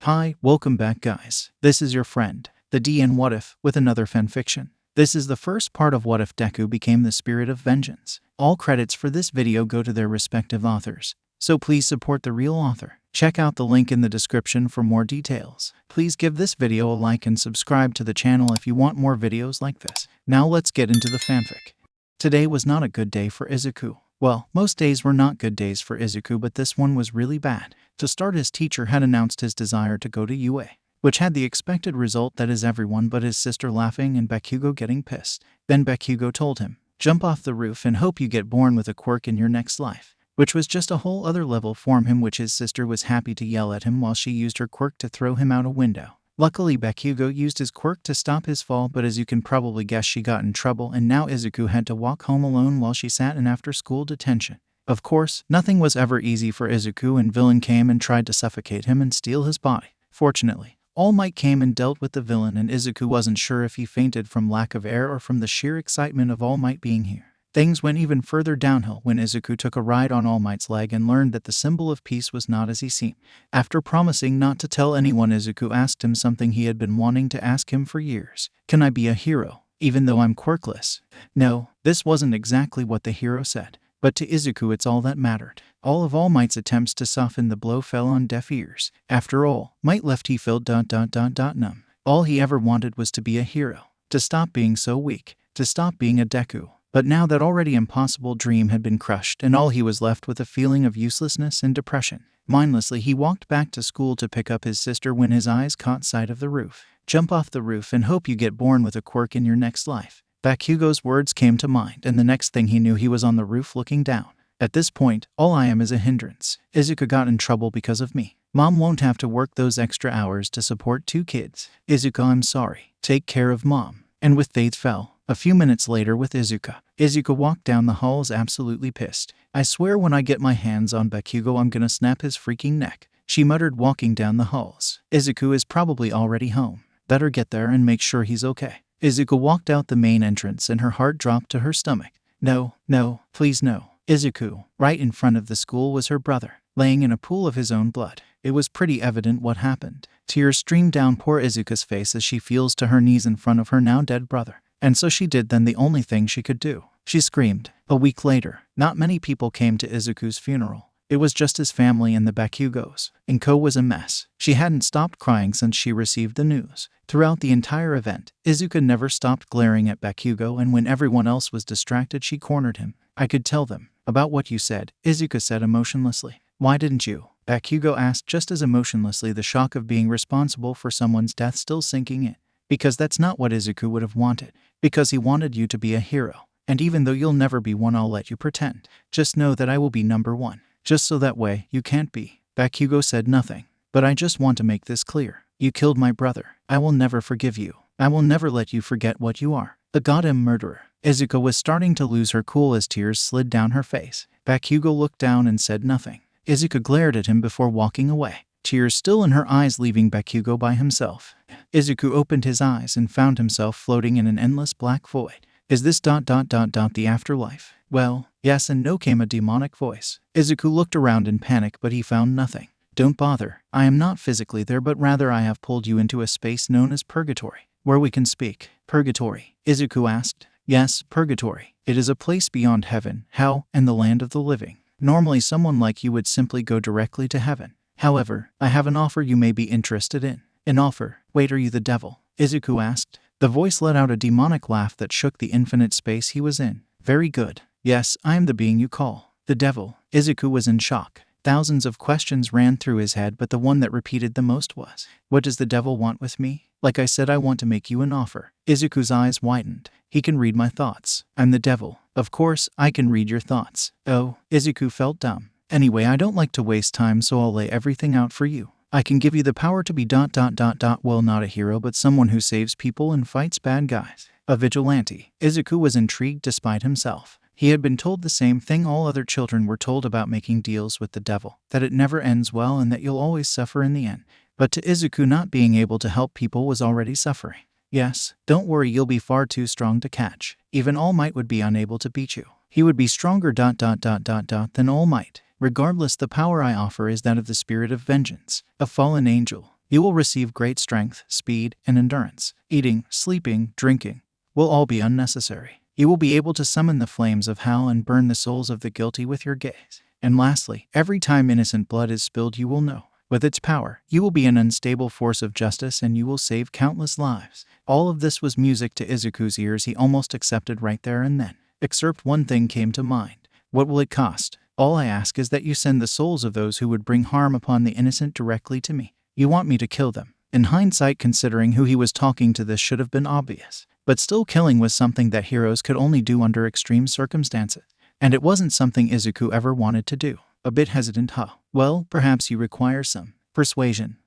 Hi, welcome back guys. This is your friend, the D and WhatIf, with another fanfiction. This is the first part of What If Deku became the spirit of vengeance. All credits for this video go to their respective authors, so please support the real author. Check out the link in the description for more details. Please give this video a like and subscribe to the channel if you want more videos like this. Now let's get into the fanfic. Today was not a good day for Izuku. Well, most days were not good days for Izuku, but this one was really bad. To start, his teacher had announced his desire to go to UA, which had the expected result that is everyone but his sister laughing and Bakugo getting pissed. Then Bakugo told him, "Jump off the roof and hope you get born with a quirk in your next life," which was just a whole other level for him, which his sister was happy to yell at him while she used her quirk to throw him out a window. Luckily, Bakugo used his quirk to stop his fall, but as you can probably guess, she got in trouble and now Izuku had to walk home alone while she sat in after-school detention. Of course, nothing was ever easy for Izuku, and villain came and tried to suffocate him and steal his body. Fortunately, All Might came and dealt with the villain, and Izuku wasn't sure if he fainted from lack of air or from the sheer excitement of All Might being here. Things went even further downhill when Izuku took a ride on All Might's leg and learned that the symbol of peace was not as he seemed. After promising not to tell anyone, Izuku asked him something he had been wanting to ask him for years. "Can I be a hero, even though I'm quirkless?" No, this wasn't exactly what the hero said, but to Izuku it's all that mattered. All of All Might's attempts to soften the blow fell on deaf ears. After all Might left, he felt numb. All he ever wanted was to be a hero, to stop being so weak, to stop being a Deku. But now that already impossible dream had been crushed, and all he was left with a feeling of uselessness and depression. Mindlessly, he walked back to school to pick up his sister when his eyes caught sight of the roof. "Jump off the roof and hope you get born with a quirk in your next life." Bakugo's words came to mind, and the next thing he knew, he was on the roof looking down. At this point, all I am is a hindrance. Izuku got in trouble because of me. Mom won't have to work those extra hours to support 2 kids. Izuka, I'm sorry. Take care of Mom. And with Faith fell. A few minutes later with Izuka. Izuka walked down the halls absolutely pissed. "I swear when I get my hands on Bakugo, I'm gonna snap his freaking neck," she muttered, walking down the halls. Izuku is probably already home. Better get there and make sure he's okay. Izuka walked out the main entrance and her heart dropped to her stomach. No, please no. Izuku, right in front of the school, was her brother, laying in a pool of his own blood. It was pretty evident what happened. Tears streamed down poor Izuka's face as she feels to her knees in front of her now dead brother. And so she did then the only thing she could do. She screamed. A week later, not many people came to Izuku's funeral. It was just his family and the Bakugos. Inko was a mess. She hadn't stopped crying since she received the news. Throughout the entire event, Izuka never stopped glaring at Bakugo, and when everyone else was distracted, she cornered him. "I could tell them about what you said," Izuka said emotionlessly. "Why didn't you?" Bakugo asked just as emotionlessly, the shock of being responsible for someone's death still sinking in. "Because that's not what Izuku would have wanted. Because he wanted you to be a hero. And even though you'll never be one, I'll let you pretend. Just know that I will be number one. Just so that way you can't be." Bakugo said nothing. "But I just want to make this clear. You killed my brother. I will never forgive you. I will never let you forget what you are. A goddamn murderer." Izuka was starting to lose her cool as tears slid down her face. Bakugo looked down and said nothing. Izuka glared at him before walking away, tears still in her eyes, leaving Bakugo by himself. Izuku opened his eyes and found himself floating in an endless black void. "Is this the afterlife?" "Well, yes and no," came a demonic voice. Izuku looked around in panic, but he found nothing. "Don't bother. I am not physically there, but rather I have pulled you into a space known as Purgatory, where we can speak." "Purgatory?" Izuku asked. "Yes, Purgatory. It is a place beyond heaven, hell, and the land of the living. Normally someone like you would simply go directly to heaven. However, I have an offer you may be interested in." "An offer? Wait, are you the devil?" Izuku asked. The voice let out a demonic laugh that shook the infinite space he was in. "Very good. Yes, I am the being you call the devil." Izuku was in shock. Thousands of questions ran through his head, but the one that repeated the most was, "What does the devil want with me?" "Like I said, I want to make you an offer." Izuku's eyes widened. "He can read my thoughts. I'm the devil. Of course, I can read your thoughts." "Oh." Izuku felt dumb. "Anyway, I don't like to waste time, so I'll lay everything out for you. I can give you the power to be well, not a hero, but someone who saves people and fights bad guys. A vigilante." Izuku was intrigued despite himself. He had been told the same thing all other children were told about making deals with the devil, that it never ends well and that you'll always suffer in the end. But to Izuku, not being able to help people was already suffering. "Yes, don't worry, you'll be far too strong to catch. Even All Might would be unable to beat you. He would be stronger than All Might. Regardless, the power I offer is that of the spirit of vengeance, a fallen angel. You will receive great strength, speed, and endurance. Eating, sleeping, drinking will all be unnecessary. You will be able to summon the flames of hell and burn the souls of the guilty with your gaze. And lastly, every time innocent blood is spilled, you will know. With its power, you will be an unstable force of justice and you will save countless lives. All of this was music to Izuku's ears. He almost accepted right there and then. Except one thing came to mind. What will it cost? All I ask is that you send the souls of those who would bring harm upon the innocent directly to me. You want me to kill them. In hindsight, considering who he was talking to, this should have been obvious. But still, killing was something that heroes could only do under extreme circumstances. And it wasn't something Izuku ever wanted to do. A bit hesitant, huh? Well, perhaps you require some persuasion.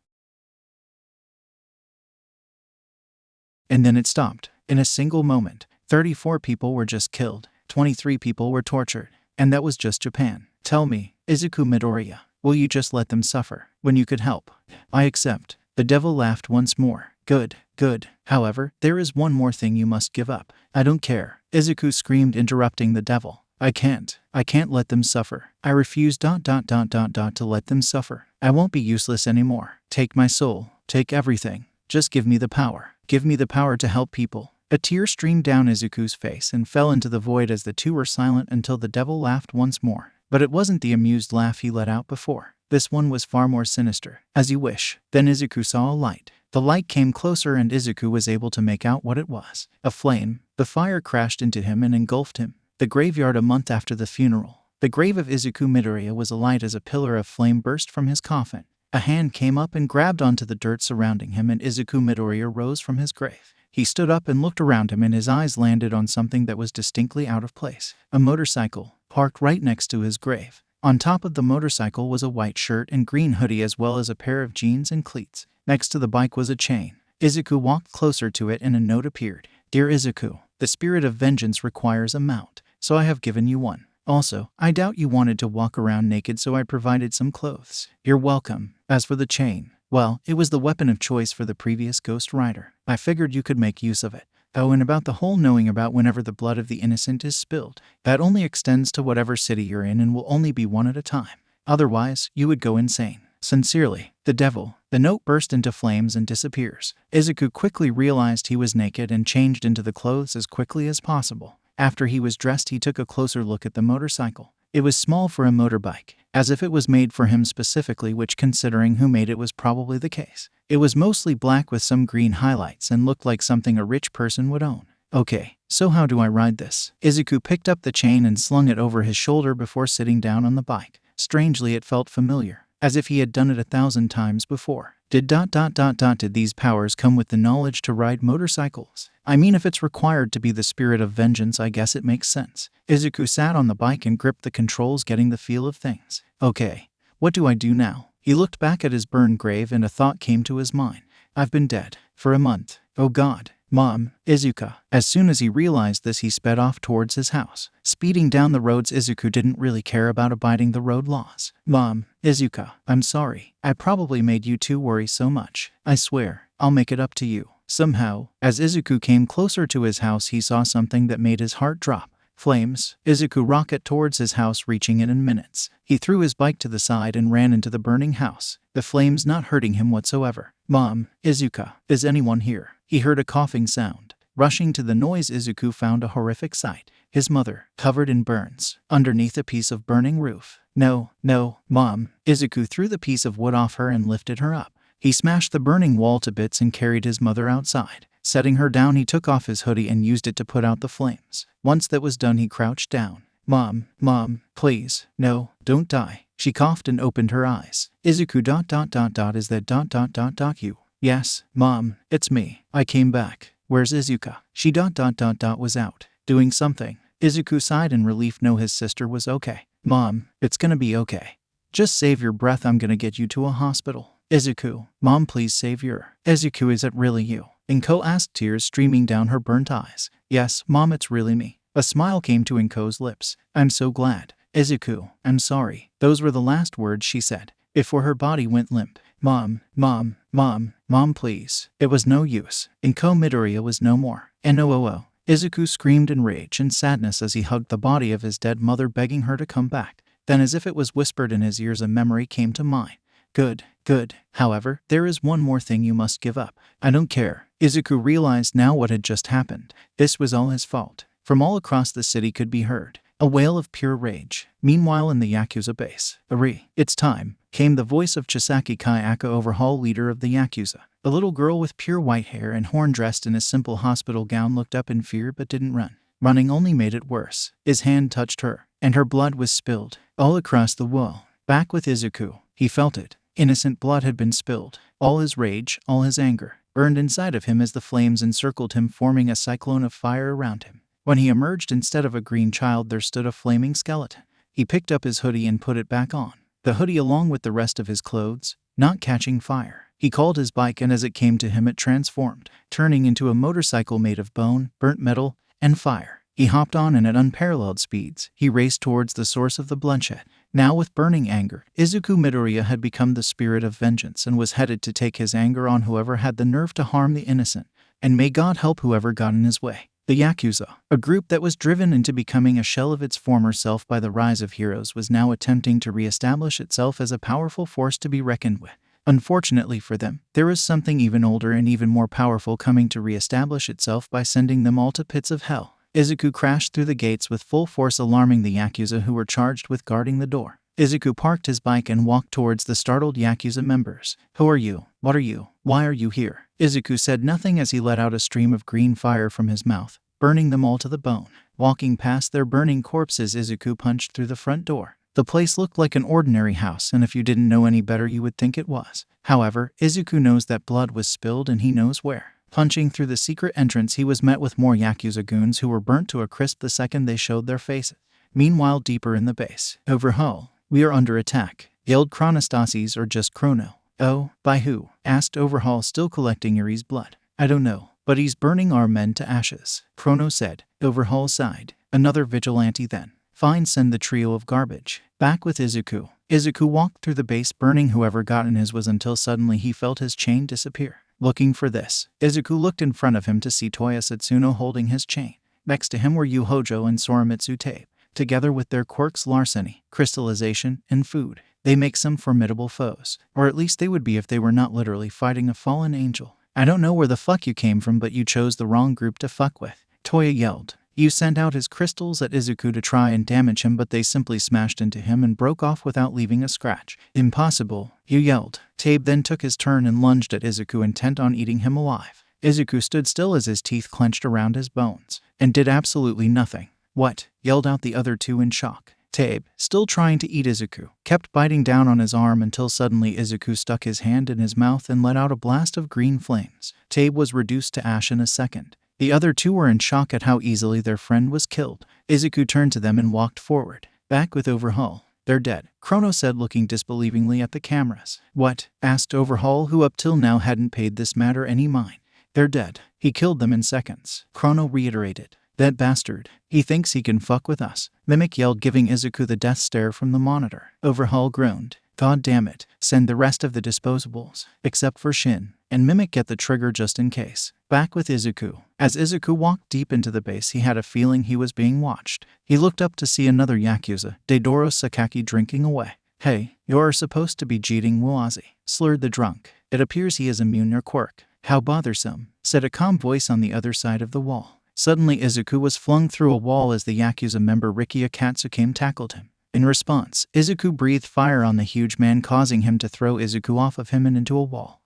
And then it stopped. In a single moment, 34 people were just killed, 23 people were tortured. And that was just Japan. Tell me, Izuku Midoriya, will you just let them suffer when you could help? I accept. The devil laughed once more. Good, good. However, there is one more thing you must give up. I don't care. Izuku screamed, interrupting the devil. I can't let them suffer. I refuse ... to let them suffer. I won't be useless anymore. Take my soul. Take everything. Just give me the power. Give me the power to help people. A tear streamed down Izuku's face and fell into the void as the two were silent until the devil laughed once more. But it wasn't the amused laugh he let out before. This one was far more sinister. As you wish. Then Izuku saw a light. The light came closer and Izuku was able to make out what it was. A flame. The fire crashed into him and engulfed him. The graveyard a month after the funeral. The grave of Izuku Midoriya was alight as a pillar of flame burst from his coffin. A hand came up and grabbed onto the dirt surrounding him and Izuku Midoriya rose from his grave. He stood up and looked around him and his eyes landed on something that was distinctly out of place. A motorcycle, parked right next to his grave. On top of the motorcycle was a white shirt and green hoodie as well as a pair of jeans and cleats. Next to the bike was a chain. Izuku walked closer to it and a note appeared. Dear Izuku, the spirit of vengeance requires a mount, so I have given you one. Also, I doubt you wanted to walk around naked, so I provided some clothes. You're welcome. As for the chain, well, it was the weapon of choice for the previous Ghost Rider. I figured you could make use of it. Oh, and about the whole knowing about whenever the blood of the innocent is spilled. That only extends to whatever city you're in and will only be one at a time. Otherwise, you would go insane. Sincerely, the devil. The note burst into flames and disappears. Izuku quickly realized he was naked and changed into the clothes as quickly as possible. After he was dressed, he took a closer look at the motorcycle. It was small for a motorbike, as if it was made for him specifically, which, considering who made it, was probably the case. It was mostly black with some green highlights and looked like something a rich person would own. Okay, so how do I ride this? Izuku picked up the chain and slung it over his shoulder before sitting down on the bike. Strangely, it felt familiar, as if he had done it 1,000 times before. Did these powers come with the knowledge to ride motorcycles? I mean, if it's required to be the spirit of vengeance, I guess it makes sense. Izuku sat on the bike and gripped the controls, getting the feel of things. Okay, what do I do now? He looked back at his burned grave and a thought came to his mind. I've been dead for a month. Oh God. Mom, Izuka. As soon as he realized this, he sped off towards his house. Speeding down the roads, Izuku didn't really care about abiding the road laws. Mom, Izuka, I'm sorry. I probably made you two worry so much. I swear, I'll make it up to you. Somehow, as Izuku came closer to his house, he saw something that made his heart drop. Flames. Izuku rocket towards his house, reaching it in minutes. He threw his bike to the side and ran into the burning house, the flames not hurting him whatsoever. Mom, Izuka, is anyone here? He heard a coughing sound. Rushing to the noise, Izuku found a horrific sight. His mother, covered in burns, underneath a piece of burning roof. No, Mom. Izuku threw the piece of wood off her and lifted her up. He smashed the burning wall to bits and carried his mother outside. Setting her down, he took off his hoodie and used it to put out the flames. Once that was done, he crouched down. Mom, please, no, don't die. She coughed and opened her eyes. Izuku ... is that ... you? Yes, Mom, it's me. I came back. Where's Izuka? She ... was out, doing something. Izuku sighed in relief. No, his sister was okay. Mom, it's gonna be okay. Just save your breath. I'm gonna get you to a hospital. Izuku, Mom, please save your... Izuku, is it really you? Inko asked, tears streaming down her burnt eyes. Yes, Mom, it's really me. A smile came to Inko's lips. I'm so glad. Izuku, I'm sorry. Those were the last words she said, before her body went limp. Mom, please. It was no use. Inko Midoriya was no more. No. Izuku screamed in rage and sadness as he hugged the body of his dead mother, begging her to come back. Then, as if it was whispered in his ears, a memory came to mind. Good, good. However, there is one more thing you must give up. I don't care. Izuku realized now what had just happened. This was all his fault. From all across the city could be heard a wail of pure rage. Meanwhile, in the Yakuza base, it's time, came the voice of Chisaki Kayaka, Overhaul leader of the Yakuza. A little girl with pure white hair and horn dressed in a simple hospital gown looked up in fear but didn't run. Running only made it worse. His hand touched her, and her blood was spilled all across the wall. Back with Izuku, he felt it. Innocent blood had been spilled. All his rage, all his anger, burned inside of him as the flames encircled him, forming a cyclone of fire around him. When he emerged, instead of a green child, there stood a flaming skeleton. He picked up his hoodie and put it back on. The hoodie, along with the rest of his clothes, not catching fire. He called his bike, and as it came to him, it transformed, turning into a motorcycle made of bone, burnt metal, and fire. He hopped on, and at unparalleled speeds, he raced towards the source of the bloodshed. Now, with burning anger, Izuku Midoriya had become the spirit of vengeance and was headed to take his anger on whoever had the nerve to harm the innocent. And may God help whoever got in his way. The Yakuza, a group that was driven into becoming a shell of its former self by the rise of heroes, was now attempting to re-establish itself as a powerful force to be reckoned with. Unfortunately for them, there was something even older and even more powerful coming to re-establish itself by sending them all to pits of hell. Izuku crashed through the gates with full force, alarming the Yakuza who were charged with guarding the door. Izuku parked his bike and walked towards the startled Yakuza members. Who are you? What are you? Why are you here? Izuku said nothing as he let out a stream of green fire from his mouth, burning them all to the bone. Walking past their burning corpses, Izuku punched through the front door. The place looked like an ordinary house, and if you didn't know any better, you would think it was. However, Izuku knows that blood was spilled, and he knows where. Punching through the secret entrance, he was met with more Yakuza goons who were burnt to a crisp the second they showed their faces. Meanwhile, deeper in the base, Overhaul, we are under attack, yelled Chronostasis, or just Chrono. Oh, by who? Asked Overhaul, still collecting Yuri's blood. I don't know, but he's burning our men to ashes, Chrono said. Overhaul sighed. Another vigilante then. Fine, send the trio of garbage. Back with Izuku. Izuku walked through the base, burning whoever got in his was, until suddenly he felt his chain disappear. Looking for this, Izuku looked in front of him to see Toya Satsuno holding his chain. Next to him were Yu Hojo and Sorimitsu Tabe. Together with their quirks, larceny, crystallization, and food, they make some formidable foes. Or at least they would be if they were not literally fighting a fallen angel. I don't know where the fuck you came from, but you chose the wrong group to fuck with, Toya yelled. Yu sent out his crystals at Izuku to try and damage him, but they simply smashed into him and broke off without leaving a scratch. Impossible, Yu yelled. Tabe then took his turn and lunged at Izuku, intent on eating him alive. Izuku stood still as his teeth clenched around his bones, and did absolutely nothing. What? Yelled out the other two in shock. Tabe, still trying to eat Izuku, kept biting down on his arm until suddenly Izuku stuck his hand in his mouth and let out a blast of green flames. Tabe was reduced to ash in a second. The other two were in shock at how easily their friend was killed. Izuku turned to them and walked forward. Back with Overhaul. They're dead, Chrono said, looking disbelievingly at the cameras. What? Asked Overhaul, who up till now hadn't paid this matter any mind. They're dead. He killed them in seconds, Chrono reiterated. That bastard. He thinks he can fuck with us, Mimic yelled, giving Izuku the death stare from the monitor. Overhaul groaned. God damn it. Send the rest of the disposables, except for Shin, and Mimic get the trigger just in case. Back with Izuku. As Izuku walked deep into the base, he had a feeling he was being watched. He looked up to see another Yakuza, Deidoro Sakaki, drinking away. Hey, you're supposed to be Jiding Wazi, slurred the drunk. It appears he is immune or Quirk. How bothersome, said a calm voice on the other side of the wall. Suddenly Izuku was flung through a wall as the Yakuza member Riki Akatsuki tackled him. In response, Izuku breathed fire on the huge man, causing him to throw Izuku off of him and into a wall.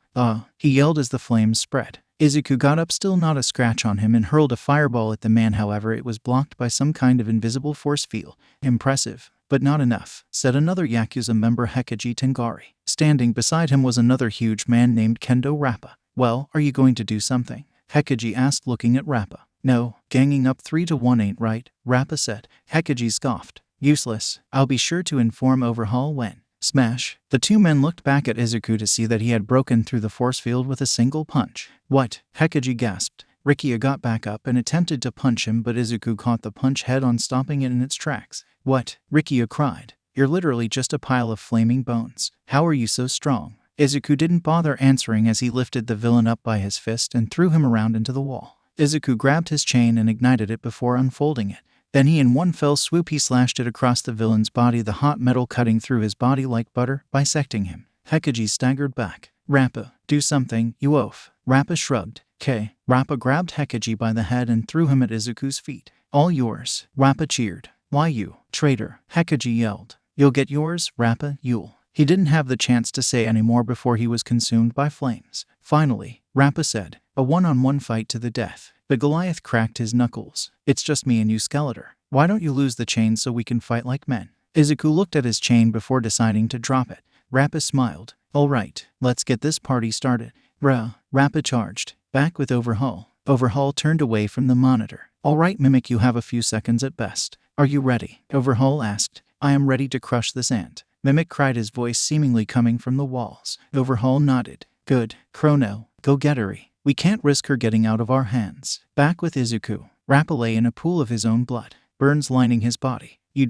He yelled as the flames spread. Izuku got up, still not a scratch on him, and hurled a fireball at the man. However, it was blocked by some kind of invisible force field. Impressive, but not enough, said another Yakuza member, Hekeji Tengari. Standing beside him was another huge man named Kendo Rappa. Well, are you going to do something? Hekeji asked, looking at Rappa. No, ganging up 3-1 ain't right, Rappa said. Hekeji scoffed. Useless. I'll be sure to inform Overhaul when. Smash. The two men looked back at Izuku to see that he had broken through the force field with a single punch. What? Hekeji gasped. Rikia got back up and attempted to punch him, but Izuku caught the punch head-on, stopping it in its tracks. What? Rikia cried. You're literally just a pile of flaming bones. How are you so strong? Izuku didn't bother answering as he lifted the villain up by his fist and threw him around into the wall. Izuku grabbed his chain and ignited it before unfolding it. Then he, in one fell swoop, he slashed it across the villain's body, the hot metal cutting through his body like butter, bisecting him. Hekiji staggered back. Rappa, do something, you oaf. Rappa shrugged. "K." Rappa grabbed Hekiji by the head and threw him at Izuku's feet. "All yours." Rappa cheered. "Why you, traitor?" Hekiji yelled. "You'll get yours, Rappa, you'll." He didn't have the chance to say any more before he was consumed by flames. Finally, Rappa said, "A one-on-one fight to the death." But Goliath cracked his knuckles. "It's just me and you, Skeletor. Why don't you lose the chain so we can fight like men?" Izuku looked at his chain before deciding to drop it. Rappa smiled. "All right, let's get this party started." Rappa charged. Back with Overhaul. Overhaul turned away from the monitor. "All right, Mimic, you have a few seconds at best. Are you ready?" Overhaul asked. "I am ready to crush this ant." Mimic cried, his voice seemingly coming from the walls. Overhaul nodded. "Good. Chrono, go get her. We can't risk her getting out of our hands." Back with Izuku. Rappa lay in a pool of his own blood, burns lining his body. "You ...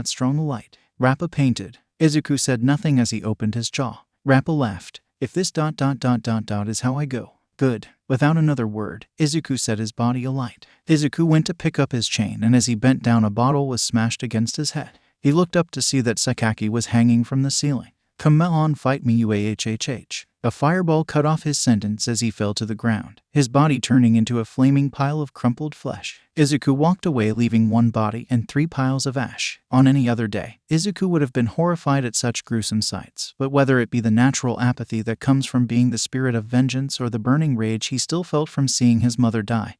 strong light." Rappa painted. Izuku said nothing as he opened his jaw. Rappa laughed. "If this ... is how I go." "Good." Without another word, Izuku set his body alight. Izuku went to pick up his chain, and as he bent down, a bottle was smashed against his head. He looked up to see that Sakaki was hanging from the ceiling. "Come on, fight me, you ahhh." A fireball cut off his sentence as he fell to the ground, his body turning into a flaming pile of crumpled flesh. Izuku walked away, leaving one body and 3 piles of ash. On any other day, Izuku would have been horrified at such gruesome sights, but whether it be the natural apathy that comes from being the spirit of vengeance or the burning rage he still felt from seeing his mother die,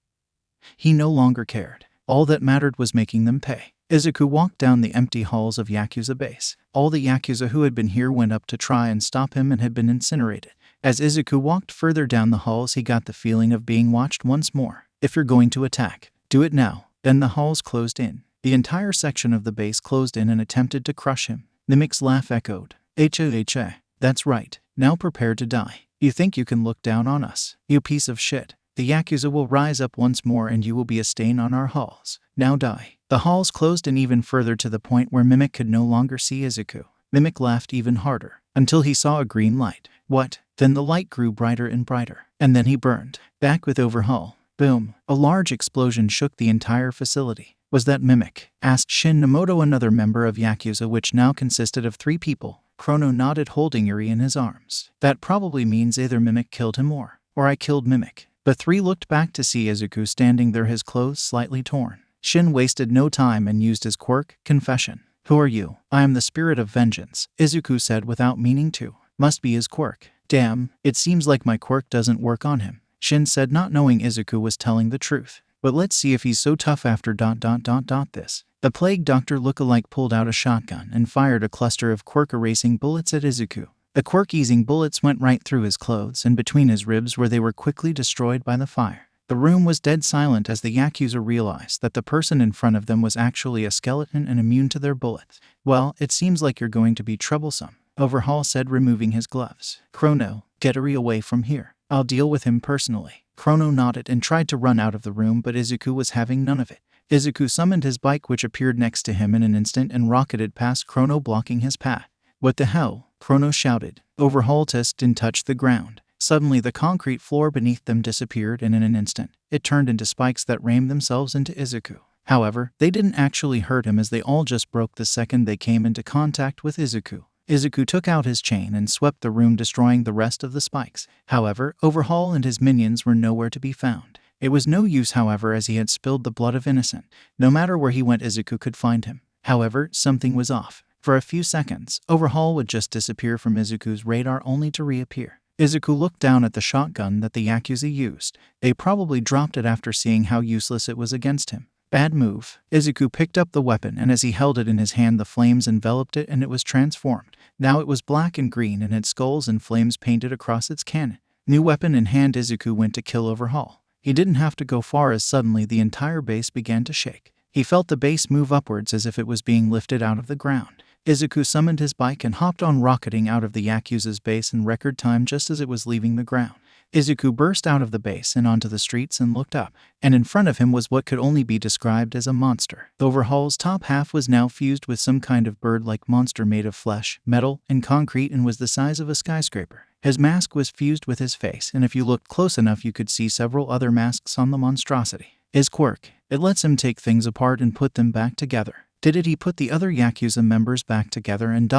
he no longer cared. All that mattered was making them pay. Izuku walked down the empty halls of Yakuza base. All the Yakuza who had been here went up to try and stop him and had been incinerated. As Izuku walked further down the halls, he got the feeling of being watched once more. If you're going to attack, do it now. Then the halls closed in. The entire section of the base closed in and attempted to crush him. Mimic's laugh echoed. "HOHA. That's right. Now prepare to die. You think you can look down on us? You piece of shit. The Yakuza will rise up once more and you will be a stain on our halls. Now die." The halls closed in even further, to the point where Mimic could no longer see Izuku. Mimic laughed even harder, until he saw a green light. What? Then the light grew brighter and brighter, and then he burned. Back with Overhaul. Boom. A large explosion shook the entire facility. "Was that Mimic?" asked Shin Nomoto, another member of Yakuza, which now consisted of 3 people. Chrono nodded, holding Yuri in his arms. "That probably means either Mimic killed him or I killed Mimic." The 3 looked back to see Izuku standing there, his clothes slightly torn. Shin wasted no time and used his quirk, Confession. "Who are you?" "I am the spirit of vengeance," Izuku said without meaning to. Must be his quirk. "Damn, it seems like my quirk doesn't work on him," Shin said, not knowing Izuku was telling the truth. "But let's see if he's so tough after ... this." The plague doctor lookalike pulled out a shotgun and fired a cluster of quirk erasing bullets at Izuku. The quirk easing bullets went right through his clothes and between his ribs, where they were quickly destroyed by the fire. The room was dead silent as the Yakuza realized that the person in front of them was actually a skeleton and immune to their bullets. "Well, it seems like you're going to be troublesome," Overhaul said, removing his gloves. "Chrono, get Eri away from here. I'll deal with him personally." Chrono nodded and tried to run out of the room, but Izuku was having none of it. Izuku summoned his bike, which appeared next to him in an instant and rocketed past Chrono, blocking his path. "What the hell?" Chrono shouted. Overhaul tissed and touched the ground. Suddenly, the concrete floor beneath them disappeared, and in an instant, it turned into spikes that rammed themselves into Izuku. However, they didn't actually hurt him, as they all just broke the second they came into contact with Izuku. Izuku took out his chain and swept the room, destroying the rest of the spikes. However, Overhaul and his minions were nowhere to be found. It was no use, however, as he had spilled the blood of innocent. No matter where he went, Izuku could find him. However, something was off. For a few seconds, Overhaul would just disappear from Izuku's radar, only to reappear. Izuku looked down at the shotgun that the Yakuza used. They probably dropped it after seeing how useless it was against him. Bad move. Izuku picked up the weapon, and as he held it in his hand, the flames enveloped it and it was transformed. Now it was black and green and had skulls and flames painted across its cannon. New weapon in hand, Izuku went to kill Overhaul. He didn't have to go far, as suddenly the entire base began to shake. He felt the base move upwards as if it was being lifted out of the ground. Izuku summoned his bike and hopped on, rocketing out of the Yakuza's base in record time just as it was leaving the ground. Izuku burst out of the base and onto the streets and looked up, and in front of him was what could only be described as a monster. Overhaul's top half was now fused with some kind of bird-like monster made of flesh, metal, and concrete, and was the size of a skyscraper. His mask was fused with his face, and if you looked close enough you could see several other masks on the monstrosity. His quirk. It lets him take things apart and put them back together. Did he put the other Yakuza members back together and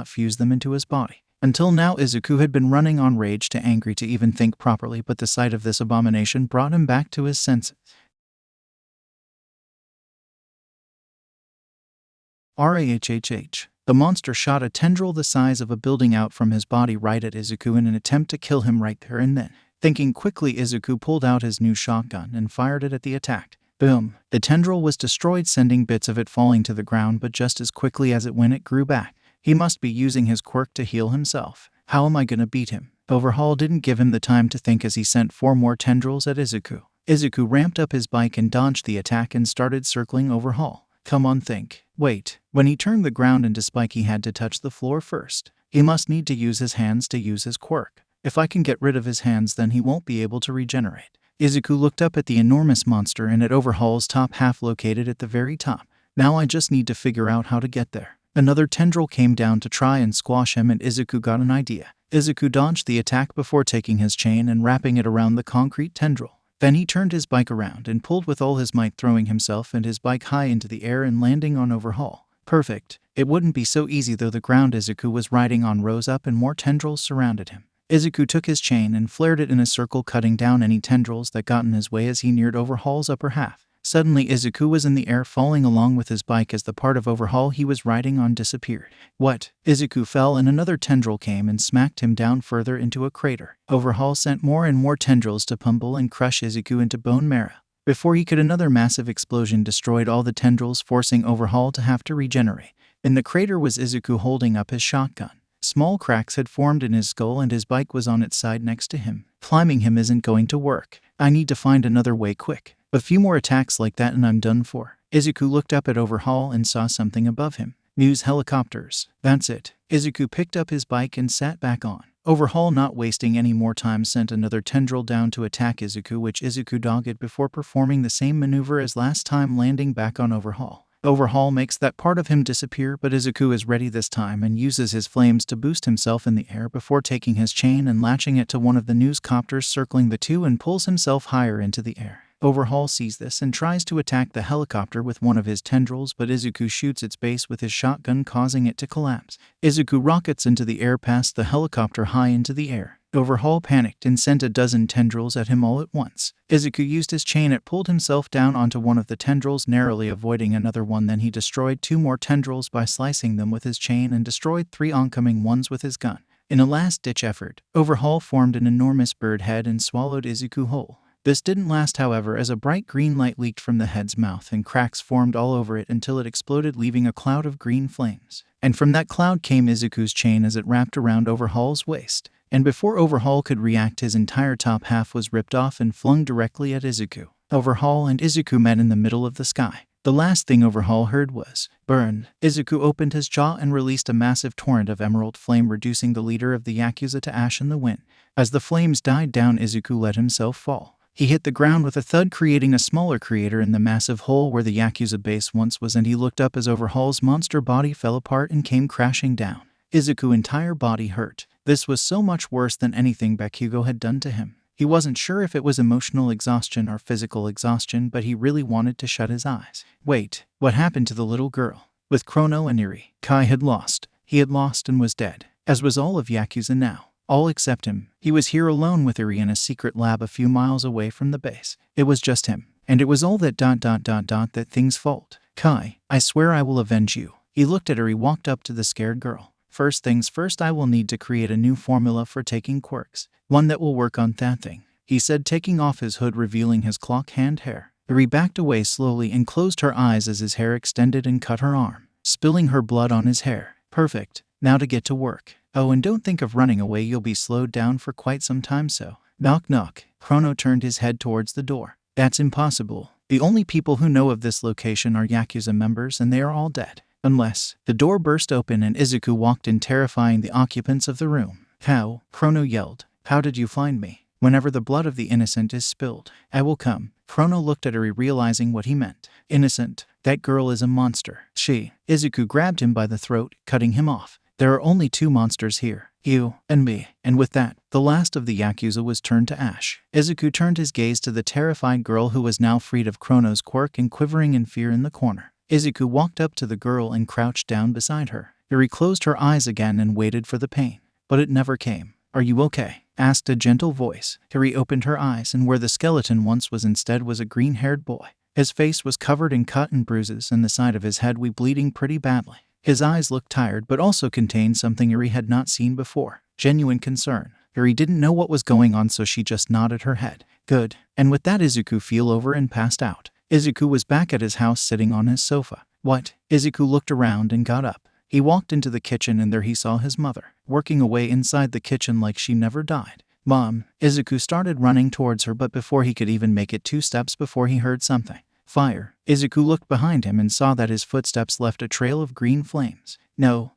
fuse them into his body? Until now, Izuku had been running on rage too angry to even think properly, but the sight of this abomination brought him back to his senses. RAHHH. The monster shot a tendril the size of a building out from his body right at Izuku in an attempt to kill him right there and then. Thinking quickly, Izuku pulled out his new shotgun and fired it at the attack. Boom! The tendril was destroyed, sending bits of it falling to the ground, but just as quickly as it went, it grew back. He must be using his quirk to heal himself. How am I gonna beat him? Overhaul didn't give him the time to think as he sent 4 more tendrils at Izuku. Izuku ramped up his bike and dodged the attack and started circling Overhaul. Come on, think. Wait. When he turned the ground into spike, he had to touch the floor first. He must need to use his hands to use his quirk. If I can get rid of his hands, then he won't be able to regenerate. Izuku looked up at the enormous monster and at Overhaul's top half located at the very top. Now I just need to figure out how to get there. Another tendril came down to try and squash him, and Izuku got an idea. Izuku dodged the attack before taking his chain and wrapping it around the concrete tendril. Then he turned his bike around and pulled with all his might, throwing himself and his bike high into the air and landing on Overhaul. Perfect. It wouldn't be so easy though. The ground Izuku was riding on rose up and more tendrils surrounded him. Izuku took his chain and flared it in a circle, cutting down any tendrils that got in his way as he neared Overhaul's upper half. Suddenly, Izuku was in the air, falling along with his bike as the part of Overhaul he was riding on disappeared. What? Izuku fell and another tendril came and smacked him down further into a crater. Overhaul sent more and more tendrils to pummel and crush Izuku into bone marrow. Before he could, another massive explosion destroyed all the tendrils, forcing Overhaul to have to regenerate. In the crater was Izuku holding up his shotgun. Small cracks had formed in his skull and his bike was on its side next to him. Climbing him isn't going to work. I need to find another way quick. A few more attacks like that and I'm done for. Izuku looked up at Overhaul and saw something above him. News helicopters. That's it. Izuku picked up his bike and sat back on. Overhaul, not wasting any more time, sent another tendril down to attack Izuku, which Izuku dodged before performing the same maneuver as last time, landing back on Overhaul. Overhaul makes that part of him disappear, but Izuku is ready this time and uses his flames to boost himself in the air before taking his chain and latching it to one of the news copters circling the two and pulls himself higher into the air. Overhaul sees this and tries to attack the helicopter with one of his tendrils, but Izuku shoots its base with his shotgun, causing it to collapse. Izuku rockets into the air past the helicopter high into the air. Overhaul panicked and sent a dozen tendrils at him all at once. Izuku used his chain and pulled himself down onto one of the tendrils, narrowly avoiding another one. Then he destroyed 2 more tendrils by slicing them with his chain and destroyed 3 oncoming ones with his gun. In a last-ditch effort, Overhaul formed an enormous bird head and swallowed Izuku whole. This didn't last, however, as a bright green light leaked from the head's mouth and cracks formed all over it until it exploded, leaving a cloud of green flames. And from that cloud came Izuku's chain as it wrapped around Overhaul's waist. And before Overhaul could react, his entire top half was ripped off and flung directly at Izuku. Overhaul and Izuku met in the middle of the sky. The last thing Overhaul heard was, "Burn." Izuku opened his jaw and released a massive torrent of emerald flame, reducing the leader of the Yakuza to ash in the wind. As the flames died down, Izuku let himself fall. He hit the ground with a thud, creating a smaller crater in the massive hole where the Yakuza base once was, and he looked up as Overhaul's monster body fell apart and came crashing down. Izuku's entire body hurt. This was so much worse than anything Bakugo had done to him. He wasn't sure if it was emotional exhaustion or physical exhaustion, but he really wanted to shut his eyes. Wait, what happened to the little girl? With Chrono and Eri, Kai had lost. He had lost and was dead, as was all of Yakuza now. All except him. He was here alone with Eri in a secret lab a few miles away from the base. It was just him. And it was all that that thing's fault. Kai, I swear I will avenge you. He looked at Eri, walked up to the scared girl. First things first, I will need to create a new formula for taking quirks. One that will work on that thing, he said, taking off his hood, revealing his clock hand hair. Eri backed away slowly and closed her eyes as his hair extended and cut her arm, spilling her blood on his hair. Perfect. Now to get to work. Oh, and don't think of running away, you'll be slowed down for quite some time, so. Knock knock. Chrono turned his head towards the door. That's impossible. The only people who know of this location are Yakuza members, and they are all dead. Unless. The door burst open and Izuku walked in, terrifying the occupants of the room. How? Chrono yelled. How did you find me? Whenever the blood of the innocent is spilled, I will come. Chrono looked at Eri, realizing what he meant. Innocent? That girl is a monster. She. Izuku grabbed him by the throat, cutting him off. There are only 2 monsters here, you and me. And with that, the last of the Yakuza was turned to ash. Izuku turned his gaze to the terrified girl, who was now freed of Chrono's quirk and quivering in fear in the corner. Izuku walked up to the girl and crouched down beside her. Eri closed her eyes again and waited for the pain. But it never came. "Are you okay?" asked a gentle voice. Eri opened her eyes, and where the skeleton once was instead was a green-haired boy. His face was covered in cut and bruises, and the side of his head was bleeding pretty badly. His eyes looked tired but also contained something Eri had not seen before. Genuine concern. Eri didn't know what was going on, so she just nodded her head. Good. And with that, Izuku fell over and passed out. Izuku was back at his house sitting on his sofa. What? Izuku looked around and got up. He walked into the kitchen, and there he saw his mother, working away inside the kitchen like she never died. "Mom." Izuku started running towards her, but before he could even make it 2 steps before he heard something. Fire. Izuku looked behind him and saw that his footsteps left a trail of green flames. No.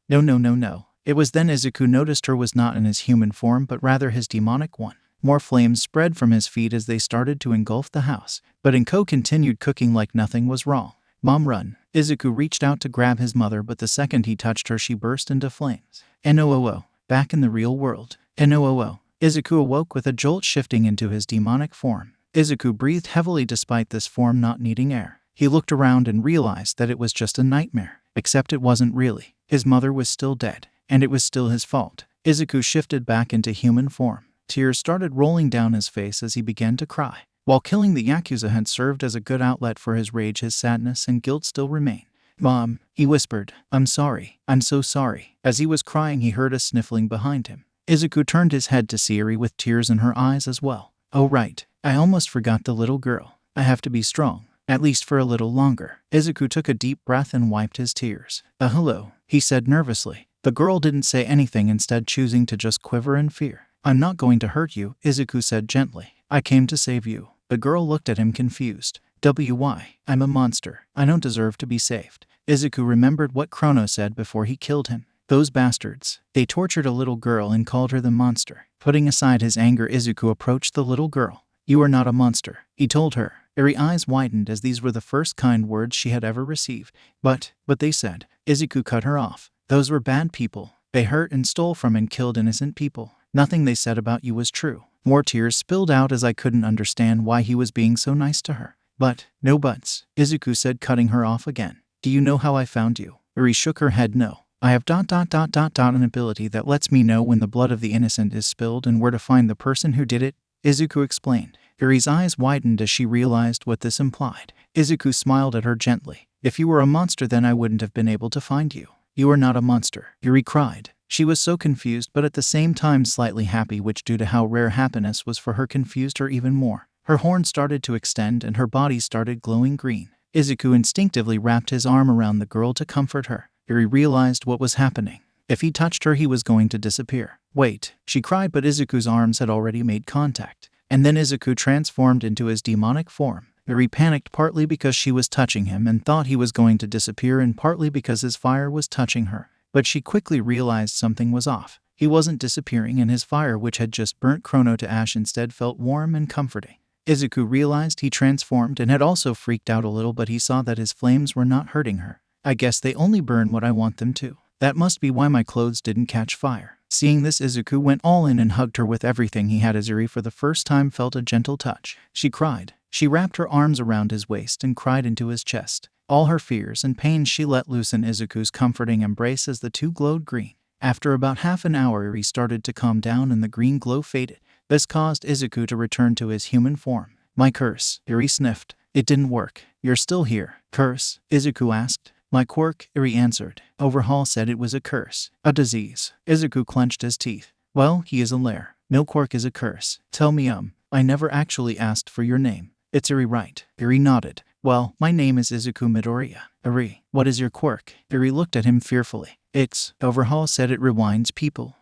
It was then Izuku noticed her was not in his human form, but rather his demonic one. More flames spread from his feet as they started to engulf the house. But Inko continued cooking like nothing was wrong. "Mom, run." Izuku reached out to grab his mother, but the second he touched her, she burst into flames. NOOO. Back in the real world. NOOO. Izuku awoke with a jolt, shifting into his demonic form. Izuku breathed heavily despite this form not needing air. He looked around and realized that it was just a nightmare. Except it wasn't really. His mother was still dead, and it was still his fault. Izuku shifted back into human form. Tears started rolling down his face as he began to cry. While killing the Yakuza had served as a good outlet for his rage, his sadness and guilt still remained. "Mom," he whispered. "I'm sorry. I'm so sorry." As he was crying, he heard a sniffling behind him. Izuku turned his head to see Eri with tears in her eyes as well. "Oh right. I almost forgot the little girl. I have to be strong. At least for a little longer." Izuku took a deep breath and wiped his tears. Hello," he said nervously. The girl didn't say anything, instead choosing to just quiver in fear. "I'm not going to hurt you," Izuku said gently. "I came to save you." The girl looked at him confused. "Why? I'm a monster. I don't deserve to be saved." Izuku remembered what Chrono said before he killed him. Those bastards. They tortured a little girl and called her the monster. Putting aside his anger, Izuku approached the little girl. "You are not a monster," he told her. Eri eyes widened as these were the first kind words she had ever received. But they said. Izuku cut her off. "Those were bad people. They hurt and stole from and killed innocent people. Nothing they said about you was true." More tears spilled out as I couldn't understand why he was being so nice to her. "But, no buts," Izuku said, cutting her off again. "Do you know how I found you?" Eri shook her head. "No. I have ... an ability that lets me know when the blood of the innocent is spilled and where to find the person who did it," Izuku explained. Eri's eyes widened as she realized what this implied. Izuku smiled at her gently. "If you were a monster, then I wouldn't have been able to find you." "You are not a monster," Eri cried. She was so confused but at the same time slightly happy, which due to how rare happiness was for her confused her even more. Her horn started to extend and her body started glowing green. Izuku instinctively wrapped his arm around the girl to comfort her. Eri realized what was happening. If he touched her, he was going to disappear. "Wait," she cried, but Izuku's arms had already made contact. And then Izuku transformed into his demonic form. Eri panicked, partly because she was touching him and thought he was going to disappear, and partly because his fire was touching her. But she quickly realized something was off. He wasn't disappearing, and his fire, which had just burnt Chrono to ash, instead felt warm and comforting. Izuku realized he transformed and had also freaked out a little, but he saw that his flames were not hurting her. "I guess they only burn what I want them to. That must be why my clothes didn't catch fire." Seeing this, Izuku went all in and hugged her with everything he had as Eri for the first time felt a gentle touch. She cried. She wrapped her arms around his waist and cried into his chest. All her fears and pains she let loose in Izuku's comforting embrace as the two glowed green. After about half an hour, Eri started to calm down and the green glow faded. This caused Izuku to return to his human form. "My curse," Eri sniffed. "It didn't work." "You're still here." "Curse?" Izuku asked. "My quirk," Eri answered. Overhaul said it was a curse. "A disease." Izuku clenched his teeth. "Well, he is a lair. No quirk is a curse." "Tell me, I never actually asked for your name." "It's Eri, right?" Eri nodded. "Well, my name is Izuku Midoriya." "Eri, what is your quirk?" Eri looked at him fearfully. "It's," Overhaul said, "it rewinds people.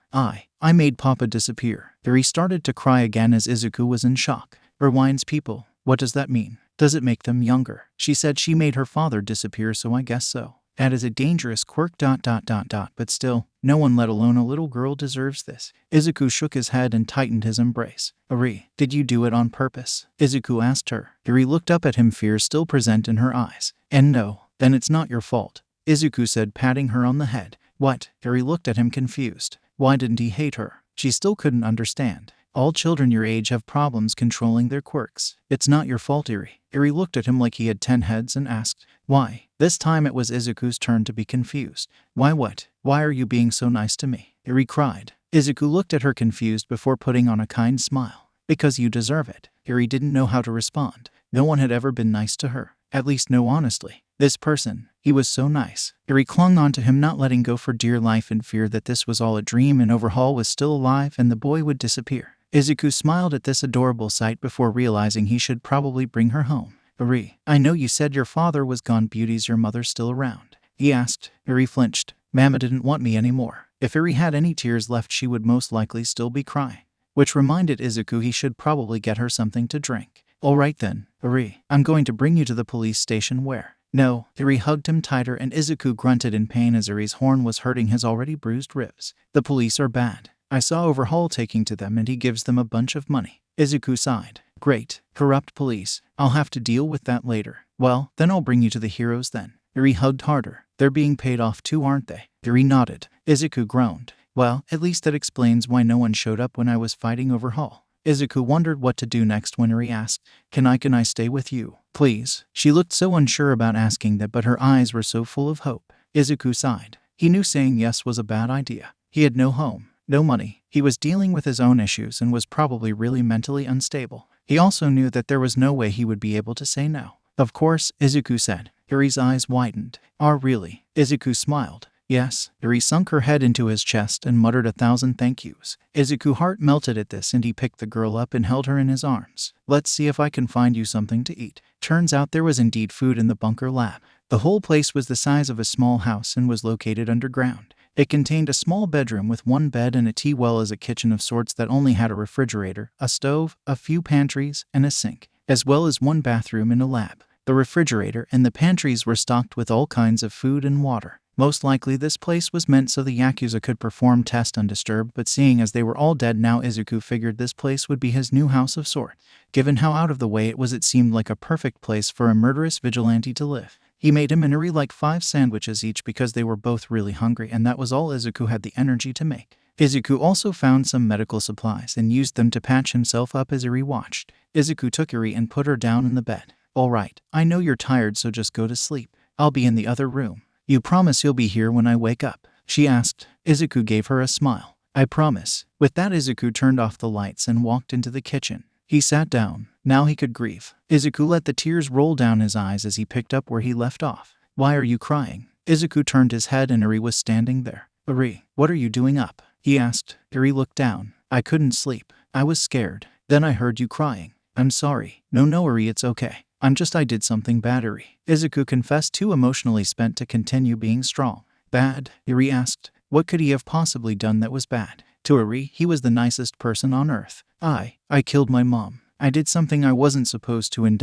I made Papa disappear." Eri started to cry again as Izuku was in shock. "Rewinds people? What does that mean? Does it make them younger?" She said she made her father disappear, so I guess so. "That is a dangerous quirk ... but still, no one, let alone a little girl, deserves this." Izuku shook his head and tightened his embrace. "Eri, did you do it on purpose?" Izuku asked her. Eri looked up at him, fear still present in her eyes. "And no, then it's not your fault," Izuku said, patting her on the head. "What?" Eri looked at him confused. Why didn't he hate her? She still couldn't understand. All children your age have problems controlling their quirks. It's not your fault, Iri. Iri looked at him like he had 10 heads and asked, why? This time it was Izuku's turn to be confused. Why what? Why are you being so nice to me? Iri cried. Izuku looked at her confused before putting on a kind smile. Because you deserve it. Iri didn't know how to respond. No one had ever been nice to her. At least no honestly. This person, he was so nice. Iri clung on to him, not letting go for dear life, in fear that this was all a dream and Overhaul was still alive and the boy would disappear. Izuku smiled at this adorable sight before realizing he should probably bring her home. Iri, I know you said your father was gone, but is your mother still around? He asked. Iri flinched. Mama didn't want me anymore. If Iri had any tears left, she would most likely still be crying. Which reminded Izuku he should probably get her something to drink. Alright then, Iri, I'm going to bring you to the police station. Where? No. Iri hugged him tighter and Izuku grunted in pain as Iri's horn was hurting his already bruised ribs. The police are bad. I saw Overhaul taking to them and he gives them a bunch of money. Izuku sighed. Great. Corrupt police. I'll have to deal with that later. Well, then I'll bring you to the heroes then. Iri hugged harder. They're being paid off too, aren't they? Iri nodded. Izuku groaned. Well, at least that explains why no one showed up when I was fighting Overhaul. Izuku wondered what to do next when Iri asked, Can I stay with you? Please. She looked so unsure about asking that, but her eyes were so full of hope. Izuku sighed. He knew saying yes was a bad idea. He had no home, no money. He was dealing with his own issues and was probably really mentally unstable. He also knew that there was no way he would be able to say no. Of course, Izuku said. Iri's eyes widened. Really? Izuku smiled. Yes. Iri sunk her head into his chest and muttered 1,000 thank yous. Izuku's heart melted at this and he picked the girl up and held her in his arms. Let's see if I can find you something to eat. Turns out there was indeed food in the bunker lab. The whole place was the size of a small house and was located underground. It contained a small bedroom with one bed and a tea well as a kitchen of sorts that only had a refrigerator, a stove, a few pantries, and a sink, as well as one bathroom and a lab. The refrigerator and the pantries were stocked with all kinds of food and water. Most likely this place was meant so the Yakuza could perform tests undisturbed, but seeing as they were all dead now, Izuku figured this place would be his new house of sorts. Given how out of the way it was, it seemed like a perfect place for a murderous vigilante to live. He made him and Iri like 5 sandwiches each because they were both really hungry, and that was all Izuku had the energy to make. Izuku also found some medical supplies and used them to patch himself up as Iri watched. Izuku took Iri and put her down in the bed. Alright, I know you're tired, so just go to sleep. I'll be in the other room. You promise you'll be here when I wake up? She asked. Izuku gave her a smile. I promise. With that, Izuku turned off the lights and walked into the kitchen. He sat down. Now he could grieve. Izuku let the tears roll down his eyes as he picked up where he left off. Why are you crying? Izuku turned his head and Iri was standing there. Iri, what are you doing up? He asked. Iri looked down. I couldn't sleep. I was scared. Then I heard you crying. I'm sorry. No, Iri, it's okay. I did something bad, Iri. Izuku confessed, too emotionally spent to continue being strong. Bad? Iri asked. What could he have possibly done that was bad? To Iri, he was the nicest person on earth. I killed my mom. I did something I wasn't supposed to and ...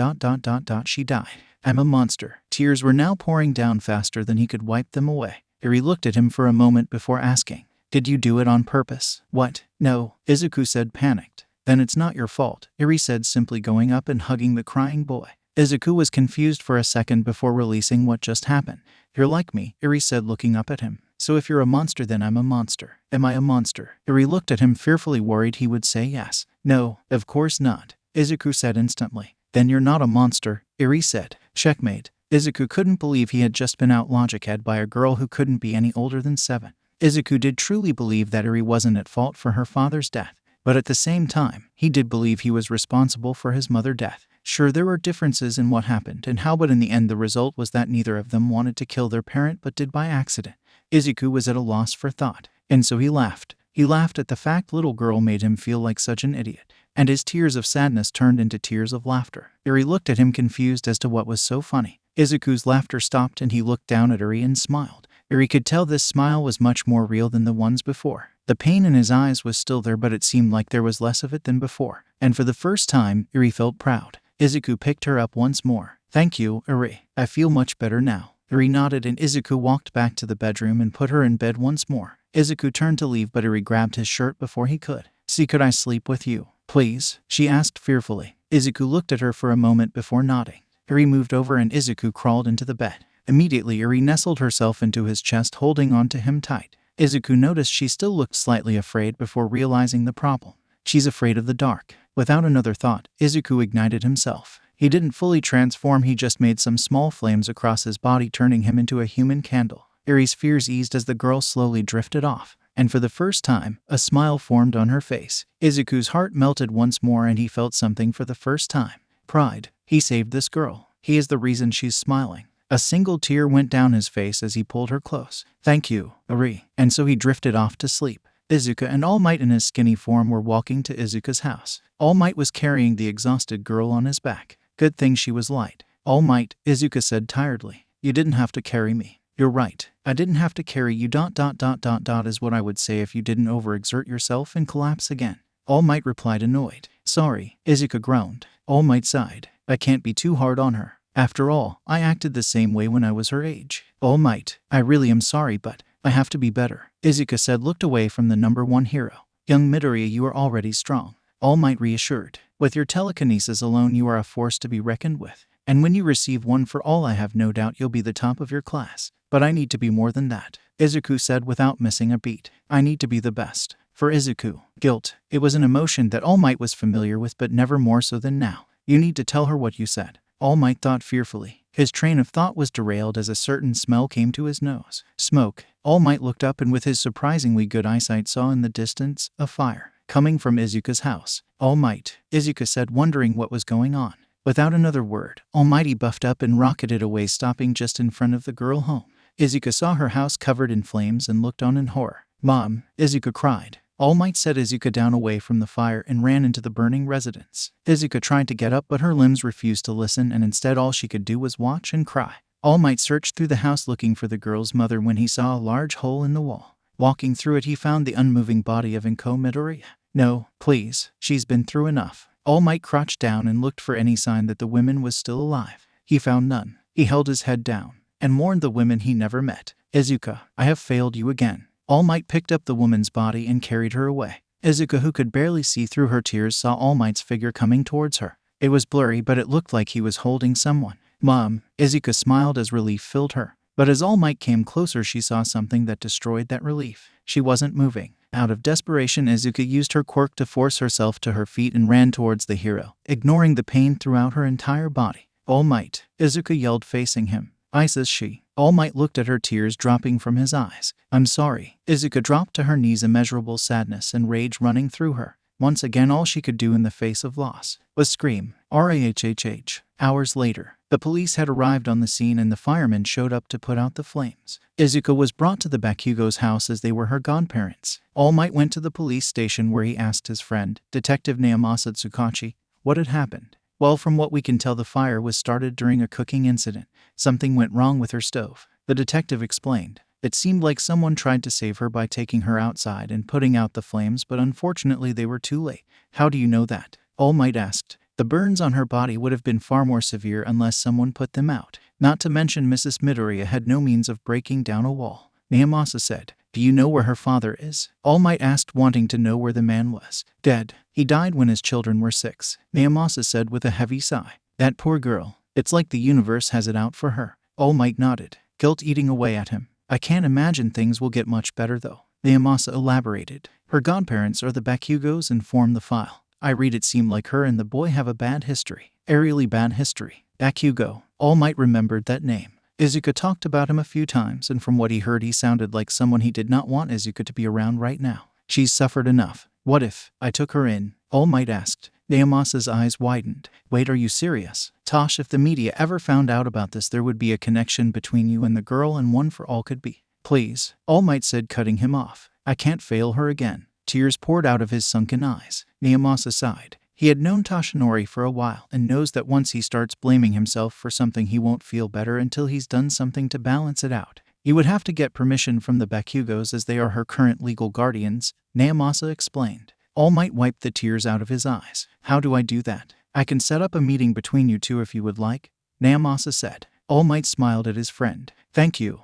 she died. I'm a monster. Tears were now pouring down faster than he could wipe them away. Iri looked at him for a moment before asking, Did you do it on purpose? What? No, Izuku said, panicked. Then it's not your fault, Iri said, simply going up and hugging the crying boy. Izuku was confused for a second before releasing what just happened. You're like me, Iri said, looking up at him. So if you're a monster, then I'm a monster. Am I a monster? Iri looked at him, fearfully worried he would say yes. No, of course not, Izuku said instantly. Then you're not a monster, Iri said. Checkmate. Izuku couldn't believe he had just been out logic-ed by a girl who couldn't be any older than 7. Izuku did truly believe that Iri wasn't at fault for her father's death. But at the same time, he did believe he was responsible for his mother's death. Sure, there were differences in what happened and how, but in the end the result was that neither of them wanted to kill their parent but did by accident. Izuku was at a loss for thought, and so he laughed. He laughed at the fact little girl made him feel like such an idiot, and his tears of sadness turned into tears of laughter. Iri looked at him confused as to what was so funny. Izuku's laughter stopped and he looked down at Iri and smiled. Iri could tell this smile was much more real than the ones before. The pain in his eyes was still there, but it seemed like there was less of it than before, and for the first time, Iri felt proud. Izuku picked her up once more. Thank you, Iri. I feel much better now. Iri nodded and Izuku walked back to the bedroom and put her in bed once more. Izuku turned to leave, but Iri grabbed his shirt before he could. See, could I sleep with you, please? She asked fearfully. Izuku looked at her for a moment before nodding. Iri moved over and Izuku crawled into the bed. Immediately, Iri nestled herself into his chest, holding on to him tight. Izuku noticed she still looked slightly afraid before realizing the problem. She's afraid of the dark. Without another thought, Izuku ignited himself. He didn't fully transform, he just made some small flames across his body, turning him into a human candle. Eri's fears eased as the girl slowly drifted off, and for the first time, a smile formed on her face. Izuku's heart melted once more and he felt something for the first time. Pride. He saved this girl. He is the reason she's smiling. A single tear went down his face as he pulled her close. Thank you, Eri. And so he drifted off to sleep. Izuka and All Might in his skinny form were walking to Izuka's house. All Might was carrying the exhausted girl on his back. Good thing she was light. All Might, Izuka said tiredly. You didn't have to carry me. You're right. I didn't have to carry you ... is what I would say if you didn't overexert yourself and collapse again. All Might replied annoyed. Sorry, Izuka groaned. All Might sighed. I can't be too hard on her. After all, I acted the same way when I was her age. All Might, I really am sorry, but I have to be better. Izuka said, looked away from the number one hero. Young Midoriya, you are already strong. All Might reassured. With your telekinesis alone, you are a force to be reckoned with. And when you receive one for all, I have no doubt you'll be the top of your class. But I need to be more than that, Izuku said without missing a beat. I need to be the best. For Izuku, guilt. It was an emotion that All Might was familiar with, but never more so than now. You need to tell her what you said. All Might thought fearfully. His train of thought was derailed as a certain smell came to his nose. Smoke. All Might looked up and with his surprisingly good eyesight saw in the distance a fire coming from Izuka's house. All Might, Izuka said, wondering what was going on. Without another word, Almighty buffed up and rocketed away, stopping just in front of the girl home. Izuka saw her house covered in flames and looked on in horror. Mom, Izuka cried. All Might set Izuka down away from the fire and ran into the burning residence. Izuka tried to get up, but her limbs refused to listen, and instead all she could do was watch and cry. All Might searched through the house looking for the girl's mother when he saw a large hole in the wall. Walking through it, he found the unmoving body of Inko Midoriya. No, please, she's been through enough. All Might crouched down and looked for any sign that the woman was still alive. He found none. He held his head down and mourned the women he never met. Izuka, I have failed you again. All Might picked up the woman's body and carried her away. Izuka, who could barely see through her tears, saw All Might's figure coming towards her. It was blurry, but it looked like he was holding someone. Mom, Izuka smiled as relief filled her. But as All Might came closer, she saw something that destroyed that relief. She wasn't moving. Out of desperation, Izuka used her quirk to force herself to her feet and ran towards the hero, ignoring the pain throughout her entire body. All Might, Izuka yelled, facing him. I says she. All Might looked at her, tears dropping from his eyes. I'm sorry. Izuka dropped to her knees, immeasurable sadness and rage running through her. Once again, all she could do in the face of loss was scream. RAHHH. Hours later, the police had arrived on the scene and the firemen showed up to put out the flames. Izuka was brought to the Bakugo's house as they were her godparents. All Might went to the police station where he asked his friend, Detective Naomasa Tsukachi, what had happened. Well, from what we can tell, the fire was started during a cooking incident. Something went wrong with her stove, the detective explained. It seemed like someone tried to save her by taking her outside and putting out the flames, but unfortunately they were too late. How do you know that? All Might asked. The burns on her body would have been far more severe unless someone put them out. Not to mention Mrs. Midoriya had no means of breaking down a wall. Naomasa said. Do you know where her father is? All Might asked, wanting to know where the man was. Dead. He died when his children were 6. Naomasa said with a heavy sigh. That poor girl. It's like the universe has it out for her. All Might nodded, guilt eating away at him. I can't imagine things will get much better though. Naomasa elaborated. Her godparents are the Bakugos and form the file. I read it seemed like her and the boy have a bad history. A really bad history. Bakugo. All Might remembered that name. Izuka talked about him a few times, and from what he heard, he sounded like someone he did not want Izuka to be around right now. She's suffered enough. What if I took her in? All Might asked. Naomasa's eyes widened. Wait, are you serious? Tosh, if the media ever found out about this, there would be a connection between you and the girl, and one for all could be. Please, All Might said, cutting him off. I can't fail her again. Tears poured out of his sunken eyes. Naomasa sighed. He had known Toshinori for a while and knows that once he starts blaming himself for something, he won't feel better until he's done something to balance it out. He would have to get permission from the Bakugos as they are her current legal guardians, Naomasa explained. All Might wiped the tears out of his eyes. How do I do that? I can set up a meeting between you two if you would like, Naomasa said. All Might smiled at his friend. Thank you.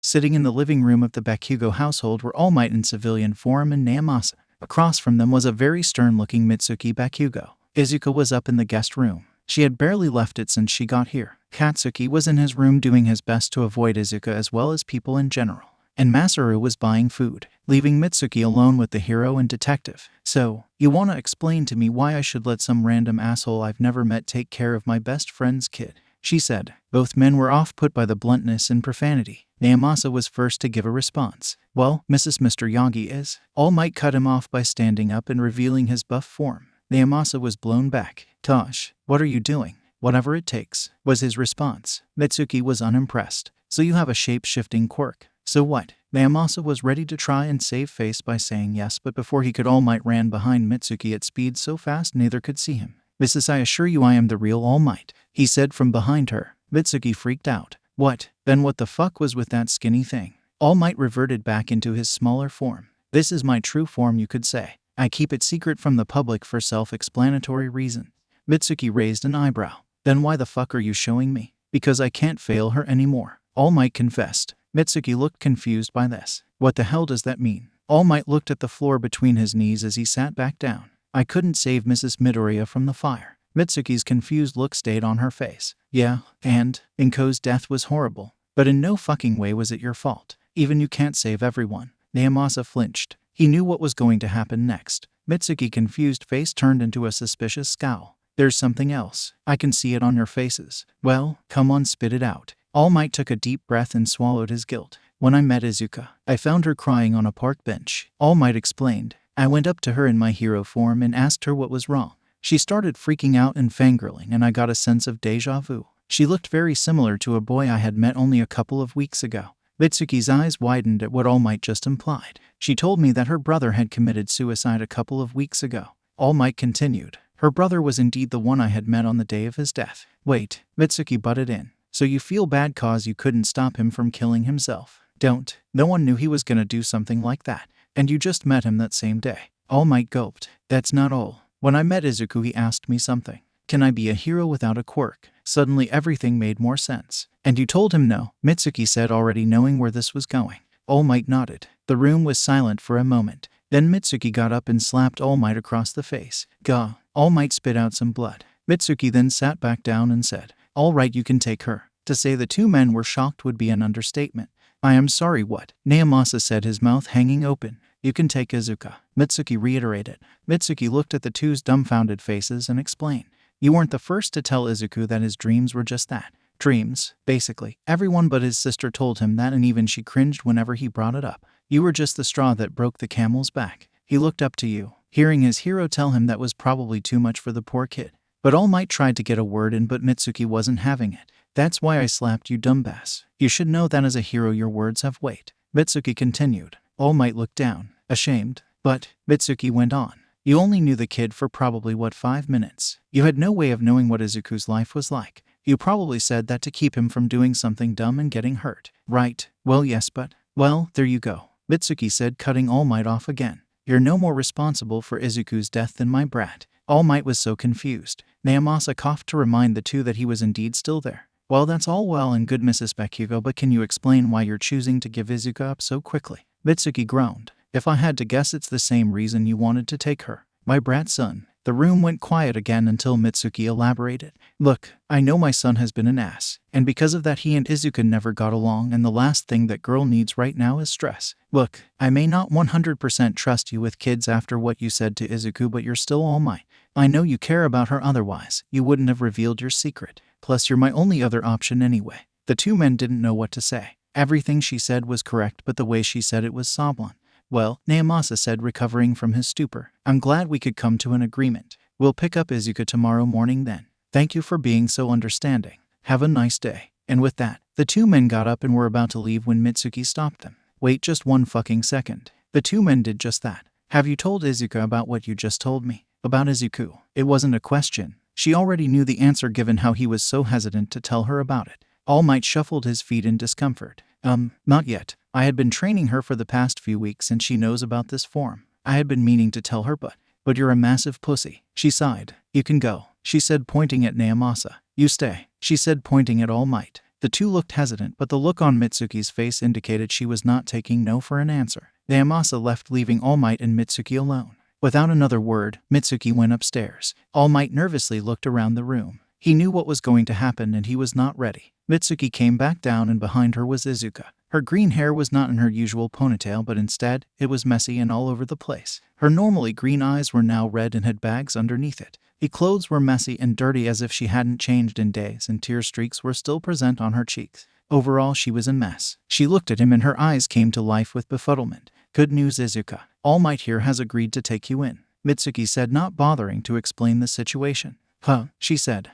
Sitting in the living room of the Bakugo household were All Might in civilian form and Naomasa. Across from them was a very stern-looking Mitsuki Bakugo. Izuka was up in the guest room. She had barely left it since she got here. Katsuki was in his room doing his best to avoid Izuka as well as people in general. And Masaru was buying food. leaving Mitsuki alone with the hero and detective. "So, you wanna explain to me why I should let some random asshole I've never met take care of my best friend's kid?" she said. Both men were off-put by the bluntness and profanity. Naomasa was first to give a response. "Well, Mr. Yagi is." All Might cut him off by standing up and revealing his buff form. Naomasa was blown back. "Tosh, what are you doing?" "Whatever it takes," was his response. Mitsuki was unimpressed. "So you have a shape-shifting quirk. So what?" Naomasa was ready to try and save face by saying yes, but before he could, All Might ran behind Mitsuki at speed so fast neither could see him. "Mrs. I assure you I am the real All Might," he said from behind her. Mitsuki freaked out. "What? Then what the fuck was with that skinny thing?" All Might reverted back into his smaller form. "This is my true form, you could say. I keep it secret from the public for self-explanatory reasons." Mitsuki raised an eyebrow. "Then why the fuck are you showing me?" "Because I can't fail her anymore," All Might confessed. Mitsuki looked confused by this. "What the hell does that mean?" All Might looked at the floor between his knees as he sat back down. "I couldn't save Mrs. Midoriya from the fire." Mitsuki's confused look stayed on her face. "Yeah, and Inko's death was horrible. But in no fucking way was it your fault. Even you can't save everyone." Naomasa flinched. He knew what was going to happen next. Mitsuki's confused face turned into a suspicious scowl. "There's something else. I can see it on your faces." "Well, come on, spit it out." All Might took a deep breath and swallowed his guilt. "When I met Izuka, I found her crying on a park bench." All Might explained. "I went up to her in my hero form and asked her what was wrong. She started freaking out and fangirling, and I got a sense of deja vu. She looked very similar to a boy I had met only a couple of weeks ago." Mitsuki's eyes widened at what All Might just implied. "She told me that her brother had committed suicide a couple of weeks ago." All Might continued. "Her brother was indeed the one I had met on the day of his death." "Wait," Mitsuki butted in. "So you feel bad cause you couldn't stop him from killing himself?" "Don't. No one knew he was gonna do something like that. And you just met him that same day." All Might gulped. "That's not all. When I met Izuku he asked me something. Can I be a hero without a quirk?" Suddenly everything made more sense. "And you told him no," Mitsuki said, already knowing where this was going. All Might nodded. The room was silent for a moment. Then Mitsuki got up and slapped All Might across the face. "Gah." All Might spit out some blood. Mitsuki then sat back down and said, "All right, you can take her." To say the two men were shocked would be an understatement. "I am sorry, what?" Naomasa said, his mouth hanging open. "You can take Izuka," Mitsuki reiterated. Mitsuki looked at the two's dumbfounded faces and explained. "You weren't the first to tell Izuku that his dreams were just that. Dreams, basically. Everyone but his sister told him that, and even she cringed whenever he brought it up. You were just the straw that broke the camel's back. He looked up to you." Hearing his hero tell him that was probably too much for the poor kid. But All Might tried to get a word in, but Mitsuki wasn't having it. "That's why I slapped you, dumbass. You should know that as a hero your words have weight." Mitsuki continued. All Might looked down, ashamed. "But," Mitsuki went on, "you only knew the kid for probably 5 minutes. You had no way of knowing what Izuku's life was like. You probably said that to keep him from doing something dumb and getting hurt." "Right. Well, yes, but..." "Well, there you go," Mitsuki said, cutting All Might off again. "You're no more responsible for Izuku's death than my brat." All Might was so confused. Naomasa coughed to remind the two that he was indeed still there. "Well, that's all well and good, Mrs. Bakugo, but can you explain why you're choosing to give Izuka up so quickly?" Mitsuki groaned. "If I had to guess, it's the same reason you wanted to take her. My brat son." The room went quiet again until Mitsuki elaborated. "Look, I know my son has been an ass, and because of that he and Izuka never got along, and the last thing that girl needs right now is stress. Look, I may not 100% trust you with kids after what you said to Izuku, but you're still All Might. I know you care about her, otherwise you wouldn't have revealed your secret. Plus you're my only other option anyway." The two men didn't know what to say. Everything she said was correct, but the way she said it was sublime. "Well," Naomasa said, recovering from his stupor, "I'm glad we could come to an agreement. We'll pick up Izuka tomorrow morning then. Thank you for being so understanding. Have a nice day." And with that, the two men got up and were about to leave when Mitsuki stopped them. "Wait just one fucking second." The two men did just that. "Have you told Izuka about what you just told me?" About Izuku. It wasn't a question. She already knew the answer given how he was so hesitant to tell her about it. All Might shuffled his feet in discomfort. Not yet. I had been training her for the past few weeks and she knows about this form. I had been meaning to tell her, but you're a massive pussy." She sighed. "You can go," she said, pointing at Naomasa. "You stay," she said, pointing at All Might. The two looked hesitant, but the look on Mitsuki's face indicated she was not taking no for an answer. Naomasa left, leaving All Might and Mitsuki alone. Without another word, Mitsuki went upstairs. All Might nervously looked around the room. He knew what was going to happen and he was not ready. Mitsuki came back down and behind her was Izuka. Her green hair was not in her usual ponytail, but instead, it was messy and all over the place. Her normally green eyes were now red and had bags underneath it. Her clothes were messy and dirty as if she hadn't changed in days, and tear streaks were still present on her cheeks. Overall, she was a mess. She looked at him and her eyes came to life with befuddlement. Good news, Izuka. All Might here has agreed to take you in, Mitsuki said, not bothering to explain the situation. Huh, she said.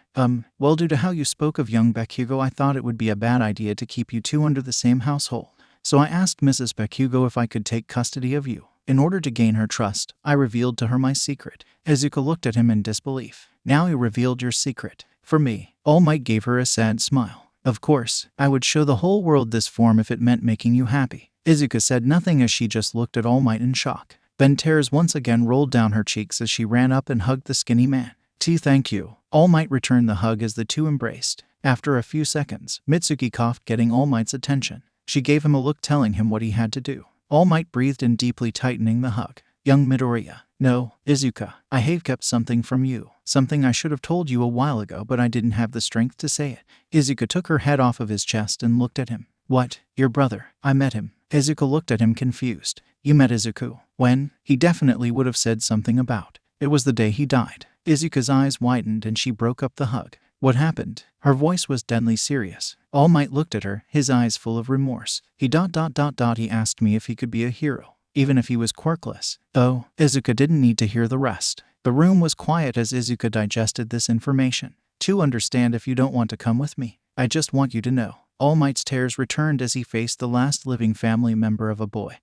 Well, due to how you spoke of young Bakugo, I thought it would be a bad idea to keep you two under the same household. So I asked Mrs. Bakugo if I could take custody of you. In order to gain her trust, I revealed to her my secret. Izuka looked at him in disbelief. Now you revealed your secret. For me. All Might gave her a sad smile. Of course, I would show the whole world this form if it meant making you happy. Izuka said nothing as she just looked at All Might in shock. Then tears once again rolled down her cheeks as she ran up and hugged the skinny man. Thank you. All Might returned the hug as the two embraced. After a few seconds, Mitsuki coughed, getting All Might's attention. She gave him a look telling him what he had to do. All Might breathed in deeply, tightening the hug. Young Midoriya. No, Izuka, I have kept something from you. Something I should have told you a while ago, but I didn't have the strength to say it. Izuka took her head off of his chest and looked at him. What? Your brother? I met him. Izuka looked at him confused. You met Izuku? When? He definitely would have said something about. It was the day he died. Izuka's eyes widened and she broke up the hug. What happened? Her voice was deadly serious. All Might looked at her, his eyes full of remorse. He asked me if he could be a hero, even if he was quirkless. Oh, Izuka didn't need to hear the rest. The room was quiet as Izuka digested this information. To understand, if you don't want to come with me, I just want you to know. All Might's tears returned as he faced the last living family member of a boy,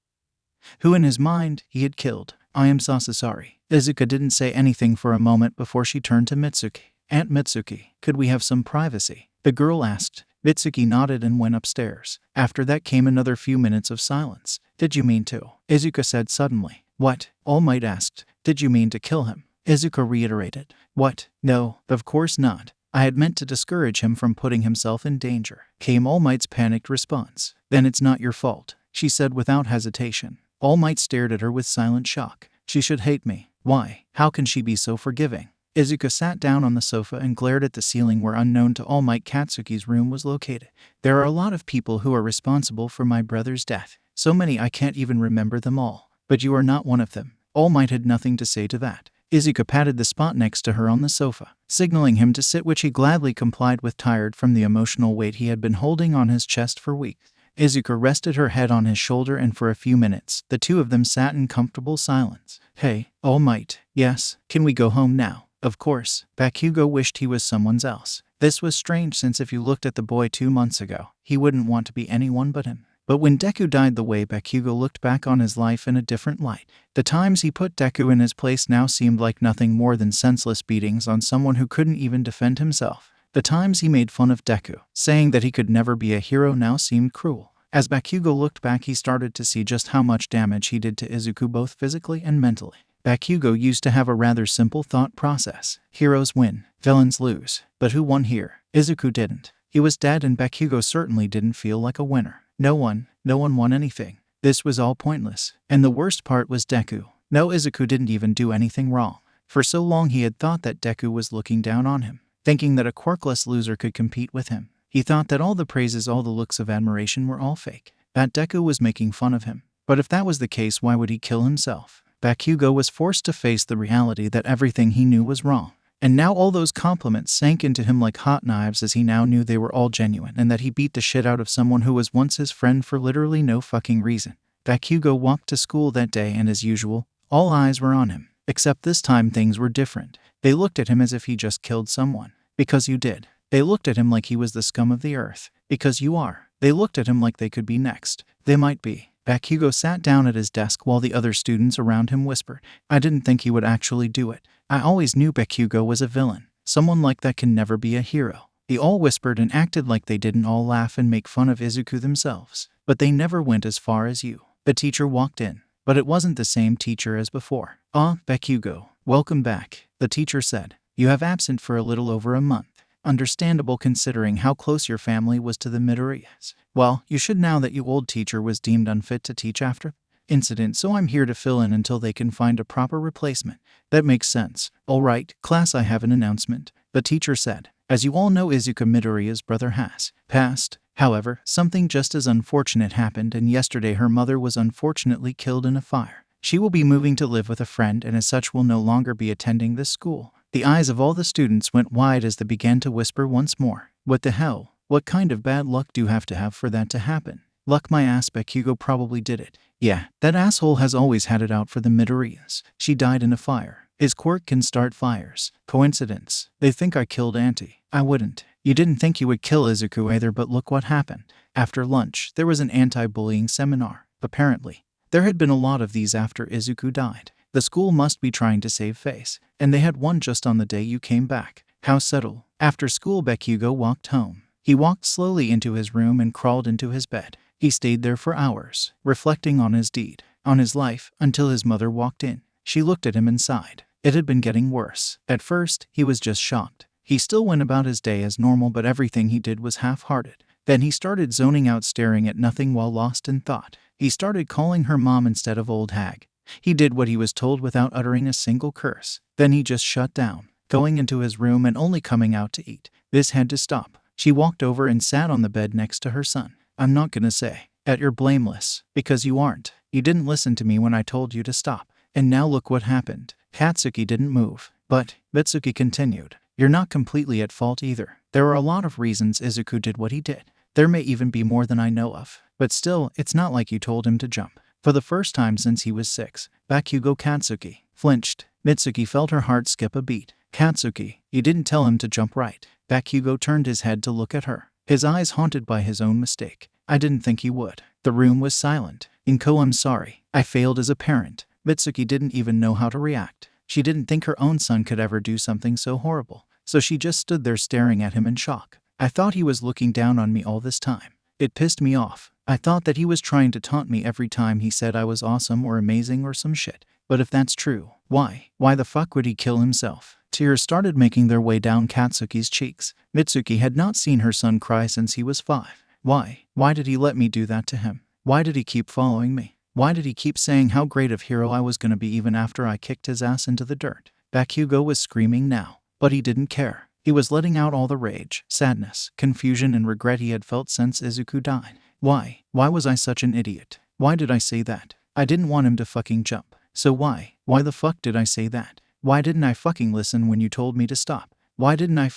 who in his mind, he had killed. I am so sorry. Izuka didn't say anything for a moment before she turned to Mitsuki. Aunt Mitsuki, could we have some privacy? The girl asked. Mitsuki nodded and went upstairs. After that came another few minutes of silence. Did you mean to? Izuka said suddenly. What? All Might asked. Did you mean to kill him? Izuka reiterated. What? No, of course not. I had meant to discourage him from putting himself in danger. Came All Might's panicked response. Then it's not your fault, she said without hesitation. All Might stared at her with silent shock. She should hate me. Why? How can she be so forgiving? Izuka sat down on the sofa and glared at the ceiling where, unknown to All Might, Katsuki's room was located. There are a lot of people who are responsible for my brother's death. So many I can't even remember them all. But you are not one of them. All Might had nothing to say to that. Izuka patted the spot next to her on the sofa, signaling him to sit, which he gladly complied with, tired from the emotional weight he had been holding on his chest for weeks. Izuka rested her head on his shoulder, and for a few minutes, the two of them sat in comfortable silence. Hey, All Might. Yes, can we go home now? Of course. Bakugo wished he was someone else. This was strange, since if you looked at the boy 2 months ago, he wouldn't want to be anyone but him. But when Deku died, the way Bakugo looked back on his life in a different light. The times he put Deku in his place now seemed like nothing more than senseless beatings on someone who couldn't even defend himself. The times he made fun of Deku, saying that he could never be a hero, now seemed cruel. As Bakugo looked back, he started to see just how much damage he did to Izuku, both physically and mentally. Bakugo used to have a rather simple thought process. Heroes win, villains lose. But who won here? Izuku didn't. He was dead, and Bakugo certainly didn't feel like a winner. No one won anything. This was all pointless. And the worst part was Deku. No, Izuku didn't even do anything wrong. For so long he had thought that Deku was looking down on him, thinking that a quirkless loser could compete with him. He thought that all the praises, all the looks of admiration were all fake, that Deku was making fun of him. But if that was the case, why would he kill himself? Bakugo was forced to face the reality that everything he knew was wrong. And now all those compliments sank into him like hot knives, as he now knew they were all genuine, and that he beat the shit out of someone who was once his friend for literally no fucking reason. Bakugo walked to school that day, and as usual, all eyes were on him. Except this time things were different. They looked at him as if he just killed someone. Because you did. They looked at him like he was the scum of the earth. Because you are. They looked at him like they could be next. They might be. Bakugo sat down at his desk while the other students around him whispered. I didn't think he would actually do it. I always knew Bakugo was a villain. Someone like that can never be a hero. They all whispered and acted like they didn't all laugh and make fun of Izuku themselves. But they never went as far as you. The teacher walked in. But it wasn't the same teacher as before. Ah, Bakugo, welcome back, the teacher said. You have absent for a little over a month. Understandable considering how close your family was to the Midoriyas. Well, you should now that your old teacher was deemed unfit to teach after incident, so I'm here to fill in until they can find a proper replacement. That makes sense. All right, class, I have an announcement, the teacher said. As you all know, Izuku Midoriya's brother has passed. However, something just as unfortunate happened, and yesterday her mother was unfortunately killed in a fire. She will be moving to live with a friend and as such will no longer be attending this school. The eyes of all the students went wide as they began to whisper once more. What the hell? What kind of bad luck do you have to have for that to happen? Luck my ass, Bakugo probably did it. Yeah, that asshole has always had it out for the Midoriyas. She died in a fire. His Quirk can start fires. Coincidence. They think I killed Auntie. I wouldn't. You didn't think you would kill Izuku either, but look what happened. After lunch, there was an anti-bullying seminar. Apparently, there had been a lot of these after Izuku died. The school must be trying to save face, and they had one just on the day you came back. How subtle. After school, Bakugo walked home. He walked slowly into his room and crawled into his bed. He stayed there for hours, reflecting on his deed, on his life, until his mother walked in. She looked at him and sighed. It had been getting worse. At first, he was just shocked. He still went about his day as normal, but everything he did was half-hearted. Then he started zoning out, staring at nothing while lost in thought. He started calling her mom instead of old hag. He did what he was told without uttering a single curse. Then he just shut down, going into his room and only coming out to eat. This had to stop. She walked over and sat on the bed next to her son. I'm not gonna say that you're blameless, because you aren't. You didn't listen to me when I told you to stop. And now look what happened. Katsuki didn't move. But, Mitsuki continued, you're not completely at fault either. There are a lot of reasons Izuku did what he did. There may even be more than I know of. But still, it's not like you told him to jump. For the first time since he was 6, Bakugo Katsuki flinched. Mitsuki felt her heart skip a beat. Katsuki, you didn't tell him to jump, right? Bakugo turned his head to look at her, his eyes haunted by his own mistake. I didn't think he would. The room was silent. Inko, I'm sorry. I failed as a parent. Mitsuki didn't even know how to react. She didn't think her own son could ever do something so horrible. So she just stood there staring at him in shock. I thought he was looking down on me all this time. It pissed me off. I thought that he was trying to taunt me every time he said I was awesome or amazing or some shit. But if that's true, why the fuck would he kill himself? Tears started making their way down Katsuki's cheeks. Mitsuki had not seen her son cry since he was 5. Why did he let me do that to him? Why did he keep following me? Why did he keep saying how great of hero I was gonna be even after I kicked his ass into the dirt? Bakugo was screaming now, but he didn't care. He was letting out all the rage, sadness, confusion, and regret he had felt since Izuku died. Why was I such an idiot? Why did I say that? I didn't want him to fucking jump. So why the fuck did I say that? Why didn't I fucking listen when you told me to stop? Why didn't I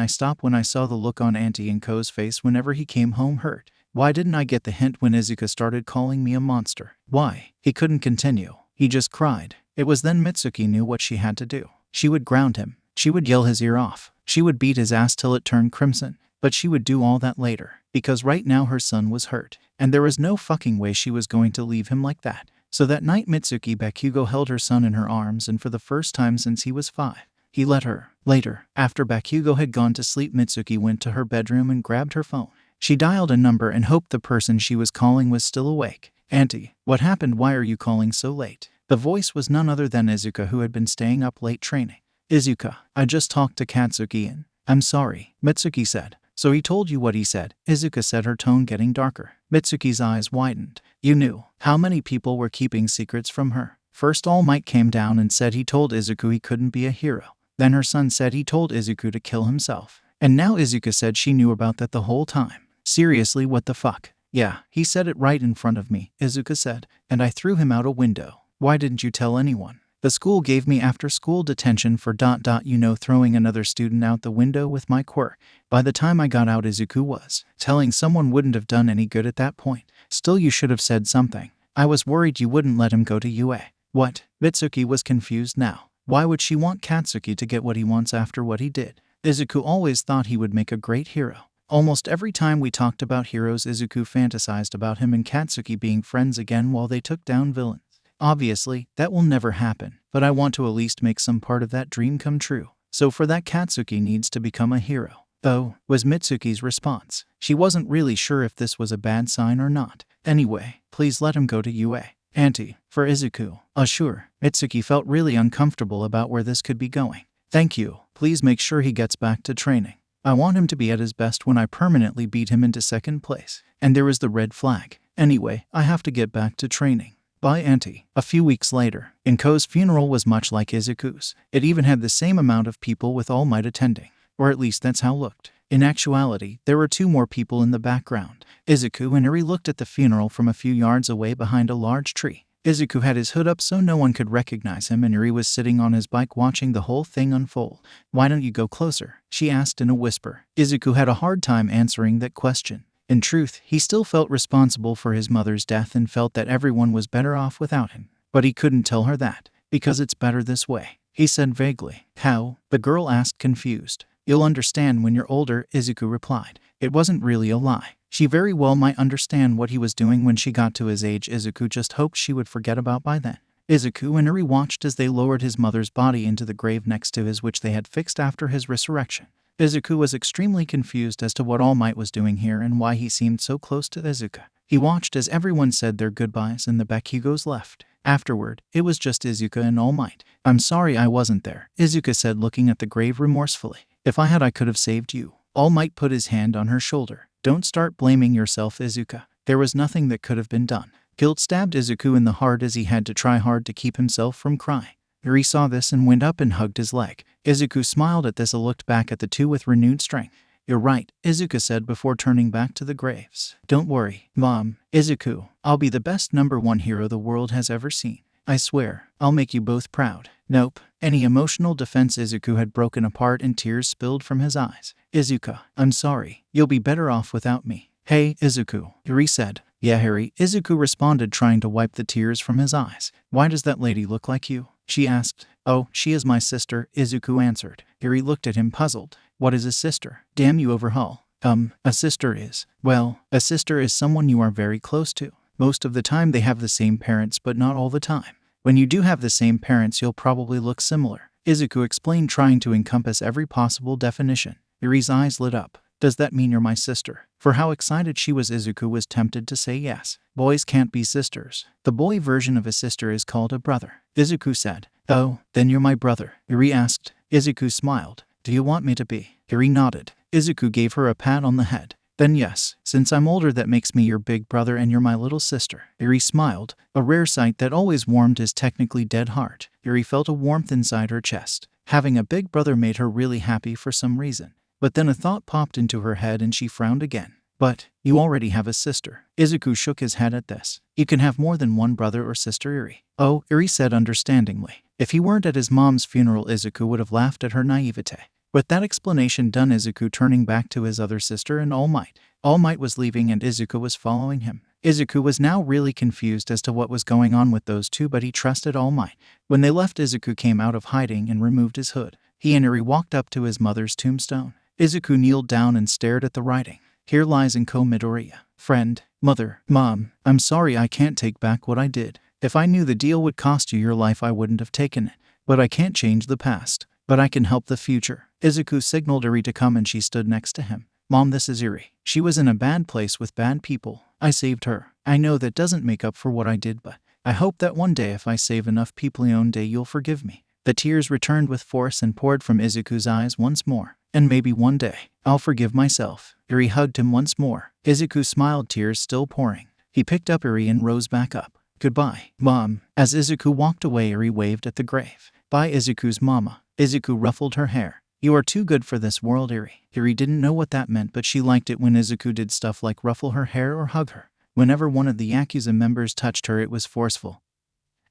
stop when I saw the look on Auntie Inko's face whenever he came home hurt? Why didn't I get the hint when Izuka started calling me a monster? Why? He couldn't continue. He just cried. It was then Mitsuki knew what she had to do. She would ground him. She would yell his ear off. She would beat his ass till it turned crimson. But she would do all that later, because right now her son was hurt, and there was no fucking way she was going to leave him like that. So that night Mitsuki Bakugo held her son in her arms, and for the first time since he was 5, he let her. Later, after Bakugo had gone to sleep, Mitsuki went to her bedroom and grabbed her phone. She dialed a number and hoped the person she was calling was still awake. Auntie, what happened? Why are you calling so late? The voice was none other than Izuka, who had been staying up late training. Izuka, I just talked to Katsuki and I'm sorry, Mitsuki said. So he told you what he said? Izuka said, her tone getting darker. Mitsuki's eyes widened. You knew. How many people were keeping secrets from her? First All Might came down and said he told Izuku he couldn't be a hero. Then her son said he told Izuku to kill himself. And now Izuka said she knew about that the whole time. Seriously, what the fuck? Yeah, he said it right in front of me, Izuka said, and I threw him out a window. Why didn't you tell anyone? The school gave me after-school detention for ... throwing another student out the window with my quirk. By the time I got out, Izuku was. Telling someone wouldn't have done any good at that point. Still, you should have said something. I was worried you wouldn't let him go to UA. What? Mitsuki was confused now. Why would she want Katsuki to get what he wants after what he did? Izuku always thought he would make a great hero. Almost every time we talked about heroes, Izuku fantasized about him and Katsuki being friends again while they took down villains. Obviously, that will never happen, but I want to at least make some part of that dream come true. So for that, Katsuki needs to become a hero. Oh, was Mitsuki's response. She wasn't really sure if this was a bad sign or not. Anyway, please let him go to UA. Auntie, for Izuku. Sure. Mitsuki felt really uncomfortable about where this could be going. Thank you. Please make sure he gets back to training. I want him to be at his best when I permanently beat him into 2nd place. And there is the red flag. Anyway, I have to get back to training. Bye, Auntie. A few weeks later, Inko's funeral was much like Izuku's. It even had the same amount of people with All Might attending. Or at least that's how it looked. In actuality, there were 2 more people in the background. Izuku and Eri looked at the funeral from a few yards away behind a large tree. Izuku had his hood up so no one could recognize him, and Eri was sitting on his bike watching the whole thing unfold. "Why don't you go closer?" she asked in a whisper. Izuku had a hard time answering that question. In truth, he still felt responsible for his mother's death and felt that everyone was better off without him. But he couldn't tell her that. "Because it's better this way," he said vaguely. "How?" the girl asked, confused. "You'll understand when you're older," Izuku replied. It wasn't really a lie. She very well might understand what he was doing when she got to his age. Izuku just hoped she would forget about by then. Izuku and Eri watched as they lowered his mother's body into the grave next to his, which they had fixed after his resurrection. Izuku was extremely confused as to what All Might was doing here and why he seemed so close to Izuka. He watched as everyone said their goodbyes and the Bakugos left. Afterward, it was just Izuka and All Might. "I'm sorry I wasn't there," Izuka said, looking at the grave remorsefully. "If I had, I could have saved you." All Might put his hand on her shoulder. "Don't start blaming yourself, Izuka. There was nothing that could have been done." Guilt stabbed Izuku in the heart as he had to try hard to keep himself from crying. Eri saw this and went up and hugged his leg. Izuku smiled at this and looked back at the 2 with renewed strength. "You're right," Izuka said before turning back to the graves. "Don't worry, Mom. Izuku, I'll be the best #1 hero the world has ever seen. I swear, I'll make you both proud." "Nope." Any emotional defense Izuku had broken apart and tears spilled from his eyes. "Izuka, I'm sorry. You'll be better off without me." "Hey, Izuku," Eri said. "Yeah, Harry," Izuku responded, trying to wipe the tears from his eyes. "Why does that lady look like you?" she asked. "Oh, she is my sister," Izuku answered. Eri looked at him puzzled. "What is a sister?" "Damn you, Overhaul. A sister is, well, a sister is someone you are very close to. Most of the time they have the same parents, but not all the time. When you do have the same parents, you'll probably look similar," Izuku explained, trying to encompass every possible definition. Eri's eyes lit up. "Does that mean you're my sister?" For how excited she was, Izuku was tempted to say yes. "Boys can't be sisters. The boy version of a sister is called a brother," Izuku said. "Oh, then you're my brother?" Eri asked. Izuku smiled. "Do you want me to be?" Eri nodded. Izuku gave her a pat on the head. "Then yes, since I'm older, that makes me your big brother and you're my little sister." Eri smiled, a rare sight that always warmed his technically dead heart. Eri felt a warmth inside her chest. Having a big brother made her really happy for some reason. But then a thought popped into her head and she frowned again. "But, you already have a sister." Izuku shook his head at this. "You can have more than one brother or sister, Eri." "Oh," Eri said understandingly. If he weren't at his mom's funeral, Izuku would have laughed at her naivete. With that explanation done, Izuku turning back to his other sister and All Might. All Might was leaving and Izuku was following him. Izuku was now really confused as to what was going on with those 2, but he trusted All Might. When they left, Izuku came out of hiding and removed his hood. He and Eri walked up to his mother's tombstone. Izuku kneeled down and stared at the writing. "Here lies Inko Midoriya. Friend, Mother, Mom, I'm sorry I can't take back what I did. If I knew the deal would cost you your life, I wouldn't have taken it. But I can't change the past. But I can help the future." Izuku signaled Eri to come and she stood next to him. "Mom, this is Eri. She was in a bad place with bad people. I saved her. I know that doesn't make up for what I did, but I hope that one day, if I save enough people, you'll forgive me." The tears returned with force and poured from Izuku's eyes once more. "And maybe one day, I'll forgive myself." Eri hugged him once more. Izuku smiled, tears still pouring. He picked up Eri and rose back up. "Goodbye, Mom." As Izuku walked away, Eri waved at the grave. "Bye, Izuku's mama." Izuku ruffled her hair. "You are too good for this world, Eri." Eri didn't know what that meant, but she liked it when Izuku did stuff like ruffle her hair or hug her. Whenever one of the Yakuza members touched her, it was forceful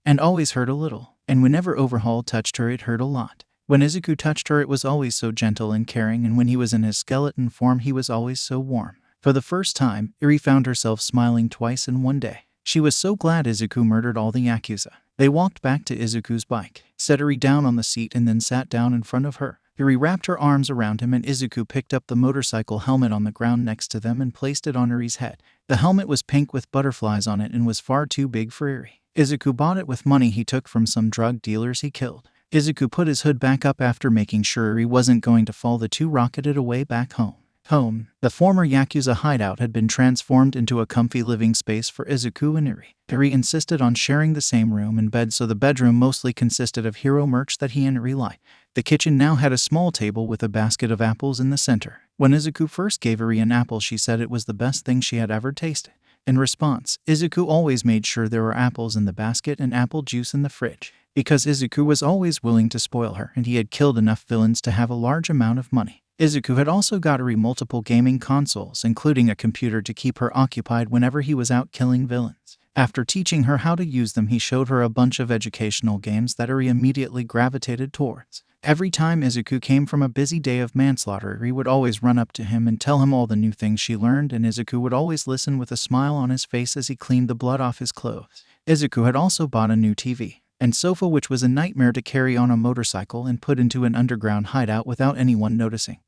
and always hurt a little. And whenever Overhaul touched her, it hurt a lot. When Izuku touched her, it was always so gentle and caring, and when he was in his skeleton form, he was always so warm. For the first time, Eri found herself smiling twice in one day. She was so glad Izuku murdered all the Yakuza. They walked back to Izuku's bike, set Eri down on the seat, and then sat down in front of her. Eri wrapped her arms around him, and Izuku picked up the motorcycle helmet on the ground next to them and placed it on Eri's head. The helmet was pink with butterflies on it and was far too big for Eri. Izuku bought it with money he took from some drug dealers he killed. Izuku put his hood back up after making sure Eri wasn't going to fall. The 2 rocketed away back home. The former Yakuza hideout had been transformed into a comfy living space for Izuku and Eri. Eri insisted on sharing the same room and bed, so the bedroom mostly consisted of hero merch that he and Eri liked. The kitchen now had a small table with a basket of apples in the center. When Izuku first gave Eri an apple, she said it was the best thing she had ever tasted. In response, Izuku always made sure there were apples in the basket and apple juice in the fridge, because Izuku was always willing to spoil her and he had killed enough villains to have a large amount of money. Izuku had also got Eri multiple gaming consoles, including a computer to keep her occupied whenever he was out killing villains. After teaching her how to use them, he showed her a bunch of educational games that Eri immediately gravitated towards. Every time Izuku came from a busy day of manslaughter, Eri would always run up to him and tell him all the new things she learned, and Izuku would always listen with a smile on his face as he cleaned the blood off his clothes. Izuku had also bought a new TV and sofa, which was a nightmare to carry on a motorcycle and put into an underground hideout without anyone noticing.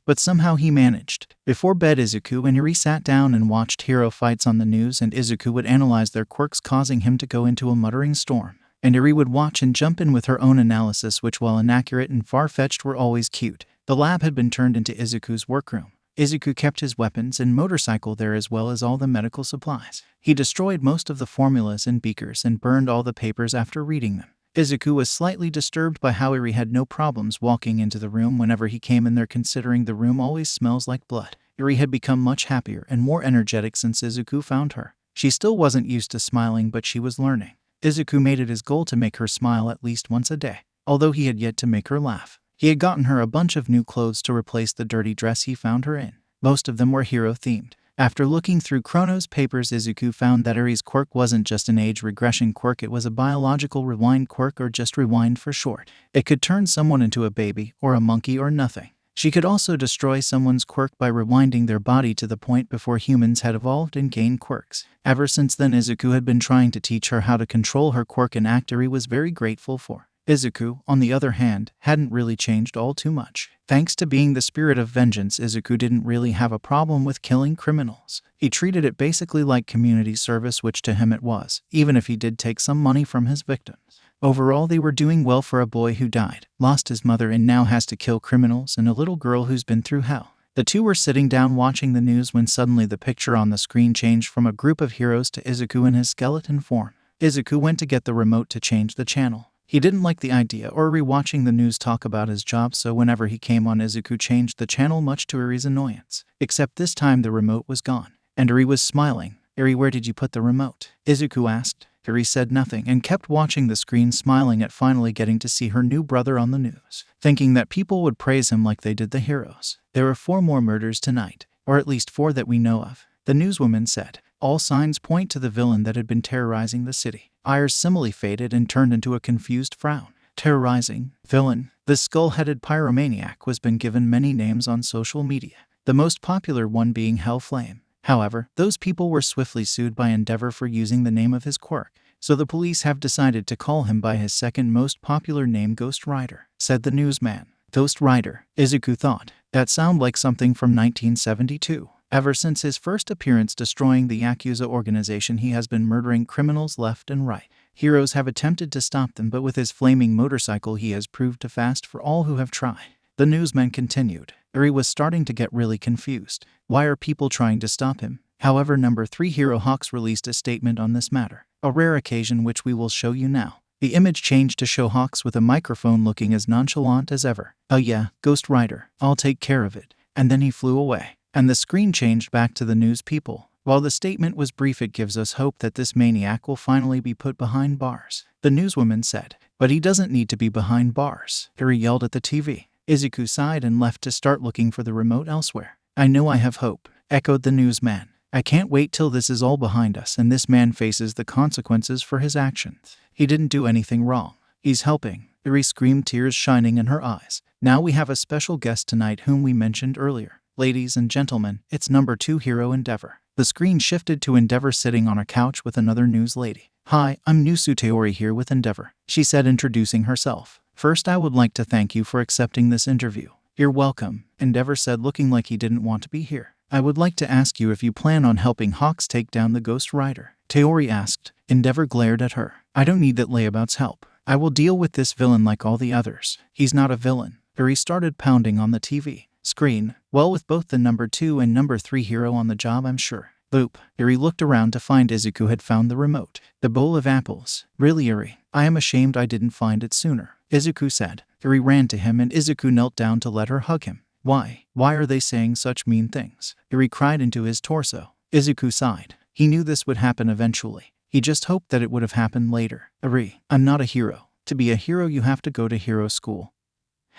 But somehow he managed. Before bed, Izuku and Eri sat down and watched hero fights on the news, and Izuku would analyze their quirks, causing him to go into a muttering storm. And Eri would watch and jump in with her own analysis, which, while inaccurate and far-fetched, were always cute. The lab had been turned into Izuku's workroom. Izuku kept his weapons and motorcycle there, as well as all the medical supplies. He destroyed most of the formulas and beakers and burned all the papers after reading them. Izuku was slightly disturbed by how Eri had no problems walking into the room whenever he came in there, considering the room always smells like blood. Eri had become much happier and more energetic since Izuku found her. She still wasn't used to smiling, but she was learning. Izuku made it his goal to make her smile at least once a day, although he had yet to make her laugh. He had gotten her a bunch of new clothes to replace the dirty dress he found her in. Most of them were hero-themed. After looking through Chrono's papers, Izuku found that Eri's quirk wasn't just an age regression quirk, it was a biological rewind quirk, or just rewind for short. It could turn someone into a baby, or a monkey, or nothing. She could also destroy someone's quirk by rewinding their body to the point before humans had evolved and gained quirks. Ever since then, Izuku had been trying to teach her how to control her quirk, and act Eri was very grateful for. Izuku, on the other hand, hadn't really changed all too much. Thanks to being the spirit of vengeance, Izuku didn't really have a problem with killing criminals. He treated it basically like community service, which to him it was, even if he did take some money from his victims. Overall, they were doing well for a boy who died, lost his mother, and now has to kill criminals, and a little girl who's been through hell. The two were sitting down watching the news when suddenly the picture on the screen changed from a group of heroes to Izuku in his skeleton form. Izuku went to get the remote to change the channel. He didn't like the idea or rewatching the news talk about his job, so whenever he came on, Izuku changed the channel, much to Eri's annoyance. Except this time the remote was gone, and Eri was smiling. "Eri, where did you put the remote?" Izuku asked. Eri said nothing and kept watching the screen, smiling at finally getting to see her new brother on the news, thinking that people would praise him like they did the heroes. "There are 4 more murders tonight, or at least 4 that we know of," the newswoman said. "All signs point to the villain that had been terrorizing the city." Ayer's simile faded and turned into a confused frown. Terrorizing villain. The skull-headed pyromaniac was been given many names on social media, the most popular one being Hellflame. However, those people were swiftly sued by Endeavor for using the name of his quirk, so the police have decided to call him by his second most popular name, Ghost Rider, said the newsman. Ghost Rider, Izuku thought. That sounded like something from 1972. Ever since his first appearance destroying the Yakuza organization, he has been murdering criminals left and right. Heroes have attempted to stop them, but with his flaming motorcycle he has proved too fast for all who have tried. The newsman continued. Eri was starting to get really confused. Why are people trying to stop him? However, number 3 Hero Hawks released a statement on this matter, a rare occasion which we will show you now. The image changed to show Hawks with a microphone looking as nonchalant as ever. "Oh yeah, Ghost Rider, I'll take care of it." And then he flew away. And the screen changed back to the news people. While the statement was brief, it gives us hope that this maniac will finally be put behind bars, the newswoman said. But he doesn't need to be behind bars, Eri yelled at the TV. Izuku sighed and left to start looking for the remote elsewhere. "I know I have hope," echoed the newsman. "I can't wait till this is all behind us and this man faces the consequences for his actions. He didn't do anything wrong. He's helping." Eri screamed, tears shining in her eyes. "Now we have a special guest tonight whom we mentioned earlier. Ladies and gentlemen, it's number 2 hero Endeavor." The screen shifted to Endeavor sitting on a couch with another news lady. "Hi, I'm Nusu Teori here with Endeavor," she said, introducing herself. "First, I would like to thank you for accepting this interview." "You're welcome," Endeavor said, looking like he didn't want to be here. "I would like to ask you if you plan on helping Hawks take down the Ghost Rider," Teori asked. Endeavor glared at her. "I don't need that layabout's help. I will deal with this villain like all the others." "He's not a villain." Eri started pounding on the TV screen. "Well, with both the number 2 and number 3 hero on the job, I'm sure." Boop. Eri looked around to find Izuku had found the remote. "The bowl of apples. Really, Eri? I am ashamed I didn't find it sooner," Izuku said. Eri ran to him and Izuku knelt down to let her hug him. Why are they saying such mean things?" Eri cried into his torso. Izuku sighed. He knew this would happen eventually. He just hoped that it would have happened later. "Eri, I'm not a hero. To be a hero you have to go to hero school."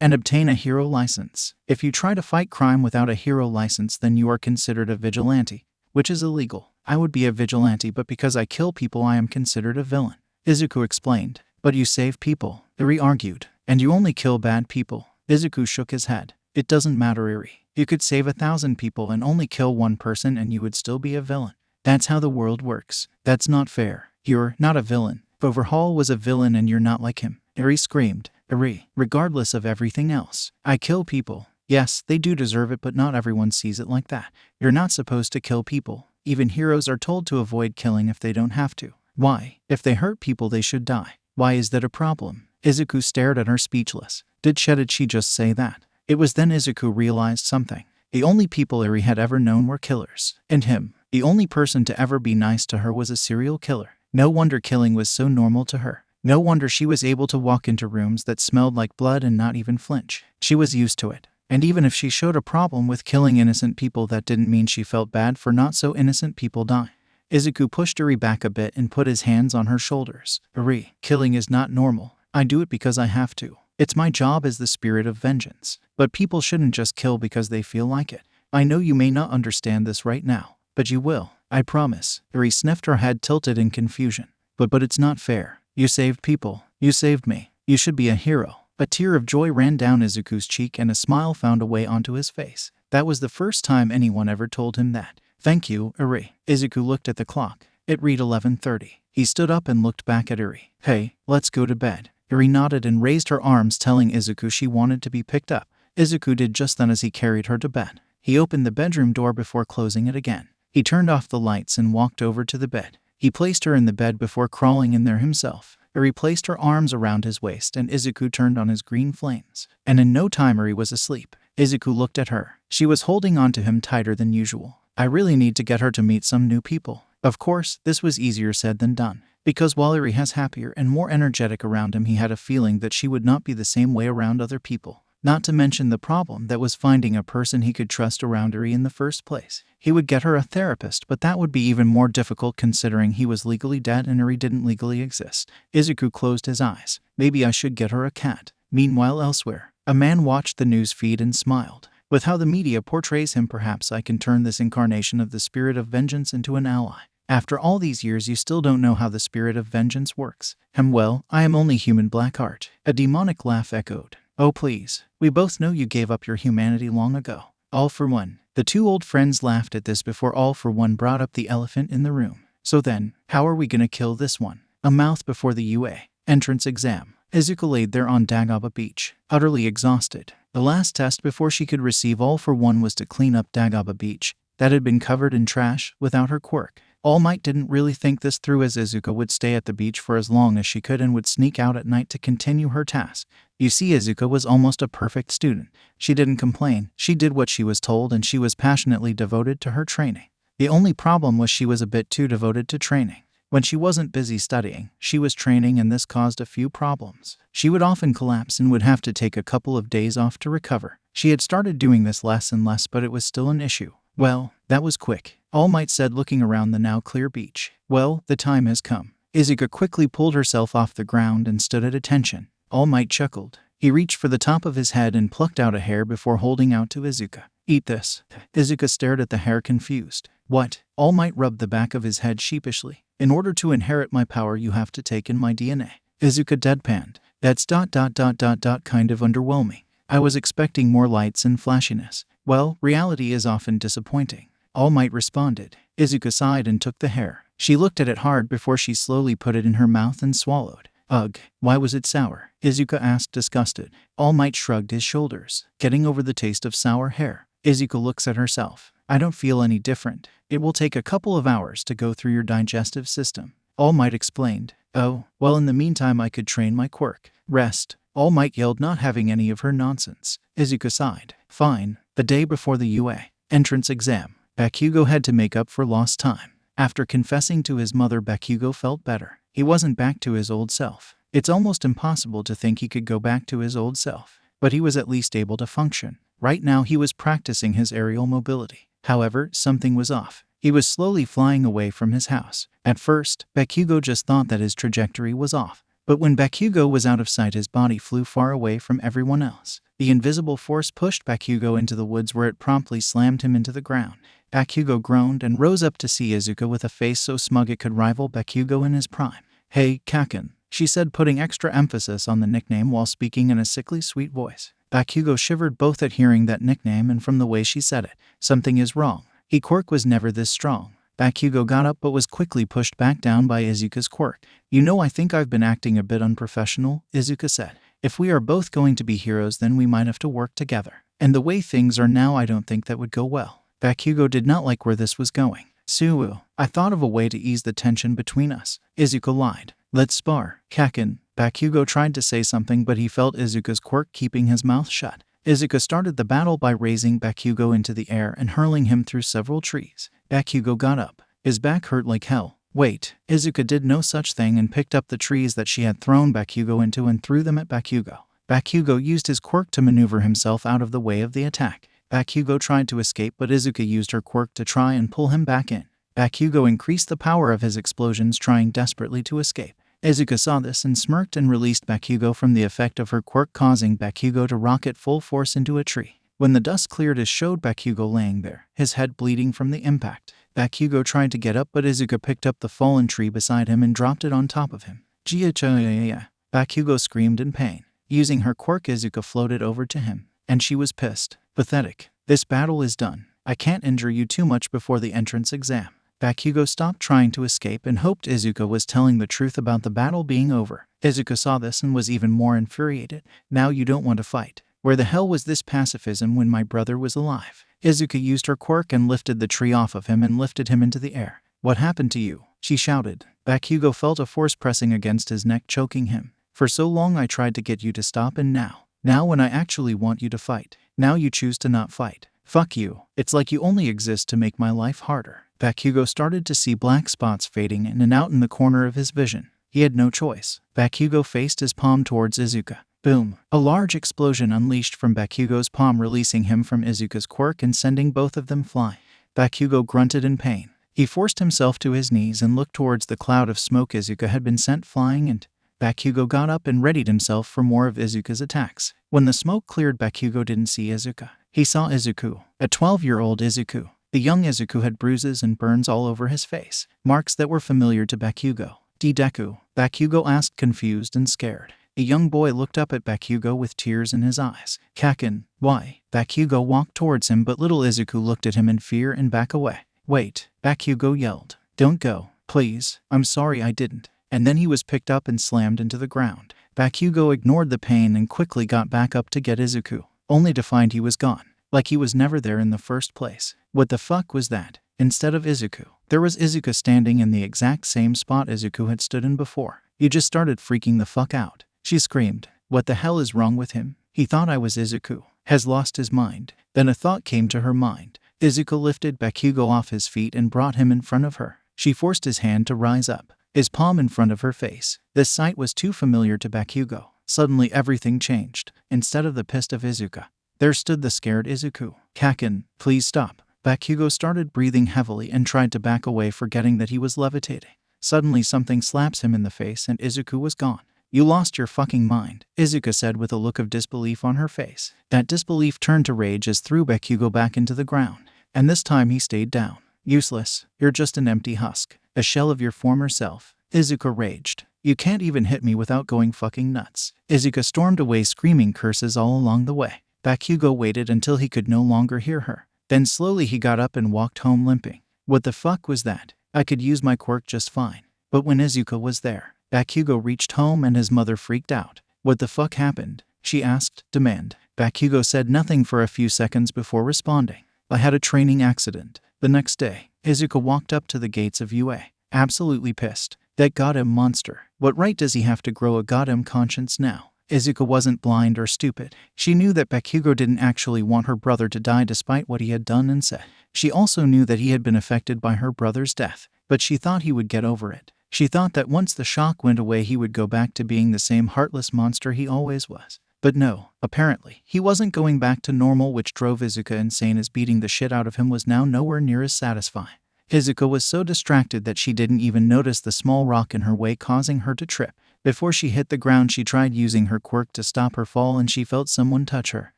and obtain a hero license. If you try to fight crime without a hero license, then you are considered a vigilante, which is illegal. I would be a vigilante, but because I kill people I am considered a villain, Izuku explained. But you save people, Eri argued. And you only kill bad people. Izuku shook his head. It doesn't matter, Eri. You could save 1,000 people and only kill one person and you would still be a villain. That's how the world works. That's not fair. You're not a villain. Overhaul was a villain and you're not like him. Eri screamed. Eri, regardless of everything else, I kill people. Yes, they do deserve it, but not everyone sees it like that. You're not supposed to kill people. Even heroes are told to avoid killing if they don't have to. Why? If they hurt people, they should die. Why is that a problem? Izuku stared at her speechless. Did she just say that? It was then Izuku realized something. The only people Eri had ever known were killers. And him, the only person to ever be nice to her, was a serial killer. No wonder killing was so normal to her. No wonder she was able to walk into rooms that smelled like blood and not even flinch. She was used to it. And even if she showed a problem with killing innocent people, that didn't mean she felt bad for not so innocent people dying. Izuku pushed Eri back a bit and put his hands on her shoulders. Eri, killing is not normal. I do it because I have to. It's my job as the spirit of vengeance. But people shouldn't just kill because they feel like it. I know you may not understand this right now, but you will. I promise. Eri sniffed, her head tilted in confusion. But it's not fair. You saved people. You saved me. You should be a hero. A tear of joy ran down Izuku's cheek and a smile found a way onto his face. That was the first time anyone ever told him that. Thank you, Eri. Izuku looked at the clock. It read 11:30. He stood up and looked back at Eri. Hey, let's go to bed. Eri nodded and raised her arms, telling Izuku she wanted to be picked up. Izuku did just then as he carried her to bed. He opened the bedroom door before closing it again. He turned off the lights and walked over to the bed. He placed her in the bed before crawling in there himself. Eri placed her arms around his waist and Izuku turned on his green flames. And in no time Eri was asleep. Izuku looked at her. She was holding on to him tighter than usual. I really need to get her to meet some new people. Of course, this was easier said than done. Because while Eri has happier and more energetic around him, he had a feeling that she would not be the same way around other people. Not to mention the problem that was finding a person he could trust around Eri in the first place. He would get her a therapist, but that would be even more difficult considering he was legally dead and Eri didn't legally exist. Izuku closed his eyes. Maybe I should get her a cat. Meanwhile, elsewhere, a man watched the news feed and smiled. With how the media portrays him, perhaps I can turn this incarnation of the spirit of vengeance into an ally. After all these years, you still don't know how the spirit of vengeance works. Well, I am only human, Blackheart. A demonic laugh echoed. Oh please, we both know you gave up your humanity long ago. All for one. The two old friends laughed at this before All for One brought up the elephant in the room. So then, how are we gonna kill this one? A mouth before the UA entrance exam. Izuku laid there on Dagobah Beach, utterly exhausted. The last test before she could receive All for One was to clean up Dagobah Beach, that had been covered in trash, without her quirk. All Might didn't really think this through, as Izuku would stay at the beach for as long as she could and would sneak out at night to continue her task. You see, Izuku was almost a perfect student. She didn't complain, she did what she was told, and she was passionately devoted to her training. The only problem was she was a bit too devoted to training. When she wasn't busy studying, she was training, and this caused a few problems. She would often collapse and would have to take a couple of days off to recover. She had started doing this less and less, but it was still an issue. Well, that was quick, All Might said, looking around the now clear beach. Well, the time has come. Izuku quickly pulled herself off the ground and stood at attention. All Might chuckled. He reached for the top of his head and plucked out a hair before holding out to Izuka. Eat this. Izuka stared at the hair, confused. What? All Might rubbed the back of his head sheepishly. In order to inherit my power, you have to take in my DNA. Izuka deadpanned. That's ... kind of underwhelming. I was expecting more lights and flashiness. Well, reality is often disappointing. All Might responded. Izuka sighed and took the hair. She looked at it hard before she slowly put it in her mouth and swallowed. Ugh, why was it sour? Izuka asked, disgusted. All Might shrugged his shoulders, getting over the taste of sour hair. Izuka looks at herself. I don't feel any different. It will take a couple of hours to go through your digestive system. All Might explained. Oh, well, in the meantime I could train my quirk. Rest. All Might yelled, not having any of her nonsense. Izuka sighed. Fine. The day before the UA entrance exam, Bakugo had to make up for lost time. After confessing to his mother, Bakugo felt better. He wasn't back to his old self. It's almost impossible to think he could go back to his old self, but he was at least able to function. Right now he was practicing his aerial mobility. However, something was off. He was slowly flying away from his house. At first, Bakugo just thought that his trajectory was off, But when Bakugo was out of sight, his body flew far away from everyone else. The invisible force pushed Bakugo into the woods, where it promptly slammed him into the ground. Bakugo groaned and rose up to see Izuka with a face so smug it could rival Bakugo in his prime. "Hey, Kaken," she said, putting extra emphasis on the nickname while speaking in a sickly sweet voice. Bakugo shivered both at hearing that nickname and from the way she said it. Something is wrong. Quirk was never this strong. Bakugo got up but was quickly pushed back down by Izuka's Quirk. "You know, I think I've been acting a bit unprofessional," Izuka said. "If we are both going to be heroes, then we might have to work together. And the way things are now, I don't think that would go well." Bakugo did not like where this was going. "Suwu, I thought of a way to ease the tension between us," Izuka lied. "Let's spar, Kaken." Bakugo tried to say something, but he felt Izuka's Quirk keeping his mouth shut. Izuka started the battle by raising Bakugo into the air and hurling him through several trees. Bakugo got up. His back hurt like hell. Wait, Izuka did no such thing and picked up the trees that she had thrown Bakugo into and threw them at Bakugo. Bakugo used his Quirk to maneuver himself out of the way of the attack. Bakugo tried to escape, but Izuka used her Quirk to try and pull him back in. Bakugo increased the power of his explosions, trying desperately to escape. Izuka saw this and smirked and released Bakugo from the effect of her Quirk, causing Bakugo to rocket full force into a tree. When the dust cleared, it showed Bakugo laying there, his head bleeding from the impact. Bakugo tried to get up, but Izuka picked up the fallen tree beside him and dropped it on top of him. "Gia-cha-ya-ya." Bakugo screamed in pain. Using her Quirk, Izuka floated over to him, and she was pissed. "Pathetic. This battle is done. I can't injure you too much before the entrance exam." Bakugo stopped trying to escape and hoped Izuka was telling the truth about the battle being over. Izuka saw this and was even more infuriated. "Now you don't want to fight. Where the hell was this pacifism when my brother was alive?" Izuka used her Quirk and lifted the tree off of him and lifted him into the air. "What happened to you?" she shouted. Bakugo felt a force pressing against his neck, choking him. "For so long I tried to get you to stop, and now when I actually want you to fight, now you choose to not fight. Fuck you. It's like you only exist to make my life harder." Bakugo started to see black spots fading in and out in the corner of his vision. He had no choice. Bakugo faced his palm towards Izuka. Boom! A large explosion unleashed from Bakugo's palm, releasing him from Izuka's Quirk and sending both of them flying. Bakugo grunted in pain. He forced himself to his knees and looked towards the cloud of smoke Izuka had been sent flying, and Bakugo got up and readied himself for more of Izuka's attacks. When the smoke cleared, Bakugo didn't see Izuka. He saw Izuku, a 12-year-old Izuku. The young Izuku had bruises and burns all over his face, marks that were familiar to Bakugo. "Deku?" Bakugo asked, confused and scared. A young boy looked up at Bakugo with tears in his eyes. "Kaken, why?" Bakugo walked towards him, but little Izuku looked at him in fear and back away. "Wait," Bakugo yelled. "Don't go, please. I'm sorry I didn't." And then he was picked up and slammed into the ground. Bakugo ignored the pain and quickly got back up to get Izuku, only to find he was gone. Like he was never there in the first place. What the fuck was that? Instead of Izuku, there was Izuka standing in the exact same spot Izuku had stood in before. He just started freaking the fuck out. She screamed. "What the hell is wrong with him? He thought I was Izuku. Has lost his mind." Then a thought came to her mind. Izuku lifted Bakugo off his feet and brought him in front of her. She forced his hand to rise up, his palm in front of her face. This sight was too familiar to Bakugo. Suddenly everything changed. Instead of the pissed of Izuka, there stood the scared Izuku. "Kaken, please stop." Bakugo started breathing heavily and tried to back away, forgetting that he was levitating. Suddenly something slaps him in the face and Izuku was gone. "You lost your fucking mind," Izuka said with a look of disbelief on her face. That disbelief turned to rage as threw Bakugo back into the ground. And this time he stayed down. "Useless. You're just an empty husk. A shell of your former self," Izuka raged. "You can't even hit me without going fucking nuts." Izuka stormed away, screaming curses all along the way. Bakugo waited until he could no longer hear her. Then slowly he got up and walked home limping. What the fuck was that? I could use my Quirk just fine. But when Izuka was there, Bakugo reached home and his mother freaked out. "What the fuck happened?" she asked, demand. Bakugo said nothing for a few seconds before responding. "I had a training accident." The next day, Izuka walked up to the gates of UA, absolutely pissed. That goddamn monster. What right does he have to grow a goddamn conscience now? Izuka wasn't blind or stupid. She knew that Bakugo didn't actually want her brother to die despite what he had done and said. She also knew that he had been affected by her brother's death, but she thought he would get over it. She thought that once the shock went away he would go back to being the same heartless monster he always was. But no, apparently, he wasn't going back to normal, which drove Izuka insane, as beating the shit out of him was now nowhere near as satisfying. Izuka was so distracted that she didn't even notice the small rock in her way, causing her to trip. Before she hit the ground, she tried using her quirk to stop her fall and she felt someone touch her.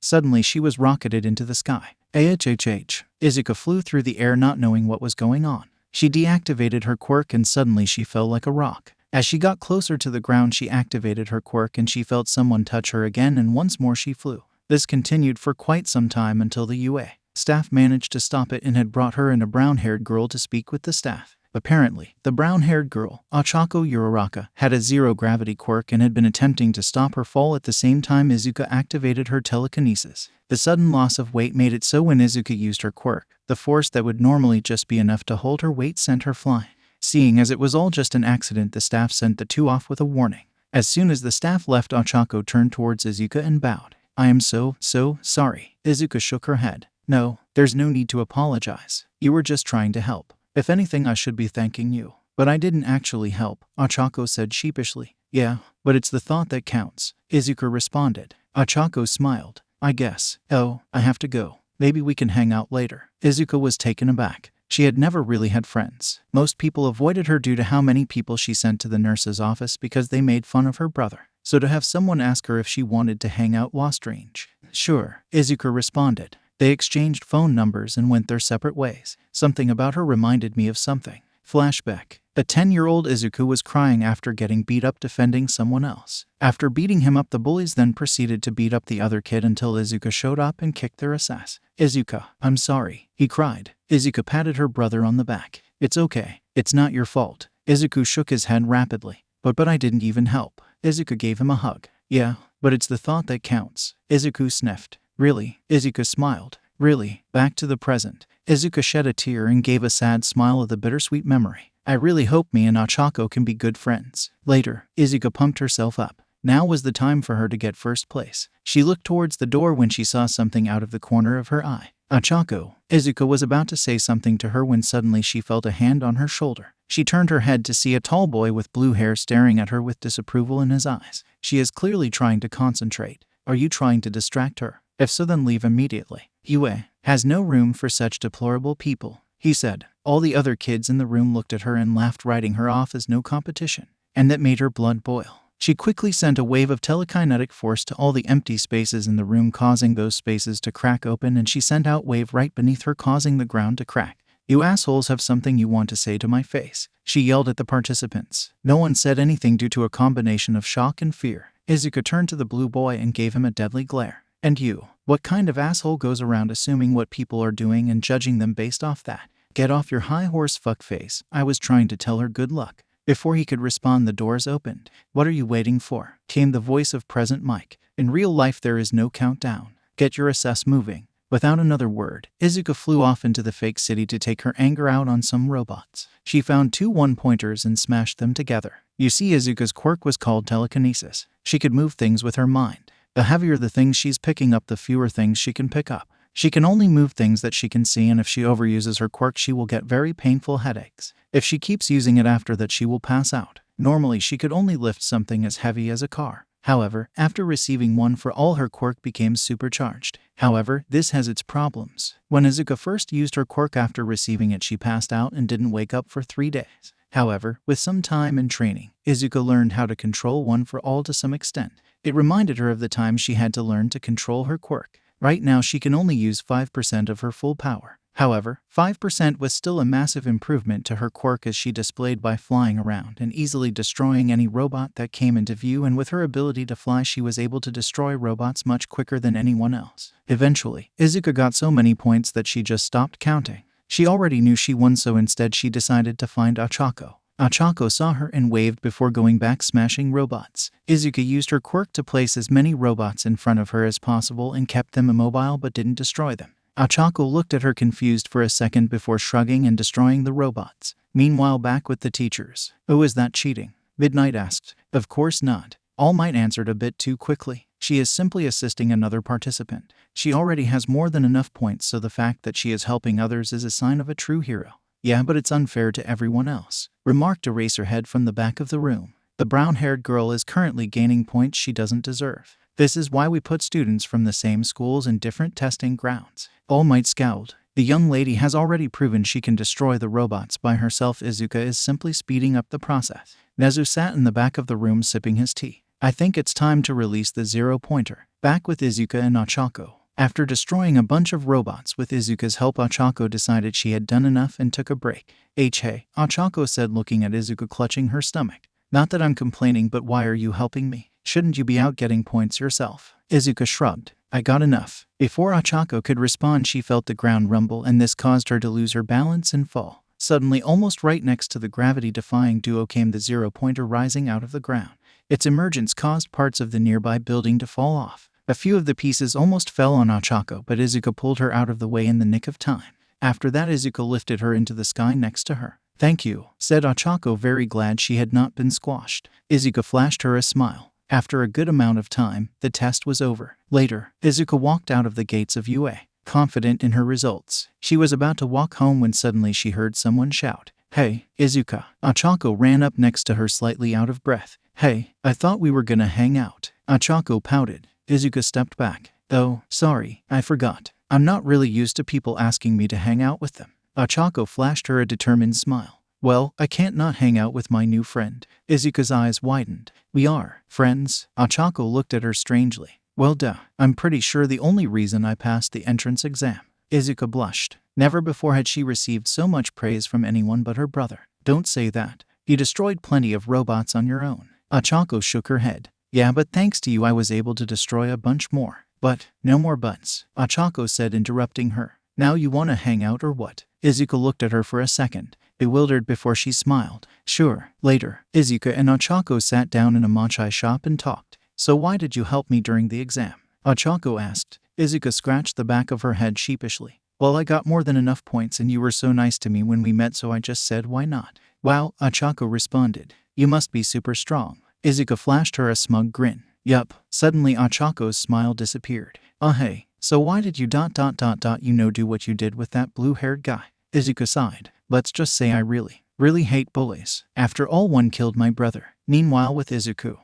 Suddenly, she was rocketed into the sky. AHHH. Izuka flew through the air not knowing what was going on. She deactivated her quirk and suddenly she fell like a rock. As she got closer to the ground, she activated her quirk and she felt someone touch her again and once more she flew. This continued for quite some time until the UA staff managed to stop it and had brought her and a brown-haired girl to speak with the staff. Apparently, the brown-haired girl, Ochako Uraraka, had a zero-gravity quirk and had been attempting to stop her fall at the same time Izuka activated her telekinesis. The sudden loss of weight made it so when Izuka used her quirk, the force that would normally just be enough to hold her weight sent her flying. Seeing as it was all just an accident, the staff sent the two off with a warning. As soon as the staff left, Ochako turned towards Izuka and bowed. "I am so sorry." Izuka shook her head. "No, there's no need to apologize. You were just trying to help. If anything, I should be thanking you. But I didn't actually help," Ochako said sheepishly. "Yeah, but it's the thought that counts," Izuka responded. Ochako smiled. "I guess. Oh, I have to go. Maybe we can hang out later." Izuka was taken aback. She had never really had friends. Most people avoided her due to how many people she sent to the nurse's office because they made fun of her brother. So to have someone ask her if she wanted to hang out was strange. "Sure," Izuka responded. They exchanged phone numbers and went their separate ways. Something about her reminded me of something. Flashback. A 10-year-old Izuku was crying after getting beat up defending someone else. After beating him up, the bullies then proceeded to beat up the other kid until Izuka showed up and kicked their ass. "Izuka, I'm sorry," he cried. Izuka patted her brother on the back. "It's okay. It's not your fault." Izuku shook his head rapidly. But I didn't even help." Izuka gave him a hug. "Yeah, but it's the thought that counts." Izuku sniffed. "Really?" Izuka smiled. "Really? Back to the present." Izuka shed a tear and gave a sad smile of the bittersweet memory. "I really hope me and Ochako can be good friends." Later, Izuka pumped herself up. Now was the time for her to get first place. She looked towards the door when she saw something out of the corner of her eye. "Ochako." Izuka was about to say something to her when suddenly she felt a hand on her shoulder. She turned her head to see a tall boy with blue hair staring at her with disapproval in his eyes. "She is clearly trying to concentrate. Are you trying to distract her? If so, then leave immediately. Yue has no room for such deplorable people," he said. All the other kids in the room looked at her and laughed, writing her off as no competition. And that made her blood boil. She quickly sent a wave of telekinetic force to all the empty spaces in the room, causing those spaces to crack open, and she sent out wave right beneath her, causing the ground to crack. "You assholes have something you want to say to my face," she yelled at the participants. No one said anything due to a combination of shock and fear. Izuka turned to the blue boy and gave him a deadly glare. "And you, what kind of asshole goes around assuming what people are doing and judging them based off that? Get off your high horse fuckface." I was trying to tell her good luck. Before he could respond, the doors opened. "What are you waiting for?" came the voice of Present Mike. "In real life there is no countdown. Get your ass moving." Without another word, Izuka flew off into the fake city to take her anger out on some robots. She found two one-pointers and smashed them together. You see, Izuka's quirk was called telekinesis. She could move things with her mind. The heavier the things she's picking up, the fewer things she can pick up. She can only move things that she can see, and if she overuses her quirk, she will get very painful headaches. If she keeps using it after that, she will pass out. Normally, she could only lift something as heavy as a car. However, after receiving one for all, her quirk became supercharged. However, this has its problems. When Izuka first used her quirk after receiving it, she passed out and didn't wake up for 3 days. However, with some time and training, Izuka learned how to control one for all to some extent. It reminded her of the time she had to learn to control her quirk. Right now, she can only use 5% of her full power. However, 5% was still a massive improvement to her quirk, as she displayed by flying around and easily destroying any robot that came into view, and with her ability to fly, she was able to destroy robots much quicker than anyone else. Eventually, Izuka got so many points that she just stopped counting. She already knew she won, so instead she decided to find Ochako. Ochako saw her and waved before going back, smashing robots. Izuka used her quirk to place as many robots in front of her as possible and kept them immobile but didn't destroy them. Ochako looked at her confused for a second before shrugging and destroying the robots. Meanwhile, back with the teachers. "Oh, is that cheating?" Midnight asked. "Of course not." All Might answered a bit too quickly. She is simply assisting another participant. She already has more than enough points, so the fact that she is helping others is a sign of a true hero. "Yeah, but it's unfair to everyone else," remarked Eraserhead from the back of the room. "The brown-haired girl is currently gaining points she doesn't deserve. This is why we put students from the same schools in different testing grounds." All Might scowled. The young lady has already proven she can destroy the robots by herself. Izuka is simply speeding up the process. Nezu sat in the back of the room sipping his tea. I think it's time to release the zero-pointer. Back with Izuka and Ochako. After destroying a bunch of robots with Izuka's help, Ochako decided she had done enough and took a break. Hey, Ochako said, looking at Izuka clutching her stomach. Not that I'm complaining, but why are you helping me? Shouldn't you be out getting points yourself? Izuka shrugged. I got enough. Before Ochako could respond, she felt the ground rumble, and this caused her to lose her balance and fall. Suddenly, almost right next to the gravity-defying duo came the zero-pointer rising out of the ground. Its emergence caused parts of the nearby building to fall off. A few of the pieces almost fell on Ochako, but Izuka pulled her out of the way in the nick of time. After that, Izuka lifted her into the sky next to her. Thank you, said Ochako, very glad she had not been squashed. Izuka flashed her a smile. After a good amount of time, the test was over. Later, Izuka walked out of the gates of UA, confident in her results. She was about to walk home when suddenly she heard someone shout, Hey, Izuka. Ochako ran up next to her, slightly out of breath. Hey, I thought we were gonna hang out. Ochako pouted. Izuka stepped back. Oh, sorry, I forgot. I'm not really used to people asking me to hang out with them. Ochako flashed her a determined smile. Well, I can't not hang out with my new friend. Izuka's eyes widened. We are friends? Ochako looked at her strangely. Well, duh. I'm pretty sure the only reason I passed the entrance exam. Izuka blushed. Never before had she received so much praise from anyone but her brother. Don't say that. You destroyed plenty of robots on your own. Ochako shook her head. Yeah, but thanks to you I was able to destroy a bunch more. But, no more buts, Ochako said, interrupting her. Now you want to hang out or what? Izuka looked at her for a second, bewildered before she smiled. Sure. Later, Izuka and Ochako sat down in a mochi shop and talked. So why did you help me during the exam? Ochako asked. Izuka scratched the back of her head sheepishly. Well, I got more than enough points and you were so nice to me when we met, so I just said why not. Wow, Ochako responded. You must be super strong. Izuka flashed her a smug grin. Yup. Suddenly Ochako's smile disappeared. Hey, so why did you do what you did with that blue-haired guy? Izuka sighed. Let's just say I really hate bullies. After all, one killed my brother. Meanwhile, with Izuku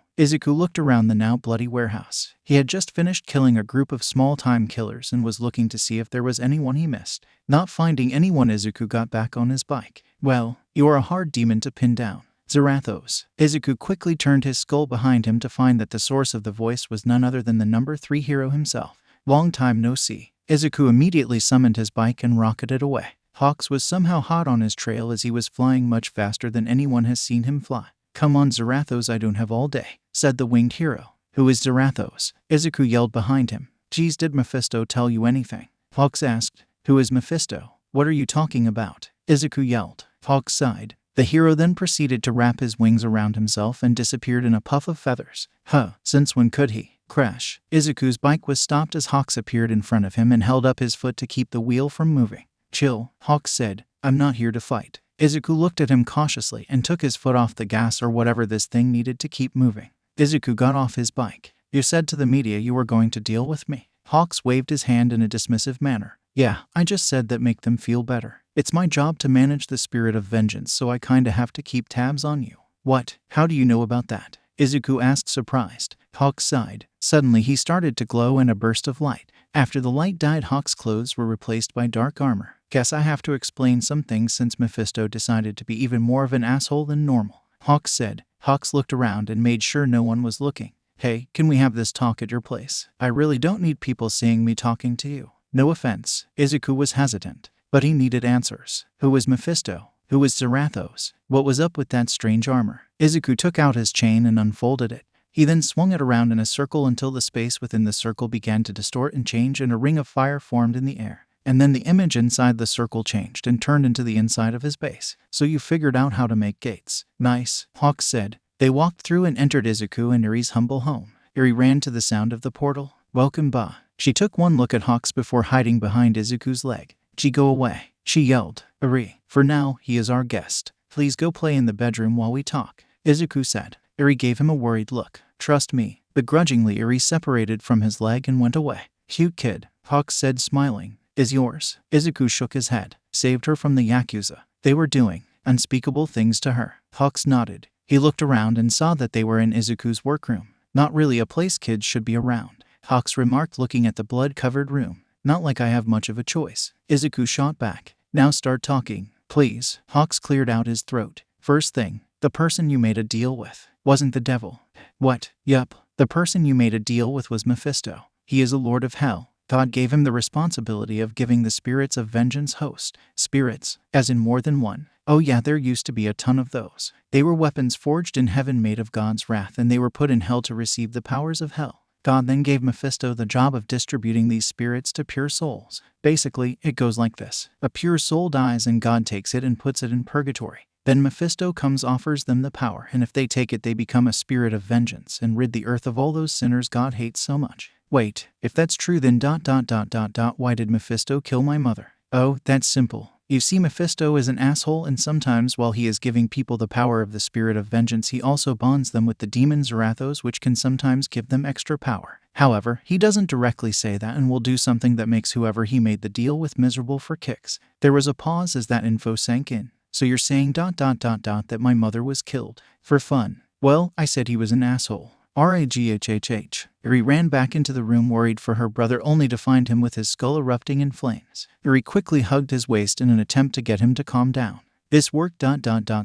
looked around the now bloody warehouse. He had just finished killing a group of small-time killers and was looking to see if there was anyone he missed. Not finding anyone, Izuku got back on his bike. Well, you are a hard demon to pin down. Zarathos. Izuku quickly turned his skull behind him to find that the source of the voice was none other than the number 3 hero himself. Long time no see. Izuku immediately summoned his bike and rocketed away. Hawks was somehow hot on his trail as he was flying much faster than anyone has seen him fly. Come on, Zarathos, I don't have all day, said the winged hero. Who is Zarathos? Izuku yelled behind him. Geez, did Mephisto tell you anything? Hawks asked. Who is Mephisto? What are you talking about? Izuku yelled. Hawks sighed. The hero then proceeded to wrap his wings around himself and disappeared in a puff of feathers. Since when could he? Crash. Izuku's bike was stopped as Hawks appeared in front of him and held up his foot to keep the wheel from moving. Chill, Hawks said. I'm not here to fight. Izuku looked at him cautiously and took his foot off the gas or whatever this thing needed to keep moving. Izuku got off his bike. You said to the media you were going to deal with me. Hawks waved his hand in a dismissive manner. Yeah, I just said that make them feel better. It's my job to manage the spirit of vengeance, so I kinda have to keep tabs on you. What? How do you know about that? Izuku asked, surprised. Hawks sighed. Suddenly he started to glow in a burst of light. After the light died, Hawks' clothes were replaced by dark armor. Guess I have to explain some things since Mephisto decided to be even more of an asshole than normal, Hawks said. Hawks looked around and made sure no one was looking. Hey, can we have this talk at your place? I really don't need people seeing me talking to you. No offense. Izuku was hesitant, but he needed answers. Who was Mephisto? Who was Zarathos? What was up with that strange armor? Izuku took out his chain and unfolded it. He then swung it around in a circle until the space within the circle began to distort and change and a ring of fire formed in the air. And then the image inside the circle changed and turned into the inside of his base. So you figured out how to make gates. Nice, Hawks said. They walked through and entered Izuku and Iri's humble home. Iri ran to the sound of the portal. Welcome, Ba. She took one look at Hawks before hiding behind Izuku's leg. Go away, she yelled. Iri, for now, he is our guest. Please go play in the bedroom while we talk, Izuku said. Iri gave him a worried look. Trust me. Begrudgingly, Iri separated from his leg and went away. Cute kid, Hawks said, smiling. Is yours? Izuku shook his head. Saved her from the Yakuza. They were doing unspeakable things to her. Hawks nodded. He looked around and saw that they were in Izuku's workroom. Not really a place kids should be around, Hawks remarked, looking at the blood-covered room. Not like I have much of a choice. Izuku shot back. Now start talking, please. Hawks cleared out his throat. First thing, the person you made a deal with wasn't the devil. What? Yup. The person you made a deal with was Mephisto. He is a lord of hell. God gave him the responsibility of giving the spirits of vengeance host. Spirits, as in more than one. Oh yeah, there used to be a ton of those. They were weapons forged in heaven made of God's wrath, and they were put in hell to receive the powers of hell. God then gave Mephisto the job of distributing these spirits to pure souls. Basically, it goes like this. A pure soul dies and God takes it and puts it in purgatory. Then Mephisto comes, offers them the power, and if they take it, they become a spirit of vengeance and rid the earth of all those sinners God hates so much. Wait, if that's true, then ... why did Mephisto kill my mother? Oh, that's simple. You see, Mephisto is an asshole, and sometimes while he is giving people the power of the spirit of vengeance, he also bonds them with the demon Zarathos, which can sometimes give them extra power. However, he doesn't directly say that and will do something that makes whoever he made the deal with miserable for kicks. There was a pause as that info sank in. So you're saying ... that my mother was killed for fun? Well, I said he was an asshole. RAGHHH. Eri ran back into the room worried for her brother, only to find him with his skull erupting in flames. Eri quickly hugged his waist in an attempt to get him to calm down. This worked ...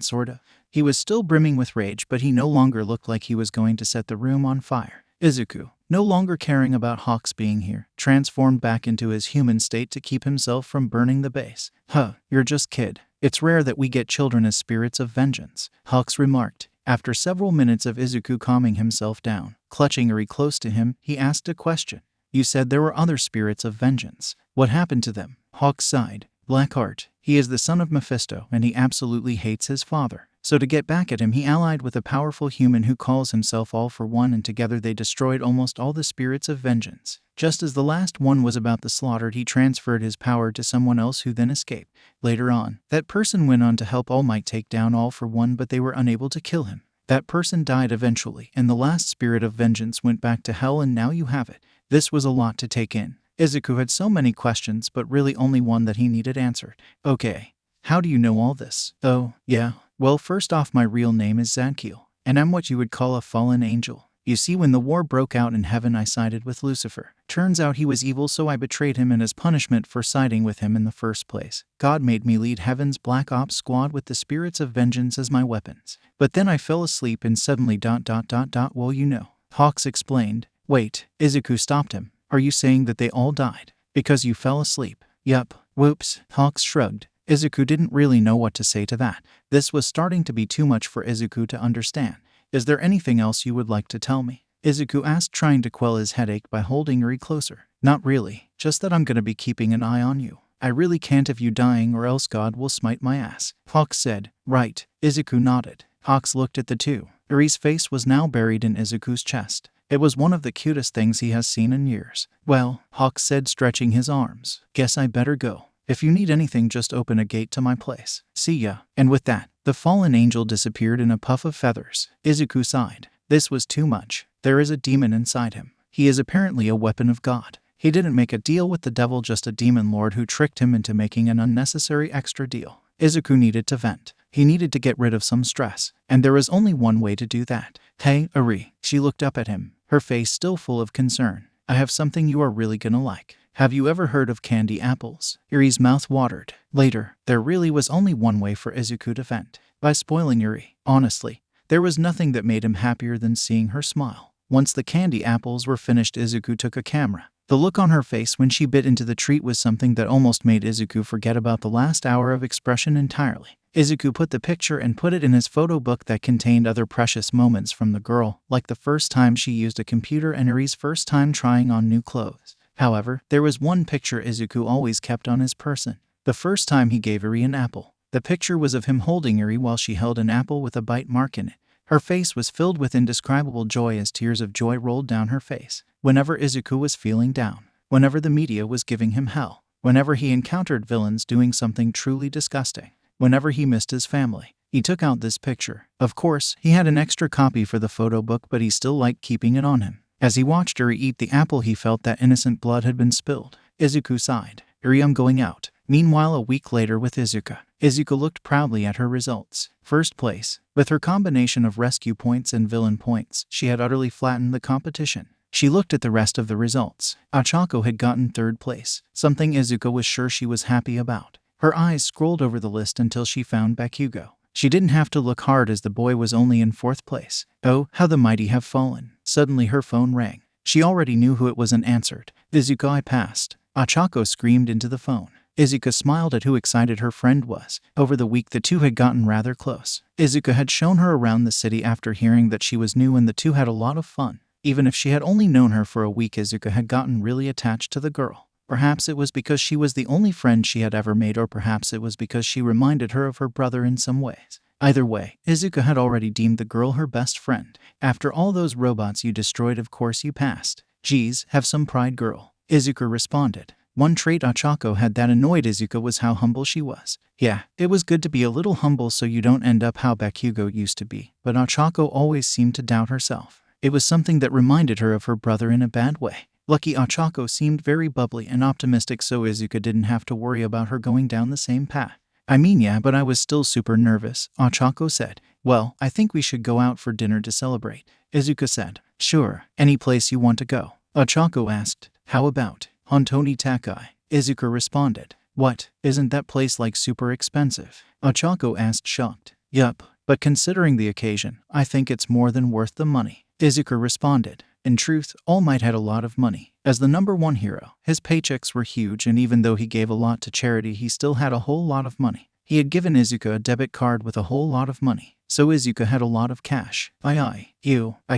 sorta. He was still brimming with rage, but he no longer looked like he was going to set the room on fire. Izuku, no longer caring about Hawks being here, transformed back into his human state to keep himself from burning the base. Huh, you're just kid. It's rare that we get children as spirits of vengeance, Hawks remarked. After several minutes of Izuku calming himself down, clutching Eri close to him, he asked a question. You said there were other spirits of vengeance. What happened to them? Hawks sighed. Blackheart. He is the son of Mephisto, and he absolutely hates his father. So to get back at him, he allied with a powerful human who calls himself All for One, and together they destroyed almost all the spirits of vengeance. Just as the last one was about to slaughtered, he transferred his power to someone else who then escaped. Later on, that person went on to help All Might take down All for One, but they were unable to kill him. That person died eventually, and the last spirit of vengeance went back to hell, and now you have it. This was a lot to take in. Izuku had so many questions, but really only one that he needed answered. Okay. How do you know all this? Oh, yeah. Well, first off, my real name is Zadkiel, and I'm what you would call a fallen angel. You see, when the war broke out in heaven, I sided with Lucifer. Turns out he was evil, so I betrayed him, and as punishment for siding with him in the first place, God made me lead heaven's Black Ops squad with the spirits of vengeance as my weapons. But then I fell asleep and suddenly ... well, you know. Hawks explained. Wait, Izuku stopped him. Are you saying that they all died because you fell asleep? Yup. Whoops. Hawks shrugged. Izuku didn't really know what to say to that. This was starting to be too much for Izuku to understand. Is there anything else you would like to tell me? Izuku asked, trying to quell his headache by holding Eri closer. Not really, just that I'm gonna be keeping an eye on you. I really can't have you dying, or else God will smite my ass. Hawks said. Right. Izuku nodded. Hawks looked at the two. Eri's face was now buried in Izuku's chest. It was one of the cutest things he has seen in years. Well, Hawks said, stretching his arms. Guess I better go. If you need anything, just open a gate to my place. See ya. And with that, the fallen angel disappeared in a puff of feathers. Izuku sighed. This was too much. There is a demon inside him. He is apparently a weapon of God. He didn't make a deal with the devil, just a demon lord who tricked him into making an unnecessary extra deal. Izuku needed to vent. He needed to get rid of some stress. And there was only one way to do that. Hey, Eri. She looked up at him, her face still full of concern. I have something you are really gonna like. Have you ever heard of candy apples? Eri's mouth watered. Later, there really was only one way for Izuku to vent. By spoiling Eri. Honestly, there was nothing that made him happier than seeing her smile. Once the candy apples were finished, Izuku took a camera. The look on her face when she bit into the treat was something that almost made Izuku forget about the last hour of expression entirely. Izuku put the picture and put it in his photo book that contained other precious moments from the girl, like the first time she used a computer and Eri's first time trying on new clothes. However, there was one picture Izuku always kept on his person. The first time he gave Eri an apple. The picture was of him holding Eri while she held an apple with a bite mark in it. Her face was filled with indescribable joy as tears of joy rolled down her face. Whenever Izuku was feeling down, whenever the media was giving him hell, whenever he encountered villains doing something truly disgusting, whenever he missed his family, he took out this picture. Of course, he had an extra copy for the photo book, but he still liked keeping it on him. As he watched Eri eat the apple, he felt that innocent blood had been spilled. Izuku sighed. Eri, I'm going out. Meanwhile, a week later with Isuka. Izuku looked proudly at her results. First place. With her combination of rescue points and villain points, she had utterly flattened the competition. She looked at the rest of the results. Ochako had gotten 3rd place, something Izuka was sure she was happy about. Her eyes scrolled over the list until she found Bakugo. She didn't have to look hard as the boy was only in 4th place. Oh, how the mighty have fallen. Suddenly her phone rang. She already knew who it was and answered. Izuka, I passed. Ochako screamed into the phone. Izuka smiled at who excited her friend was. Over the week the two had gotten rather close. Izuka had shown her around the city after hearing that she was new, and the two had a lot of fun. Even if she had only known her for a week, Izuka had gotten really attached to the girl. Perhaps it was because she was the only friend she had ever made, or perhaps it was because she reminded her of her brother in some ways. Either way, Izuka had already deemed the girl her best friend. After all those robots you destroyed, of course you passed. Geez, have some pride, girl. Izuka responded. One trait Ochako had that annoyed Izuka was how humble she was. Yeah, it was good to be a little humble so you don't end up how Bakugo used to be, but Ochako always seemed to doubt herself. It was something that reminded her of her brother in a bad way. Lucky Ochako seemed very bubbly and optimistic, so Izuka didn't have to worry about her going down the same path. I mean, yeah, but I was still super nervous, Ochako said. Well, I think we should go out for dinner to celebrate, Izuka said. Sure, any place you want to go. Ochako asked. How about Confronting Hawks? Izuka responded. What, isn't that place like super expensive? Ochako asked, shocked. Yup, but considering the occasion, I think it's more than worth the money, Izuka responded. In truth, All Might had a lot of money. As the #1 hero, his paychecks were huge, and even though he gave a lot to charity, he still had a whole lot of money. He had given Izuka a debit card with a whole lot of money, so Izuka had a lot of cash. I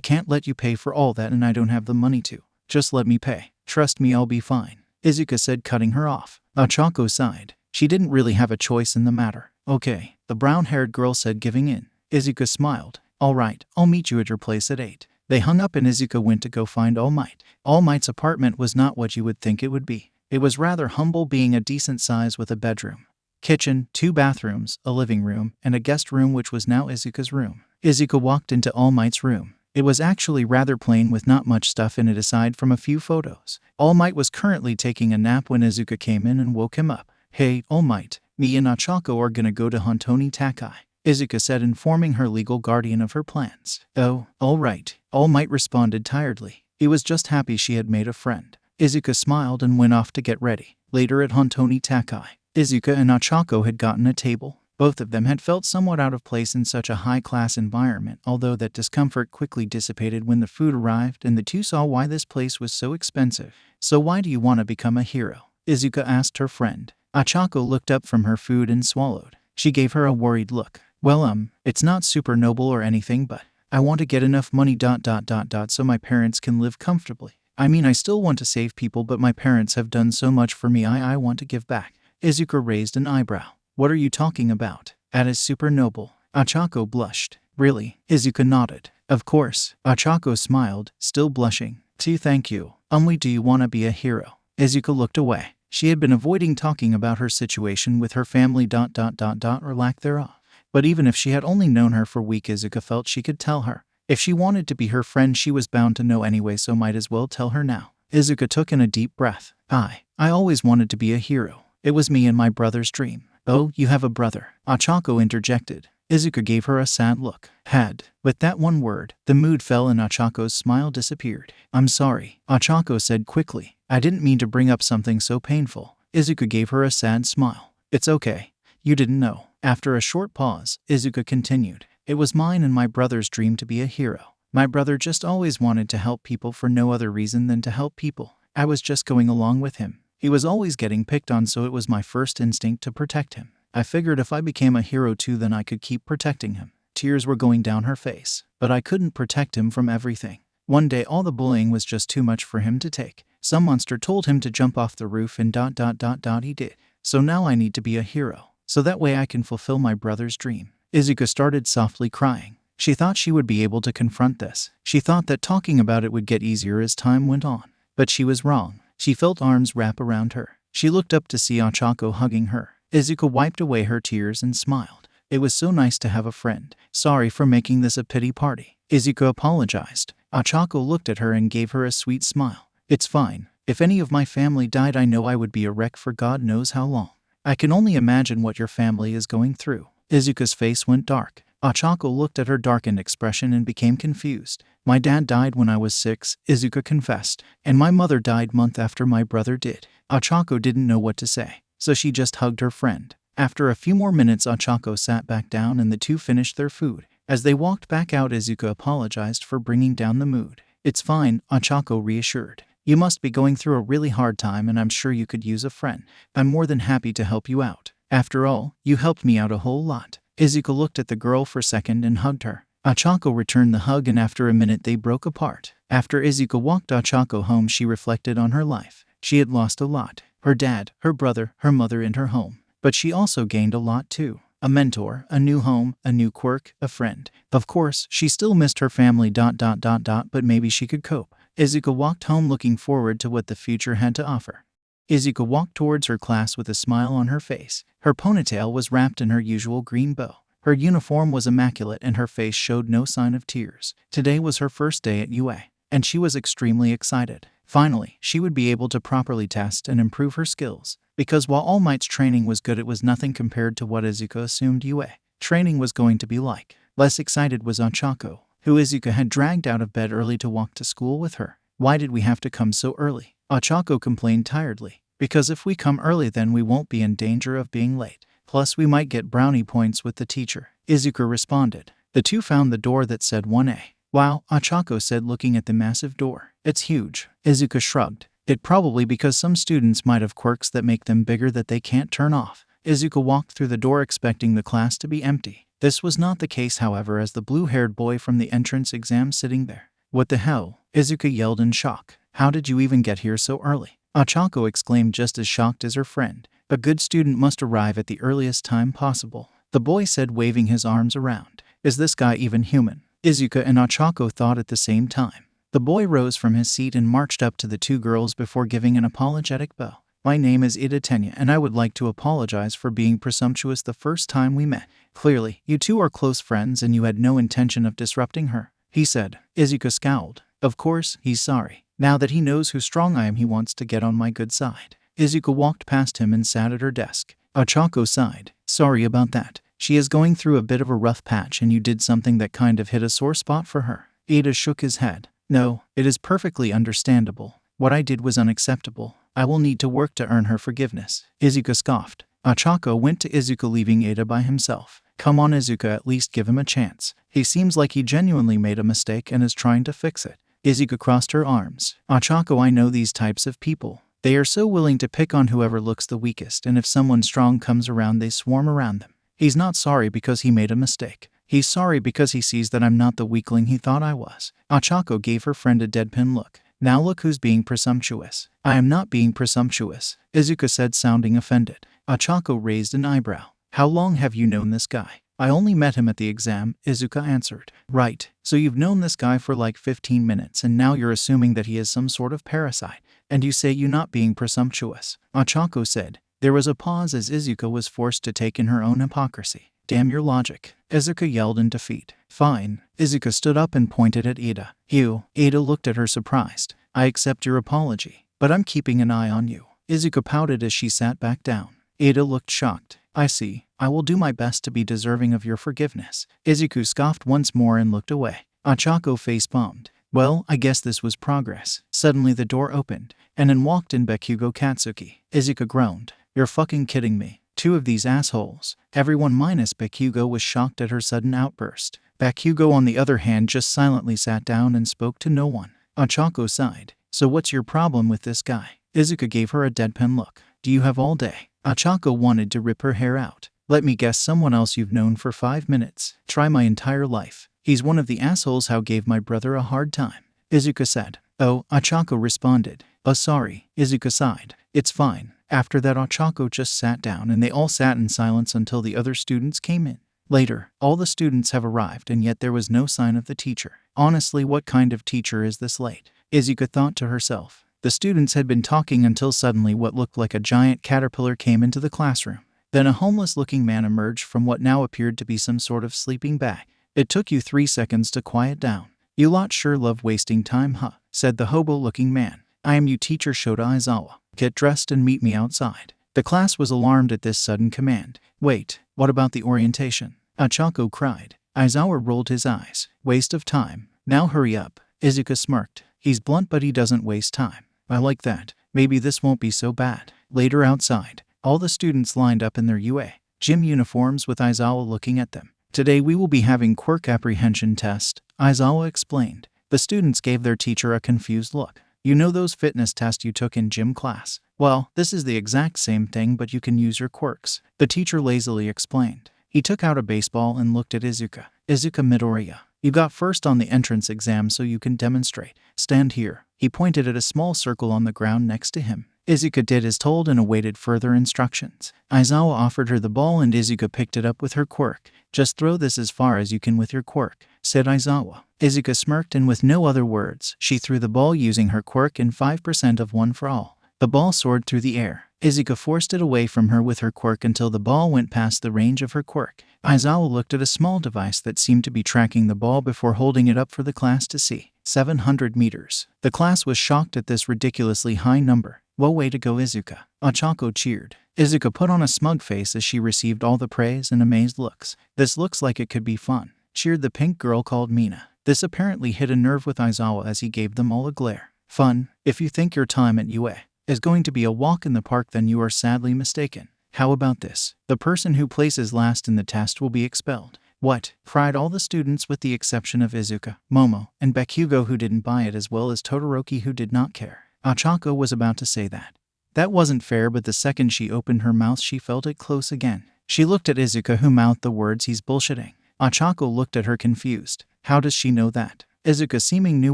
can't let you pay for all that, and I don't have the money to. Just let me pay. Trust me, I'll be fine, Izuka said, cutting her off. Ochako sighed. She didn't really have a choice in the matter. Okay, the brown-haired girl said, giving in. Izuka smiled. All right, I'll meet you at your place at 8. They hung up and Izuka went to go find All Might. All Might's apartment was not what you would think it would be. It was rather humble, being a decent size with a bedroom, kitchen, 2 bathrooms, a living room, and a guest room, which was now Izuka's room. Izuka walked into All Might's room. It was actually rather plain, with not much stuff in it aside from a few photos. All Might was currently taking a nap when Izuka came in and woke him up. Hey, All Might, me and Ochako are gonna go to Confronting Hawks, Izuka said, informing her legal guardian of her plans. Oh, all right, All Might responded tiredly. He was just happy she had made a friend. Izuka smiled and went off to get ready. Later at Confronting Hawks, Izuka and Ochako had gotten a table. Both of them had felt somewhat out of place in such a high-class environment, although that discomfort quickly dissipated when the food arrived and the two saw why this place was so expensive. So why do you want to become a hero? Izuka asked her friend. Ochako looked up from her food and swallowed. She gave her a worried look. Well, it's not super noble or anything, but I want to get enough money ... so my parents can live comfortably. I mean, I still want to save people, but my parents have done so much for me, I want to give back. Izuka raised an eyebrow. What are you talking about? That is super noble. Ochako blushed. Really? Izuka nodded. Of course. Ochako smiled, still blushing. Thank you. Do you want to be a hero? Izuka looked away. She had been avoiding talking about her situation with her family ... or lack thereof. But even if she had only known her for a week, Izuka felt she could tell her. If she wanted to be her friend, she was bound to know anyway, so might as well tell her now. Izuka took in a deep breath. I always wanted to be a hero. It was me and my brother's dream. Oh, you have a brother? Ochako interjected. Izuka gave her a sad look. Had. With that one word, the mood fell and Ochako's smile disappeared. I'm sorry, Ochako said quickly. I didn't mean to bring up something so painful. Izuka gave her a sad smile. It's okay. You didn't know. After a short pause, Izuka continued. It was mine and my brother's dream to be a hero. My brother just always wanted to help people for no other reason than to help people. I was just going along with him. He was always getting picked on, so it was my first instinct to protect him. I figured if I became a hero too, then I could keep protecting him. Tears were going down her face. But I couldn't protect him from everything. One day all the bullying was just too much for him to take. Some monster told him to jump off the roof and ... he did. So now I need to be a hero, so that way I can fulfill my brother's dream. Izuka started softly crying. She thought she would be able to confront this. She thought that talking about it would get easier as time went on. But she was wrong. She felt arms wrap around her. She looked up to see Ochako hugging her. Izuka wiped away her tears and smiled. It was so nice to have a friend. Sorry for making this a pity party. Izuka apologized. Ochako looked at her and gave her a sweet smile. It's fine. If any of my family died, I know I would be a wreck for God knows how long. I can only imagine what your family is going through. Izuka's face went dark. Ochako looked at her darkened expression and became confused. My dad died when I was 6, Izuka confessed, and my mother died month after my brother did. Ochako didn't know what to say, so she just hugged her friend. After a few more minutes, Ochako sat back down and the two finished their food. As they walked back out, Izuka apologized for bringing down the mood. It's fine, Ochako reassured. You must be going through a really hard time and I'm sure you could use a friend. I'm more than happy to help you out. After all, you helped me out a whole lot. Izuka looked at the girl for a second and hugged her. Ochako returned the hug and after a minute they broke apart. After Izuka walked Ochako home, she reflected on her life. She had lost a lot. Her dad, her brother, her mother and her home. But she also gained a lot too. A mentor, a new home, a new quirk, a friend. Of course, she still missed her family ... but maybe she could cope. Izuka walked home looking forward to what the future had to offer. Izuka walked towards her class with a smile on her face. Her ponytail was wrapped in her usual green bow. Her uniform was immaculate and her face showed no sign of tears. Today was her first day at UA, and she was extremely excited. Finally, she would be able to properly test and improve her skills. Because while All Might's training was good, it was nothing compared to what Izuka assumed UA training was going to be like. Less excited was Ochako, who Izuka had dragged out of bed early to walk to school with her. Why did we have to come so early? Ochako complained tiredly. Because if we come early then we won't be in danger of being late. Plus we might get brownie points with the teacher. Izuka responded. The two found the door that said 1A. Wow, Ochako said looking at the massive door. It's huge. Izuka shrugged. It probably because some students might have quirks that make them bigger that they can't turn off. Izuka walked through the door expecting the class to be empty. This was not the case, however, as the blue-haired boy from the entrance exam sitting there. What the hell? Izuka yelled in shock. How did you even get here so early? Ochako exclaimed just as shocked as her friend. A good student must arrive at the earliest time possible. The boy said, waving his arms around. Is this guy even human? Izuka and Ochako thought at the same time. The boy rose from his seat and marched up to the two girls before giving an apologetic bow. My name is Ida Tenya and I would like to apologize for being presumptuous the first time we met. Clearly, you two are close friends and you had no intention of disrupting her, he said. Izuka scowled. Of course, he's sorry. Now that he knows how strong I am, he wants to get on my good side. Izuka walked past him and sat at her desk. Ochako sighed. Sorry about that. She is going through a bit of a rough patch and you did something that kind of hit a sore spot for her. Ida shook his head. No, it is perfectly understandable. What I did was unacceptable. I will need to work to earn her forgiveness. Izuka scoffed. Ochako went to Izuka, leaving Ida by himself. Come on, Izuka, at least give him a chance. He seems like he genuinely made a mistake and is trying to fix it. Izuka crossed her arms. Ochako, I know these types of people. They are so willing to pick on whoever looks the weakest, and if someone strong comes around, they swarm around them. He's not sorry because he made a mistake. He's sorry because he sees that I'm not the weakling he thought I was. Ochako gave her friend a deadpan look. Now look who's being presumptuous. I am not being presumptuous, Izuka said, sounding offended. Ochako raised an eyebrow. How long have you known this guy? I only met him at the exam, Izuka answered. Right, so you've known this guy for like 15 minutes and now you're assuming that he is some sort of parasite. And you say you're not being presumptuous, Ochako said. There was a pause as Izuka was forced to take in her own hypocrisy. Damn your logic, Izuka yelled in defeat. Fine. Izuka stood up and pointed at Ida. You. Ida looked at her surprised. I accept your apology, but I'm keeping an eye on you. Izuka pouted as she sat back down. Ida looked shocked. I see. I will do my best to be deserving of your forgiveness. Izuku scoffed once more and looked away. Ochako face-palmed. Well, I guess this was progress. Suddenly the door opened, and in walked in Bakugo Katsuki. Izuka groaned. You're fucking kidding me. Two of these assholes. Everyone minus Bakugo was shocked at her sudden outburst. Bakugo, on the other hand, just silently sat down and spoke to no one. Ochako sighed. So what's your problem with this guy? Izuka gave her a deadpan look. Do you have all day? Ochako wanted to rip her hair out. Let me guess, someone else you've known for 5 minutes. Try my entire life. He's one of the assholes who gave my brother a hard time, Izuka said. Oh, Ochako responded. Oh, sorry. Izuka sighed. It's fine. After that, Ochako just sat down and they all sat in silence until the other students came in. Later, all the students have arrived and yet there was no sign of the teacher. Honestly, what kind of teacher is this late? Izuka thought to herself. The students had been talking until suddenly what looked like a giant caterpillar came into the classroom. Then a homeless-looking man emerged from what now appeared to be some sort of sleeping bag. It took you 3 seconds to quiet down. You lot sure love wasting time, huh? Said the hobo-looking man. I am your teacher, Shota Aizawa. Get dressed and meet me outside. The class was alarmed at this sudden command. Wait, what about the orientation? Ochako cried. Aizawa rolled his eyes. Waste of time. Now hurry up. Izuka smirked. He's blunt but he doesn't waste time. I like that. Maybe this won't be so bad. Later outside, all the students lined up in their UA gym uniforms with Aizawa looking at them. Today we will be having Quirk apprehension test, Aizawa explained. The students gave their teacher a confused look. You know those fitness tests you took in gym class? Well, this is the exact same thing but you can use your quirks, the teacher lazily explained. He took out a baseball and looked at Isuka. Izuka Midoriya, you got first on the entrance exam so you can demonstrate. Stand here. He pointed at a small circle on the ground next to him. Izuka did as told and awaited further instructions. Aizawa offered her the ball and Izuka picked it up with her quirk. Just throw this as far as you can with your quirk, said Aizawa. Izuka smirked and with no other words, she threw the ball using her quirk and 5% of one for all. The ball soared through the air. Izuka forced it away from her with her quirk until the ball went past the range of her quirk. Aizawa looked at a small device that seemed to be tracking the ball before holding it up for the class to see. 700 meters. The class was shocked at this ridiculously high number. Well, way to go, Izuka. Ochako cheered. Izuka put on a smug face as she received all the praise and amazed looks. This looks like it could be fun, cheered the pink girl called Mina. This apparently hit a nerve with Aizawa as he gave them all a glare. Fun? If you think your time at UA is going to be a walk in the park, then you are sadly mistaken. How about this? The person who places last in the test will be expelled. What? Cried all the students with the exception of Izuka, Momo, and Bakugo, who didn't buy it, as well as Todoroki, who did not care. Ochako was about to say that. That wasn't fair, but the second she opened her mouth she felt it close again. She looked at Izuka, who mouthed the words, he's bullshitting. Ochako looked at her confused. How does she know that? Izuka seeming knew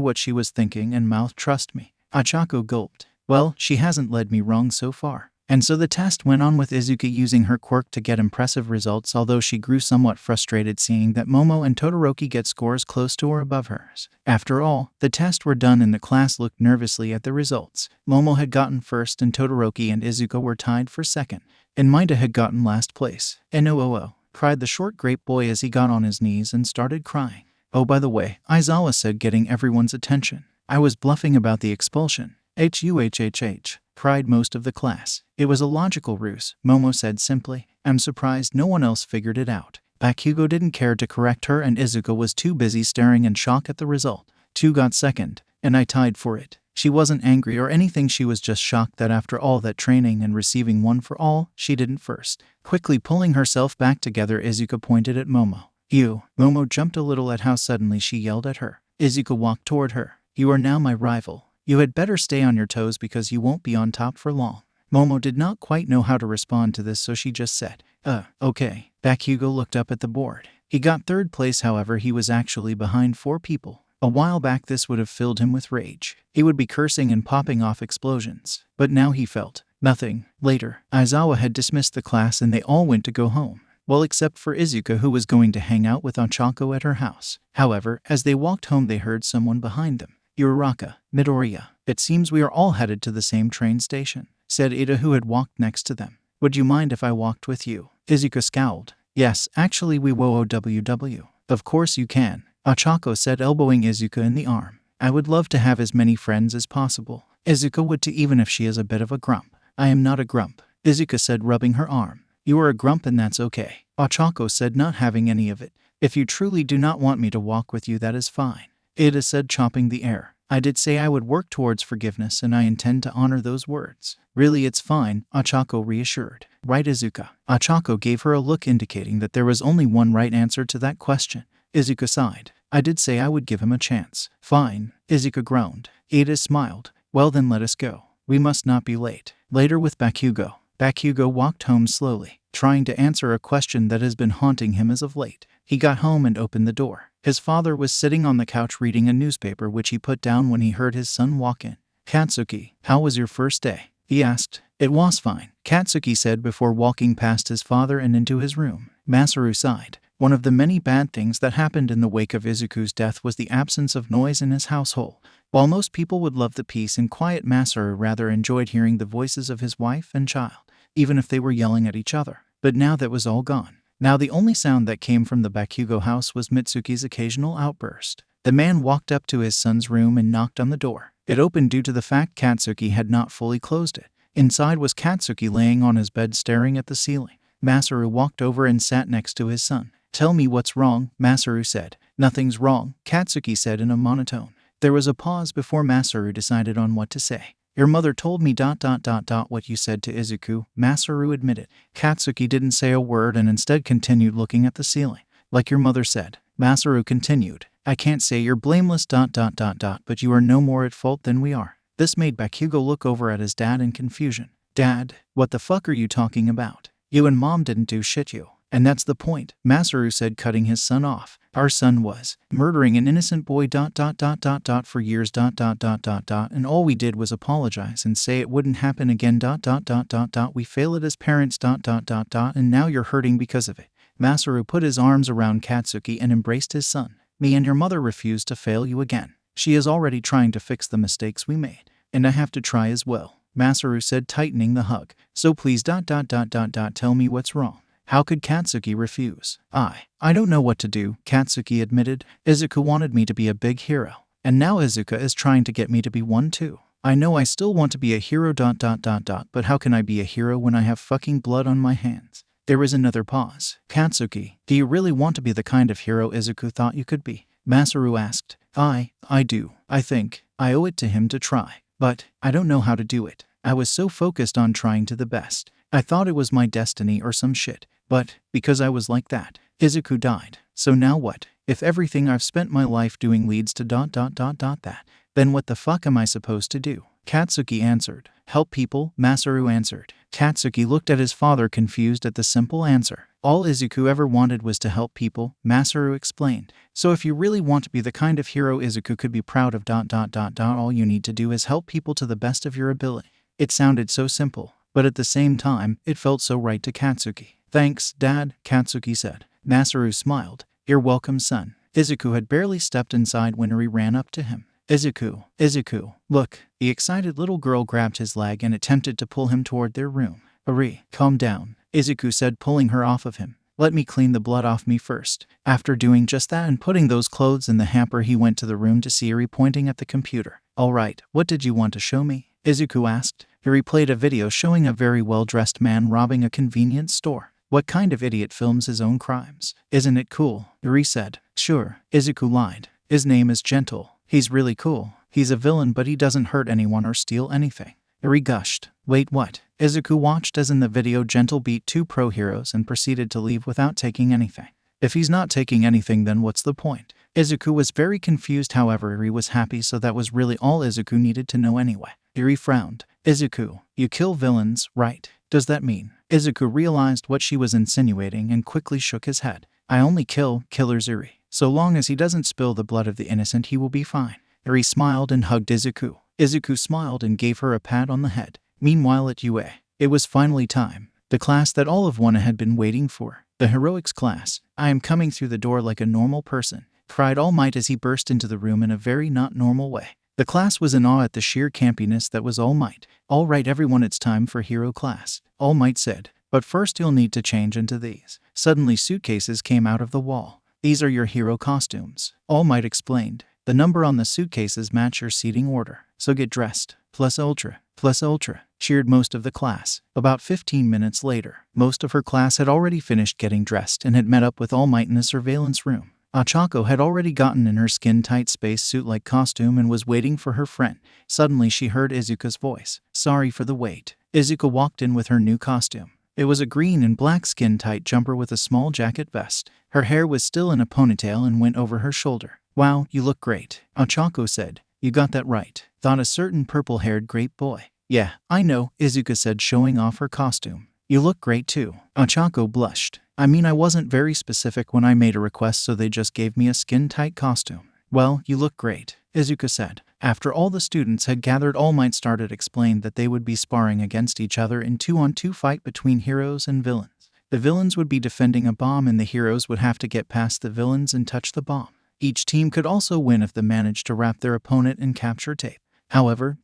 what she was thinking and mouthed, trust me. Ochako gulped. Well, she hasn't led me wrong so far. And so the test went on with Izuka using her quirk to get impressive results, although she grew somewhat frustrated seeing that Momo and Todoroki get scores close to or above hers. After all, the tests were done and the class looked nervously at the results. Momo had gotten first and Todoroki and Izuka were tied for second. And Mida had gotten last place. "No, cried the short grape boy as he got on his knees and started crying. Oh, by the way, Aizawa said, getting everyone's attention, I was bluffing about the expulsion. Huhhh, cried most of the class. It was a logical ruse, Momo said simply. I'm surprised no one else figured it out. Bakugo didn't care to correct her and Izuka was too busy staring in shock at the result. 2 got second, and I tied for it. She wasn't angry or anything, she was just shocked that after all that training and receiving 1 for all, she didn't first. Quickly pulling herself back together, Izuka pointed at Momo. You. Momo jumped a little at how suddenly she yelled at her. Izuka walked toward her. You are now my rival. You had better stay on your toes because you won't be on top for long. Momo did not quite know how to respond to this, so she just said, okay. Bakugo looked up at the board. He got 3rd place, however he was actually behind 4 people. A while back this would have filled him with rage. He would be cursing and popping off explosions. But now he felt nothing. Later, Aizawa had dismissed the class and they all went to go home. Well, except for Izuka, who was going to hang out with Ochako at her house. However, as they walked home they heard someone behind them. Uraraka, Midoriya, it seems we are all headed to the same train station, said Ida, who had walked next to them. Would you mind if I walked with you? Izuka scowled. Yes, actually we WOWW. Of course you can, Ochako said, elbowing Izuka in the arm. I would love to have as many friends as possible. Izuka would too, even if she is a bit of a grump. I am not a grump, Izuka said, rubbing her arm. You are a grump and that's okay, Ochako said, not having any of it. If you truly do not want me to walk with you, that is fine, Ida said, chopping the air. I did say I would work towards forgiveness and I intend to honor those words. Really, it's fine, Ochako reassured. Right, Izuka? Ochako gave her a look indicating that there was only one right answer to that question. Izuka sighed. I did say I would give him a chance. Fine, Izuka groaned. Ida smiled. Well then let us go. We must not be late. Later with Bakugo. Bakugo walked home slowly, trying to answer a question that has been haunting him as of late. He got home and opened the door. His father was sitting on the couch reading a newspaper, which he put down when he heard his son walk in. Katsuki, how was your first day? He asked. It was fine, Katsuki said before walking past his father and into his room. Masaru sighed. One of the many bad things that happened in the wake of Izuku's death was the absence of noise in his household. While most people would love the peace and quiet, Masaru rather enjoyed hearing the voices of his wife and child, even if they were yelling at each other. But now that was all gone. Now the only sound that came from the Bakugo house was Mitsuki's occasional outburst. The man walked up to his son's room and knocked on the door. It opened due to the fact Katsuki had not fully closed it. Inside was Katsuki laying on his bed staring at the ceiling. Masaru walked over and sat next to his son. Tell me what's wrong, Masaru said. Nothing's wrong, Katsuki said in a monotone. There was a pause before Masaru decided on what to say. Your mother told me ... what you said to Izuku, Masaru admitted. Katsuki didn't say a word and instead continued looking at the ceiling. Like your mother said, Masaru continued. I can't say you're blameless ... but you are no more at fault than we are. This made Bakugo look over at his dad in confusion. Dad, what the fuck are you talking about? You and Mom didn't do shit, you. And that's the point, Masaru said, cutting his son off. Our son was murdering an innocent boy ... for years ... and all we did was apologize and say it wouldn't happen again ... We failed as parents ... and now you're hurting because of it. Masaru put his arms around Katsuki and embraced his son. Me and your mother refused to fail you again. She is already trying to fix the mistakes we made, and I have to try as well, Masaru said, tightening the hug. So please ... tell me what's wrong. How could Katsuki refuse? I don't know what to do, Katsuki admitted. Izuku wanted me to be a big hero, and now Izuka is trying to get me to be one too. I know I still want to be a hero ... but how can I be a hero when I have fucking blood on my hands? There was another pause. Katsuki, do you really want to be the kind of hero Izuku thought you could be? Masaru asked. I do. I think I owe it to him to try, but I don't know how to do it. I was so focused on trying to the best. I thought it was my destiny or some shit. But, because I was like that, Izuku died. So now what? If everything I've spent my life doing leads to ... that, then what the fuck am I supposed to do? Katsuki answered. Help people, Masaru answered. Katsuki looked at his father, confused at the simple answer. All Izuku ever wanted was to help people, Masaru explained. So if you really want to be the kind of hero Izuku could be proud of ... all you need to do is help people to the best of your ability. It sounded so simple, but at the same time, it felt so right to Katsuki. Thanks, Dad, Katsuki said. Masaru smiled. You're welcome, son. Izuku had barely stepped inside when Eri ran up to him. Izuku, look. The excited little girl grabbed his leg and attempted to pull him toward their room. Eri, calm down, Izuku said, pulling her off of him. Let me clean the blood off me first. After doing just that and putting those clothes in the hamper, he went to the room to see Eri pointing at the computer. All right, what did you want to show me? Izuku asked. Eri played a video showing a very well-dressed man robbing a convenience store. What kind of idiot films his own crimes? Isn't it cool? Eri said. Sure, Izuku lied. His name is Gentle. He's really cool. He's a villain, but he doesn't hurt anyone or steal anything. Eri gushed. Wait, what? Izuku watched as in the video Gentle beat 2 pro heroes and proceeded to leave without taking anything. If he's not taking anything, then what's the point? Izuku was very confused. However, Eri was happy, so that was really all Izuku needed to know anyway. Eri frowned. Izuku, you kill villains, right? Does that mean? Izuku realized what she was insinuating and quickly shook his head. I only kill killers, Eri. So long as he doesn't spill the blood of the innocent, he will be fine. Eri smiled and hugged Izuku. Izuku smiled and gave her a pat on the head. Meanwhile at UA, it was finally time. The class that all of WhatIf had been waiting for. The heroics class. I am coming through the door like a normal person, cried All Might as he burst into the room in a very not normal way. The class was in awe at the sheer campiness that was All Might. All right everyone, it's time for hero class, All Might said. But first you'll need to change into these. Suddenly suitcases came out of the wall. These are your hero costumes, All Might explained. The number on the suitcases match your seating order, so get dressed. Plus ultra, cheered most of the class. About 15 minutes later, most of her class had already finished getting dressed and had met up with All Might in a surveillance room. Achako had already gotten in her skin-tight spacesuit-like costume and was waiting for her friend. Suddenly she heard Izuka's voice. Sorry for the wait. Izuka walked in with her new costume. It was a green and black skin-tight jumper with a small jacket vest. Her hair was still in a ponytail and went over her shoulder. Wow, you look great, Achako said. You got that right, thought a certain purple-haired great boy. Yeah, I know, Izuka said, showing off her costume. You look great too. Achako blushed. I mean, I wasn't very specific when I made a request, so they just gave me a skin-tight costume. Well, you look great, Izuka said. After all the students had gathered, All Might started explained that they would be sparring against each other in 2-on-2 fight between heroes and villains. The villains would be defending a bomb and the heroes would have to get past the villains and touch the bomb. Each team could also win if they managed to wrap their opponent in capture tape. However,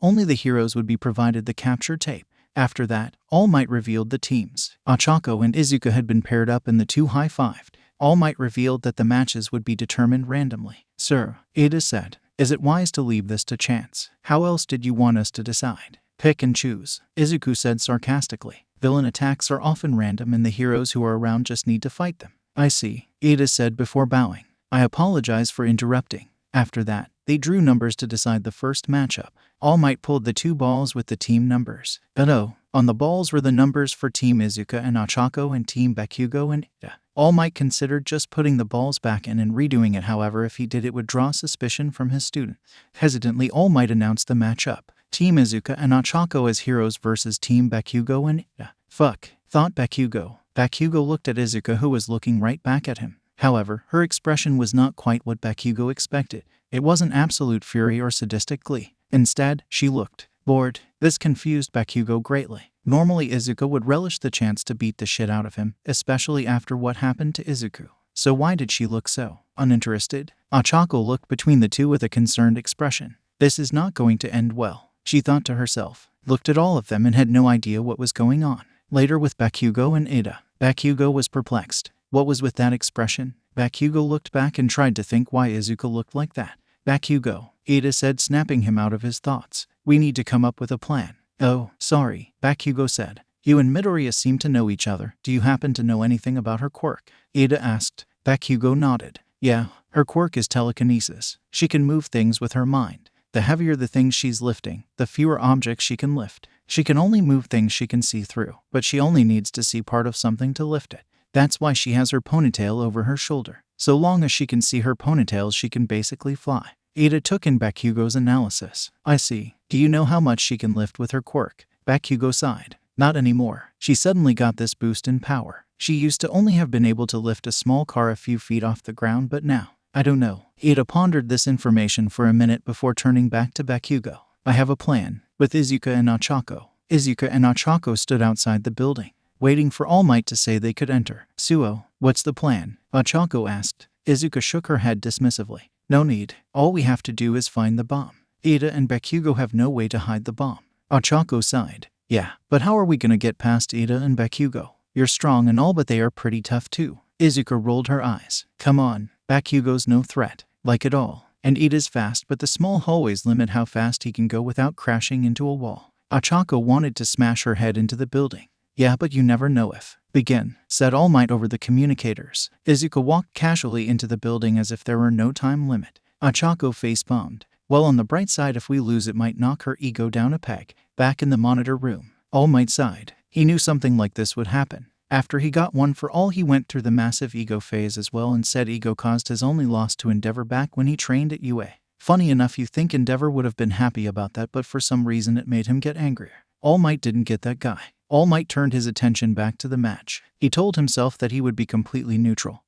only the heroes would be provided the capture tape. After that, All Might revealed the teams. Achako and Izuka had been paired up and the two high-fived. All Might revealed that the matches would be determined randomly. Sir, Ada said, is it wise to leave this to chance? How else did you want us to decide? Pick and choose, Izuku said sarcastically. Villain attacks are often random and the heroes who are around just need to fight them. I see, Ida said before bowing. I apologize for interrupting. After that, they drew numbers to decide the first matchup. All Might pulled the 2 balls with the team numbers. But oh, on the balls were the numbers for Team Izuka and Ochako and Team Bakugo and Ida. All Might considered just putting the balls back in and redoing it, however if he did it would draw suspicion from his student. Hesitantly All Might announced the matchup. Team Izuka and Ochako as heroes versus Team Bakugo and Ida. Fuck, thought Bakugo. Bakugo looked at Izuka who was looking right back at him. However, her expression was not quite what Bakugo expected. It wasn't absolute fury or sadistic glee. Instead, she looked bored. This confused Bakugo greatly. Normally Izuka would relish the chance to beat the shit out of him, especially after what happened to Izuku. So why did she look so uninterested? Ochako looked between the two with a concerned expression. This is not going to end well, she thought to herself. Looked at all of them and had no idea what was going on. Later with Bakugo and Ida. Bakugo was perplexed. What was with that expression? Bakugo looked back and tried to think why Izuka looked like that. Bakugo, Ida said, snapping him out of his thoughts. We need to come up with a plan. Oh, sorry, Bakugo said. You and Midoriya seem to know each other. Do you happen to know anything about her quirk? Ida asked. Bakugo nodded. Yeah, her quirk is telekinesis. She can move things with her mind. The heavier the things she's lifting, the fewer objects she can lift. She can only move things she can see through, but she only needs to see part of something to lift it. That's why she has her ponytail over her shoulder. So long as she can see her ponytails, she can basically fly. Ida took in Bakugo's analysis. I see. Do you know how much she can lift with her quirk? Bakugo sighed. Not anymore. She suddenly got this boost in power. She used to only have been able to lift a small car a few feet off the ground, but now, I don't know. Ida pondered this information for a minute before turning back to Bakugo. I have a plan. With Izuka and Ochako. Izuka and Ochako stood outside the building, waiting for All Might to say they could enter. Suo, what's the plan? Ochako asked. Izuka shook her head dismissively. No need. All we have to do is find the bomb. Ida and Bakugo have no way to hide the bomb. Ochako sighed. Yeah, but how are we gonna get past Ida and Bakugo? You're strong and all, but they are pretty tough too. Izuka rolled her eyes. Come on, Bakugo's no threat. Like at all. And Ida's fast, but the small hallways limit how fast he can go without crashing into a wall. Ochako wanted to smash her head into the building. Yeah, but you never know if. Begin, said All Might over the communicators. Izuka walked casually into the building as if there were no time limit. Ochako face-palmed. Well, on the bright side, if we lose it might knock her ego down a peg. Back in the monitor room, All Might sighed. He knew something like this would happen. After he got one for all, he went through the massive ego phase as well, and said ego caused his only loss to Endeavor back when he trained at UA. Funny enough, you think Endeavor would have been happy about that, but for some reason it made him get angrier. All Might didn't get that guy. All Might turned his attention back to the match. He told himself that he would be completely neutral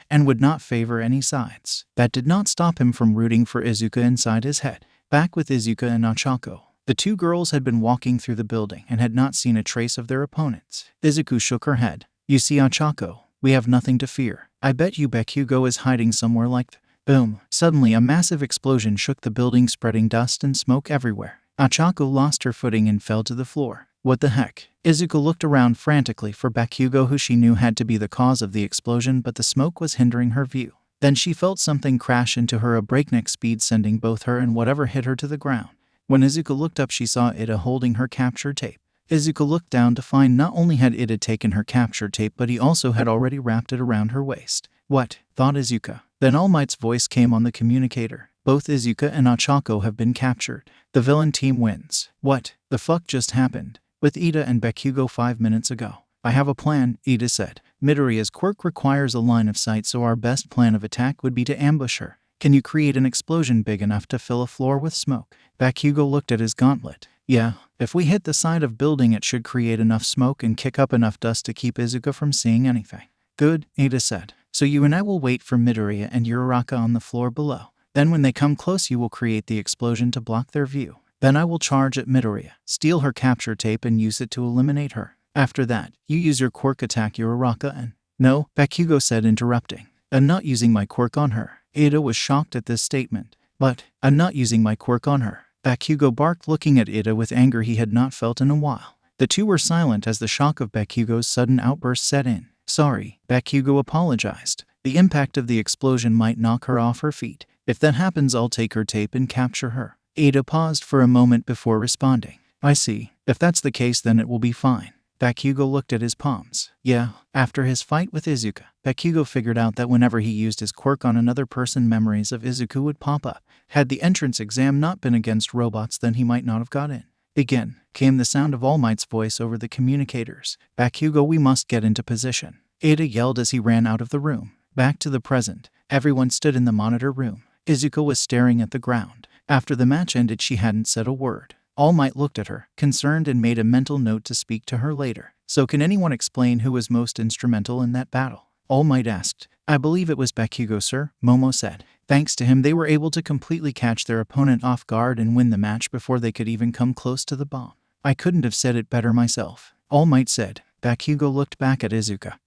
and would not favor any sides. That did not stop him from rooting for Izuka inside his head. Back with Izuka and Ochako. The two girls had been walking through the building and had not seen a trace of their opponents. Izuku shook her head. You see, Ochako, we have nothing to fear. I bet you Bakugo is hiding somewhere like that. Boom. Suddenly a massive explosion shook the building, spreading dust and smoke everywhere. Ochako lost her footing and fell to the floor. What the heck? Izuku looked around frantically for Bakugo, who she knew had to be the cause of the explosion, but the smoke was hindering her view. Then she felt something crash into her at breakneck speed, sending both her and whatever hit her to the ground. When Izuku looked up, she saw Ida holding her capture tape. Izuku looked down to find not only had Ida taken her capture tape, but he also had already wrapped it around her waist. What? Thought Izuka. Then All Might's voice came on the communicator. Both Izuka and Ochako have been captured. The villain team wins. What the fuck just happened? With Ida and Bakugo 5 minutes ago. I have a plan, Ida said. Midoriya's quirk requires a line of sight, so our best plan of attack would be to ambush her. Can you create an explosion big enough to fill a floor with smoke? Bakugo looked at his gauntlet. Yeah, if we hit the side of building it should create enough smoke and kick up enough dust to keep Izuka from seeing anything. Good, Ida said. So you and I will wait for Midoriya and Uraraka on the floor below. Then when they come close you will create the explosion to block their view. Then I will charge at Midoriya, steal her capture tape and use it to eliminate her. After that, you use your quirk attack Uraraka and... No, Bakugo said, interrupting. I'm not using my quirk on her. Ida was shocked at this statement. But, I'm not using my quirk on her. Bakugo barked, looking at Ida with anger he had not felt in a while. The two were silent as the shock of Bakugo's sudden outburst set in. Sorry, Bakugo apologized. The impact of the explosion might knock her off her feet. If that happens, I'll take her tape and capture her. Ida paused for a moment before responding. I see. If that's the case, then it will be fine. Bakugo looked at his palms. Yeah, after his fight with Izuka, Bakugo figured out that whenever he used his quirk on another person, memories of Izuku would pop up. Had the entrance exam not been against robots, then he might not have got in. Again came the sound of All Might's voice over the communicators. Bakugo, we must get into position. Ada yelled as he ran out of the room. Back to the present. Everyone stood in the monitor room. Izuka was staring at the ground. After the match ended, she hadn't said a word. All Might looked at her, concerned, and made a mental note to speak to her later. So can anyone explain who was most instrumental in that battle? All Might asked. I believe it was Bakugo, sir, Momo said. Thanks to him, they were able to completely catch their opponent off guard and win the match before they could even come close to the bomb. I couldn't have said it better myself, All Might said. Bakugo looked back at Izuka,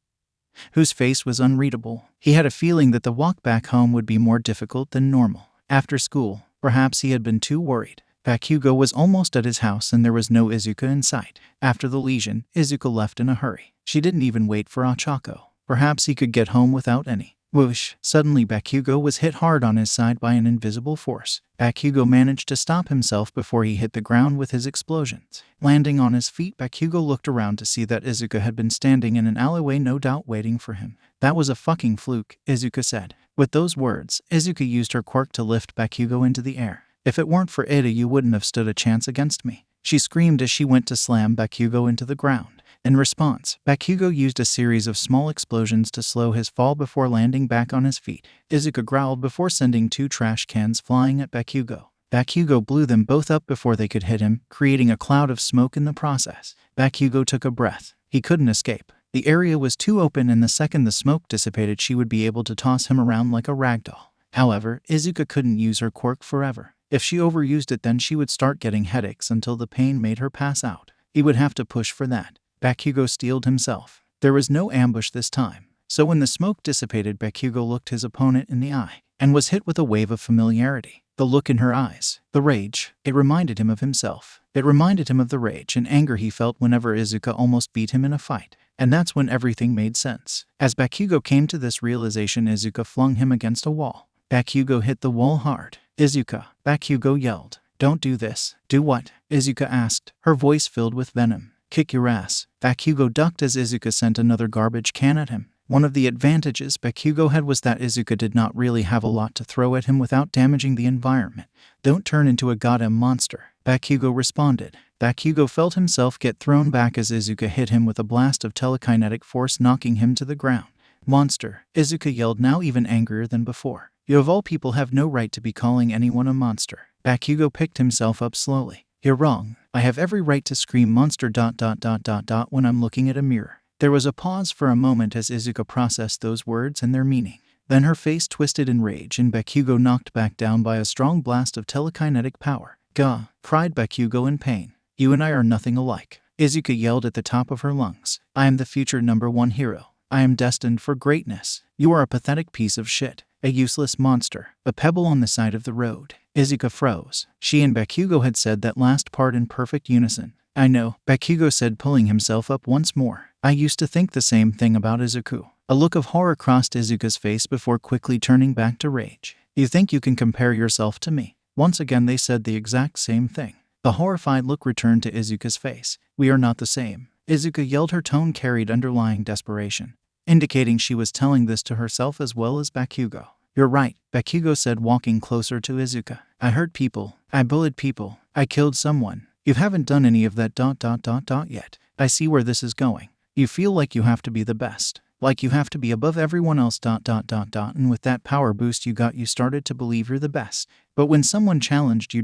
whose face was unreadable. He had a feeling that the walk back home would be more difficult than normal. After school, perhaps he had been too worried. Bakugo was almost at his house and there was no Izuka in sight. After the lesion, Izuka left in a hurry. She didn't even wait for Ochako. Perhaps he could get home without any. Whoosh! Suddenly Bakugo was hit hard on his side by an invisible force. Bakugo managed to stop himself before he hit the ground with his explosions. Landing on his feet, Bakugo looked around to see that Izuka had been standing in an alleyway, no doubt waiting for him. That was a fucking fluke, Izuka said. With those words, Izuka used her quirk to lift Bakugo into the air. If it weren't for Ada, you wouldn't have stood a chance against me, she screamed as she went to slam Bakugo into the ground. In response, Bakugo used a series of small explosions to slow his fall before landing back on his feet. Izuka growled before sending 2 trash cans flying at Bakugo. Bakugo blew them both up before they could hit him, creating a cloud of smoke in the process. Bakugo took a breath. He couldn't escape. The area was too open, and the second the smoke dissipated, she would be able to toss him around like a ragdoll. However, Izuka couldn't use her quirk forever. If she overused it, then she would start getting headaches until the pain made her pass out. He would have to push for that. Bakugo steeled himself. There was no ambush this time. So when the smoke dissipated, Bakugo looked his opponent in the eye and was hit with a wave of familiarity. The look in her eyes, the rage, it reminded him of himself. It reminded him of the rage and anger he felt whenever Izuka almost beat him in a fight. And that's when everything made sense. As Bakugo came to this realization, Izuka flung him against a wall. Bakugo hit the wall hard. Izuka, Bakugo yelled. Don't do this. Do what? Izuka asked, her voice filled with venom. Kick your ass. Bakugo ducked as Izuka sent another garbage can at him. One of the advantages Bakugo had was that Izuka did not really have a lot to throw at him without damaging the environment. Don't turn into a goddamn monster, Bakugo responded. Bakugo felt himself get thrown back as Izuka hit him with a blast of telekinetic force, knocking him to the ground. Monster, Izuka yelled, now even angrier than before. You of all people have no right to be calling anyone a monster. Bakugo picked himself up slowly. You're wrong. I have every right to scream monster ... when I'm looking at a mirror. There was a pause for a moment as Izuka processed those words and their meaning. Then her face twisted in rage and Bakugo knocked back down by a strong blast of telekinetic power. Gah! Cried Bakugo in pain. You and I are nothing alike. Izuka yelled at the top of her lungs. I am the future #1 hero. I am destined for greatness. You are a pathetic piece of shit. A useless monster. A pebble on the side of the road. Izuka froze. She and Bakugo had said that last part in perfect unison. I know, Bakugo said, pulling himself up once more. I used to think the same thing about Izuku. A look of horror crossed Izuka's face before quickly turning back to rage. You think you can compare yourself to me? Once again they said the exact same thing. The horrified look returned to Izuka's face. We are not the same. Izuka yelled, her tone carried underlying desperation, indicating she was telling this to herself as well as Bakugo. You're right, Bakugo said, walking closer to Izuka. I hurt people. I bullied people. I killed someone. You haven't done any of that ... yet. I see where this is going. You feel like you have to be the best. Like you have to be above everyone else ... and with that power boost you got, you started to believe you're the best. But when someone challenged you ...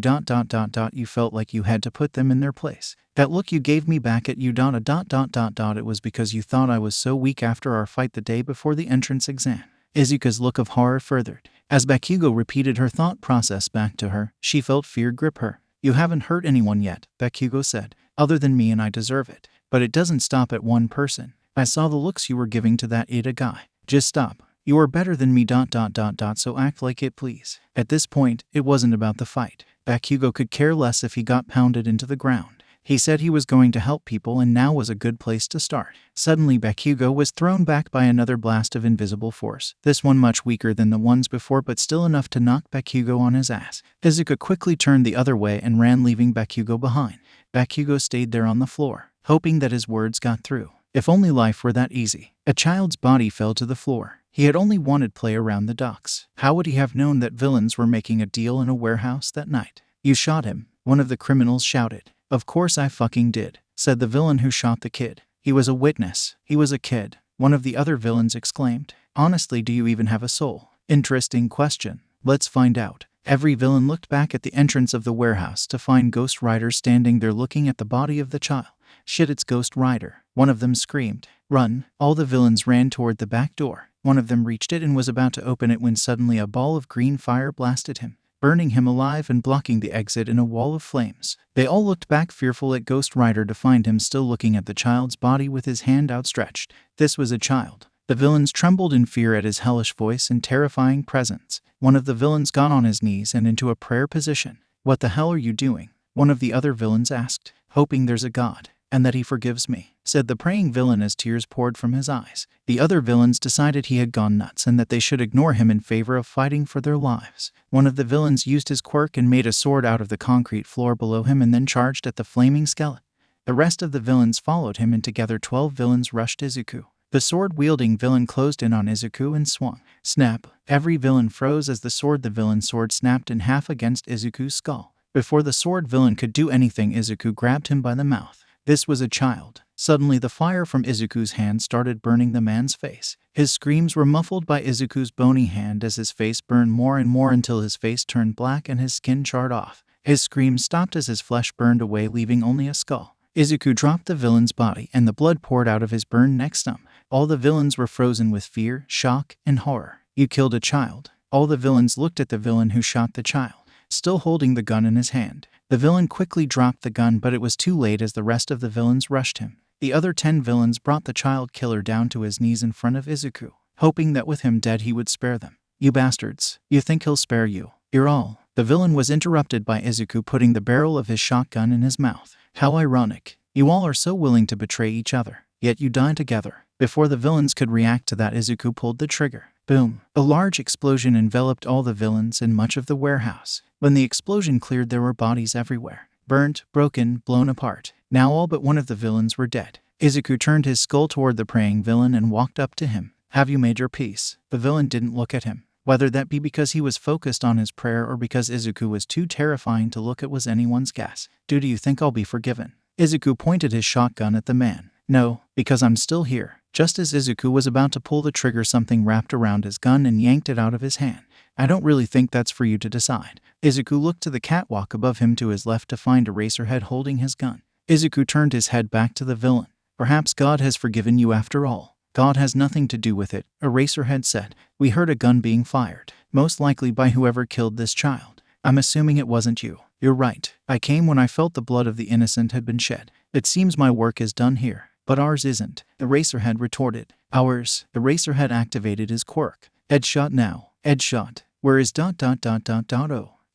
you felt like you had to put them in their place. That look you gave me back at you ... it was because you thought I was so weak after our fight the day before the entrance exam. Izuka's look of horror furthered. As Bakugo repeated her thought process back to her, she felt fear grip her. You haven't hurt anyone yet, Bakugo said, other than me, and I deserve it. But it doesn't stop at one person. I saw the looks you were giving to that Ida guy. Just stop. You are better than me ... so act like it, please. At this point, it wasn't about the fight. Bakugo could care less if he got pounded into the ground. He said he was going to help people, and now was a good place to start. Suddenly Bakugo was thrown back by another blast of invisible force, this one much weaker than the ones before but still enough to knock Bakugo on his ass. Izuka quickly turned the other way and ran, leaving Bakugo behind. Bakugo stayed there on the floor, hoping that his words got through. If only life were that easy. A child's body fell to the floor. He had only wanted play around the docks. How would he have known that villains were making a deal in a warehouse that night? You shot him, one of the criminals shouted. Of course I fucking did, said the villain who shot the kid. He was a witness. He was a kid, one of the other villains exclaimed. Honestly, do you even have a soul? Interesting question. Let's find out. Every villain looked back at the entrance of the warehouse to find Ghost Rider standing there looking at the body of the child. Shit, it's Ghost Rider. One of them screamed. Run. All the villains ran toward the back door. One of them reached it and was about to open it when suddenly a ball of green fire blasted him, burning him alive and blocking the exit in a wall of flames. They all looked back fearful at Ghost Rider to find him still looking at the child's body with his hand outstretched. This was a child. The villains trembled in fear at his hellish voice and terrifying presence. One of the villains got on his knees and into a prayer position. What the hell are you doing? One of the other villains asked. Hoping there's a god, and that he forgives me, said the praying villain as tears poured from his eyes. The other villains decided he had gone nuts and that they should ignore him in favor of fighting for their lives. One of the villains used his quirk and made a sword out of the concrete floor below him and then charged at the flaming skeleton. The rest of the villains followed him and together 12 villains rushed Izuku. The sword-wielding villain closed in on Izuku and swung. Snap! Every villain froze as the villain's sword snapped in half against Izuku's skull. Before the sword villain could do anything, Izuku grabbed him by the mouth. This was a child. Suddenly the fire from Izuku's hand started burning the man's face. His screams were muffled by Izuku's bony hand as his face burned more and more until his face turned black and his skin charred off. His screams stopped as his flesh burned away, leaving only a skull. Izuku dropped the villain's body and the blood poured out of his burned neck stump. All the villains were frozen with fear, shock, and horror. You killed a child. All the villains looked at the villain who shot the child, still holding the gun in his hand. The villain quickly dropped the gun, but it was too late as the rest of the villains rushed him. The other 10 villains brought the child killer down to his knees in front of Izuku, hoping that with him dead he would spare them. You bastards. You think he'll spare you? You're all. The villain was interrupted by Izuku putting the barrel of his shotgun in his mouth. How ironic. You all are so willing to betray each other, yet you die together. Before the villains could react to that, Izuku pulled the trigger. Boom! A large explosion enveloped all the villains and much of the warehouse. When the explosion cleared, there were bodies everywhere. Burnt, broken, blown apart. Now all but one of the villains were dead. Izuku turned his skull toward the praying villain and walked up to him. Have you made your peace? The villain didn't look at him. Whether that be because he was focused on his prayer or because Izuku was too terrifying to look at was anyone's guess. Do you think I'll be forgiven? Izuku pointed his shotgun at the man. No, because I'm still here. Just as Izuku was about to pull the trigger, something wrapped around his gun and yanked it out of his hand. I don't really think that's for you to decide. Izuku looked to the catwalk above him to his left to find Eraserhead holding his gun. Izuku turned his head back to the villain. Perhaps God has forgiven you after all. God has nothing to do with it, Eraserhead said. We heard a gun being fired, most likely by whoever killed this child. I'm assuming it wasn't you. You're right. I came when I felt the blood of the innocent had been shed. It seems my work is done here. But ours isn't, Eraserhead retorted. Ours. Eraserhead activated his quirk. Headshot now. Headshot. Where is ...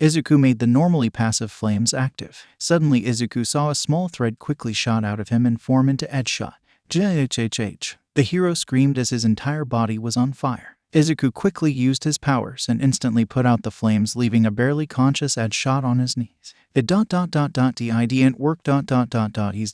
Izuku made the normally passive flames active. Suddenly Izuku saw a small thread quickly shot out of him and form into Headshot. JHHH. The hero screamed as his entire body was on fire. Izuku quickly used his powers and instantly put out the flames, leaving a barely conscious Headshot on his knees. It ... didn't work ... he's ...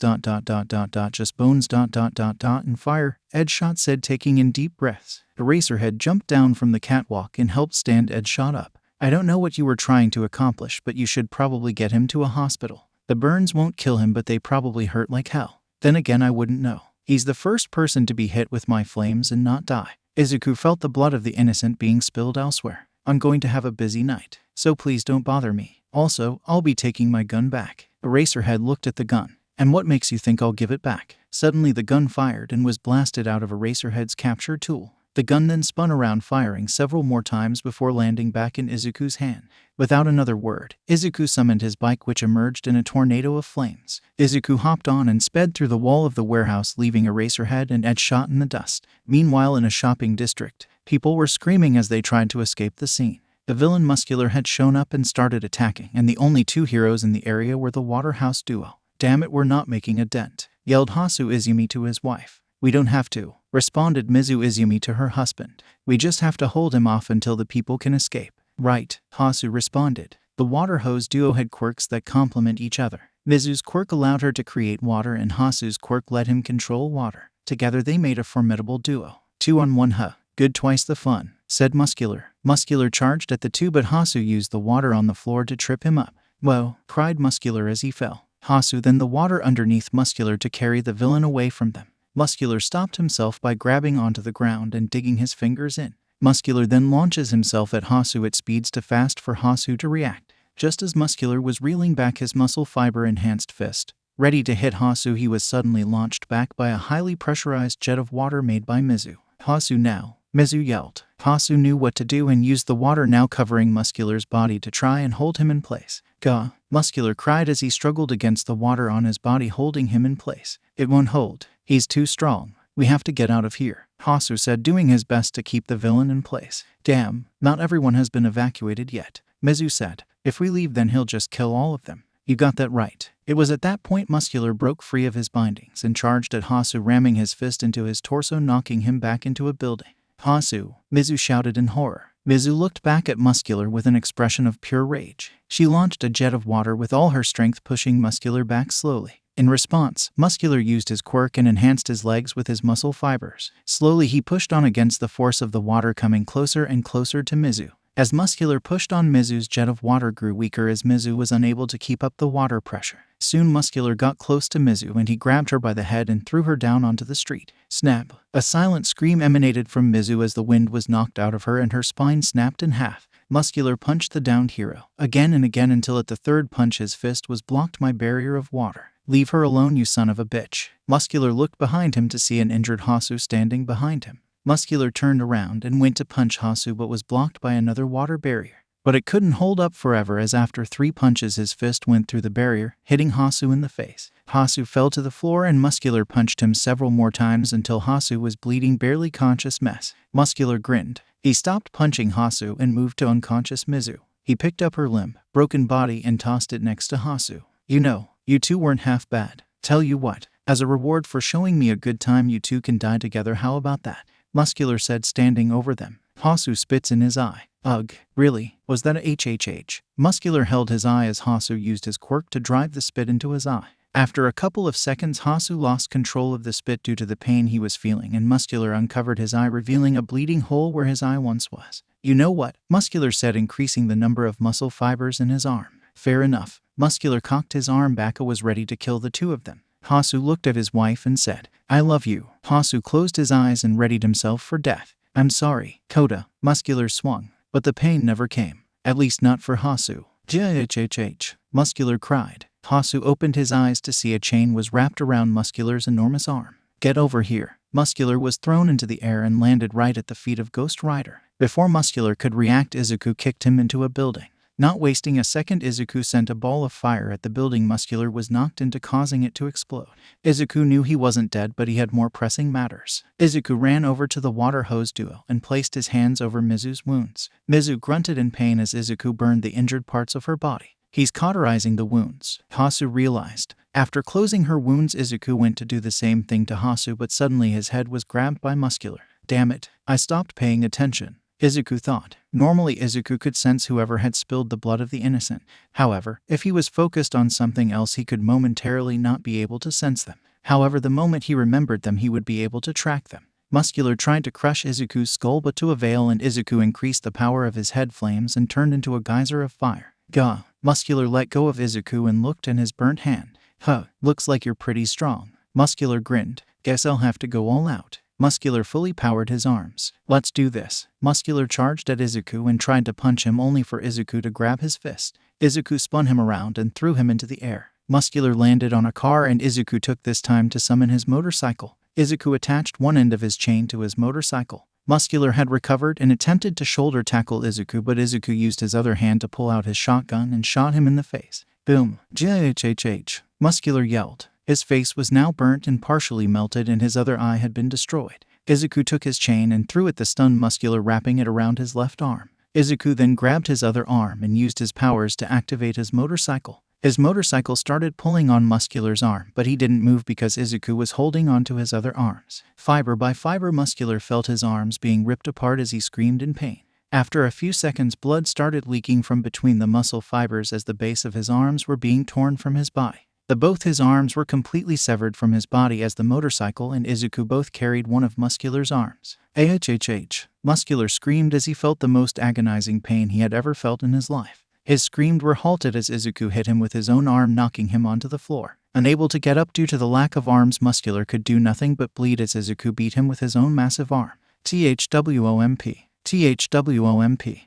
just bones ... and fire, Headshot said, taking in deep breaths. Eraserhead jumped down from the catwalk and helped stand Headshot up. I don't know what you were trying to accomplish, but you should probably get him to a hospital. The burns won't kill him, but they probably hurt like hell. Then again, I wouldn't know. He's the first person to be hit with my flames and not die. Izuku felt the blood of the innocent being spilled elsewhere. I'm going to have a busy night, so please don't bother me. Also, I'll be taking my gun back. Eraserhead looked at the gun. And what makes you think I'll give it back? Suddenly the gun fired and was blasted out of Eraserhead's capture tool. The gun then spun around, firing several more times before landing back in Izuku's hand. Without another word, Izuku summoned his bike, which emerged in a tornado of flames. Izuku hopped on and sped through the wall of the warehouse, leaving Eraserhead and Headshot in the dust. Meanwhile, in a shopping district, people were screaming as they tried to escape the scene. The villain Muscular had shown up and started attacking, and the only two heroes in the area were the Waterhouse duo. Damn it, we're not making a dent, yelled Hasu Izumi to his wife. We don't have to, responded Mizu Izumi to her husband. We just have to hold him off until the people can escape. Right, Hasu responded. The Waterhose duo had quirks that complement each other. Mizu's quirk allowed her to create water and Hasu's quirk let him control water. Together they made a formidable duo. 2-on-1 huh. Good twice the fun, said Muscular. Muscular charged at the two but Hasu used the water on the floor to trip him up. Whoa, cried Muscular as he fell. Hasu then the water underneath Muscular to carry the villain away from them. Muscular stopped himself by grabbing onto the ground and digging his fingers in. Muscular then launches himself at Hasu at speeds too fast for Hasu to react. Just as Muscular was reeling back his muscle fiber-enhanced fist, ready to hit Hasu, he was suddenly launched back by a highly pressurized jet of water made by Mizu. Hasu now, Mizu yelled. Hasu knew what to do and used the water now covering Muscular's body to try and hold him in place. Gah! Muscular cried as he struggled against the water on his body holding him in place. It won't hold. He's too strong. We have to get out of here, Hasu said, doing his best to keep the villain in place. Damn, not everyone has been evacuated yet, Mizu said. If we leave then he'll just kill all of them. You got that right. It was at that point Muscular broke free of his bindings and charged at Hasu, ramming his fist into his torso, knocking him back into a building. Hasu, Mizu shouted in horror. Mizu looked back at Muscular with an expression of pure rage. She launched a jet of water with all her strength, pushing Muscular back slowly. In response, Muscular used his quirk and enhanced his legs with his muscle fibers. Slowly he pushed on against the force of the water, coming closer and closer to Mizu. As Muscular pushed on, Mizu's jet of water grew weaker as Mizu was unable to keep up the water pressure. Soon Muscular got close to Mizu and he grabbed her by the head and threw her down onto the street. Snap! A silent scream emanated from Mizu as the wind was knocked out of her and her spine snapped in half. Muscular punched the downed hero again and again until at the third punch his fist was blocked by barrier of water. Leave her alone, you son of a bitch. Muscular looked behind him to see an injured Hasu standing behind him. Muscular turned around and went to punch Hasu but was blocked by another water barrier. But it couldn't hold up forever as after 3 punches his fist went through the barrier, hitting Hasu in the face. Hasu fell to the floor and Muscular punched him several more times until Hasu was bleeding, barely conscious mess. Muscular grinned. He stopped punching Hasu and moved to unconscious Mizu. He picked up her limp, broken body and tossed it next to Hasu. You know, you two weren't half bad. Tell you what, as a reward for showing me a good time, you two can die together, how about that? Muscular said, standing over them. Hasu spits in his eye. Ugh, really? Was that a HHH? Muscular held his eye as Hasu used his quirk to drive the spit into his eye. After a couple of seconds, Hasu lost control of the spit due to the pain he was feeling, and Muscular uncovered his eye, revealing a bleeding hole where his eye once was. You know what? Muscular said, increasing the number of muscle fibers in his arm. Fair enough. Muscular cocked his arm back and was ready to kill the two of them. Hasu looked at his wife and said, I love you. Hasu closed his eyes and readied himself for death. I'm sorry, Koda. Muscular swung, but the pain never came. At least not for Hasu. JHHH. Muscular cried. Hasu opened his eyes to see a chain was wrapped around Muscular's enormous arm. Get over here. Muscular was thrown into the air and landed right at the feet of Ghost Rider. Before Muscular could react, Izuku kicked him into a building. Not wasting a second, Izuku sent a ball of fire at the building Muscular was knocked into, causing it to explode. Izuku knew he wasn't dead, but he had more pressing matters. Izuku ran over to the water hose duo and placed his hands over Mizu's wounds. Mizu grunted in pain as Izuku burned the injured parts of her body. He's cauterizing the wounds, Hasu realized. After closing her wounds, Izuku went to do the same thing to Hasu, but suddenly his head was grabbed by Muscular. Damn it, I stopped paying attention, Izuku thought. Normally Izuku could sense whoever had spilled the blood of the innocent. However, if he was focused on something else, he could momentarily not be able to sense them. However, the moment he remembered them, he would be able to track them. Muscular tried to crush Izuku's skull but to avail, and Izuku increased the power of his head flames and turned into a geyser of fire. Gah! Muscular let go of Izuku and looked in his burnt hand. Huh, looks like you're pretty strong. Muscular grinned. Guess I'll have to go all out. Muscular fully powered his arms. Let's do this. Muscular charged at Izuku and tried to punch him, only for Izuku to grab his fist. Izuku spun him around and threw him into the air. Muscular landed on a car and Izuku took this time to summon his motorcycle. Izuku attached one end of his chain to his motorcycle. Muscular had recovered and attempted to shoulder tackle Izuku, but Izuku used his other hand to pull out his shotgun and shot him in the face. Boom! JHHH! Muscular yelled. His face was now burnt and partially melted and his other eye had been destroyed. Izuku took his chain and threw at the stunned Muscular, wrapping it around his left arm. Izuku then grabbed his other arm and used his powers to activate his motorcycle. His motorcycle started pulling on Muscular's arm, but he didn't move because Izuku was holding onto his other arms. Fiber by fiber, Muscular felt his arms being ripped apart as he screamed in pain. After a few seconds, blood started leaking from between the muscle fibers as the base of his arms were being torn from his body. Both his arms were completely severed from his body as the motorcycle and Izuku both carried one of Muscular's arms. AHHH. Muscular screamed as he felt the most agonizing pain he had ever felt in his life. His screams were halted as Izuku hit him with his own arm, knocking him onto the floor. Unable to get up due to the lack of arms, Muscular could do nothing but bleed as Izuku beat him with his own massive arm. THWOMP. THWOMP.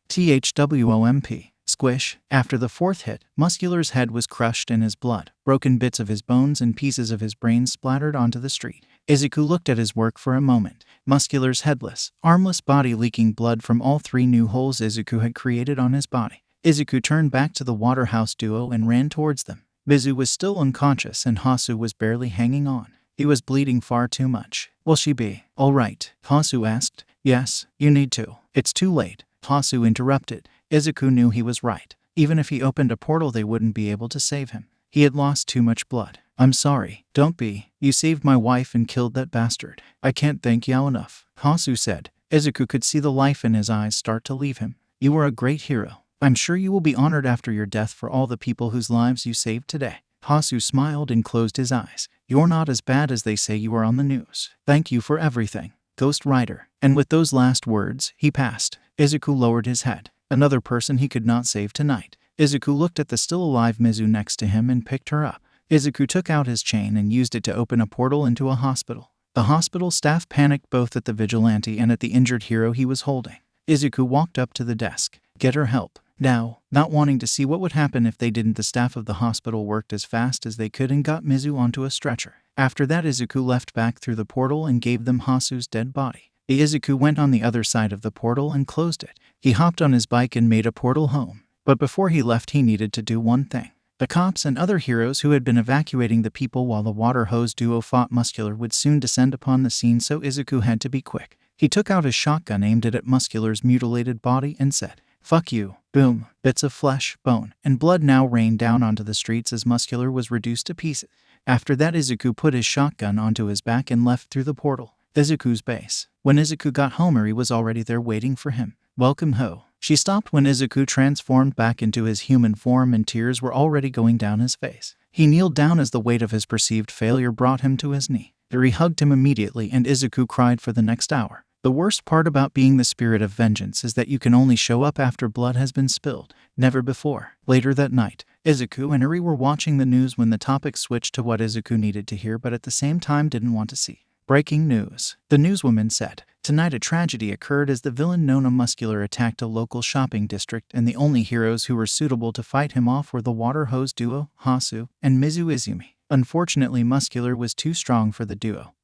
THWOMP. THWOMP. Squish. After the fourth hit, Muscular's head was crushed and his blood, broken bits of his bones and pieces of his brain splattered onto the street. Izuku looked at his work for a moment. Muscular's headless, armless body leaking blood from all 3 new holes Izuku had created on his body. Izuku turned back to the Waterhouse duo and ran towards them. Mizu was still unconscious and Hasu was barely hanging on. He was bleeding far too much. Will she be all right? Hasu asked. Yes, you need to. It's too late. Hasu interrupted. Izuku knew he was right. Even if he opened a portal, they wouldn't be able to save him. He had lost too much blood. I'm sorry. Don't be. You saved my wife and killed that bastard. I can't thank you enough, Hasu said. Izuku could see the life in his eyes start to leave him. You were a great hero. I'm sure you will be honored after your death for all the people whose lives you saved today. Hasu smiled and closed his eyes. You're not as bad as they say you are on the news. Thank you for everything, Ghost Rider. And with those last words, he passed. Izuku lowered his head. Another person he could not save tonight. Izuku looked at the still alive Mizu next to him and picked her up. Izuku took out his chain and used it to open a portal into a hospital. The hospital staff panicked both at the vigilante and at the injured hero he was holding. Izuku walked up to the desk. Get her help. Now, not wanting to see what would happen if they didn't, the staff of the hospital worked as fast as they could and got Mizu onto a stretcher. After that, Izuku left back through the portal and gave them Hasu's dead body. Izuku went on the other side of the portal and closed it. He hopped on his bike and made a portal home. But before he left, he needed to do one thing. The cops and other heroes who had been evacuating the people while the water hose duo fought Muscular would soon descend upon the scene, so Izuku had to be quick. He took out his shotgun, aimed it at Muscular's mutilated body, and said, "Fuck you." Boom. Bits of flesh, bone, and blood now rained down onto the streets as Muscular was reduced to pieces. After that, Izuku put his shotgun onto his back and left through the portal. Izuku's base. When Izuku got home, Eri was already there waiting for him. Welcome, ho. She stopped when Izuku transformed back into his human form and tears were already going down his face. He kneeled down as the weight of his perceived failure brought him to his knee. Eri hugged him immediately and Izuku cried for the next hour. The worst part about being the spirit of vengeance is that you can only show up after blood has been spilled, never before. Later that night, Izuku and Eri were watching the news when the topic switched to what Izuku needed to hear but at the same time didn't want to see. Breaking news. The newswoman said, "Tonight a tragedy occurred as the villain Nona Muscular attacked a local shopping district and the only heroes who were suitable to fight him off were the water hose duo, Hasu, and Mizu Izumi. Unfortunately, Muscular was too strong for the duo,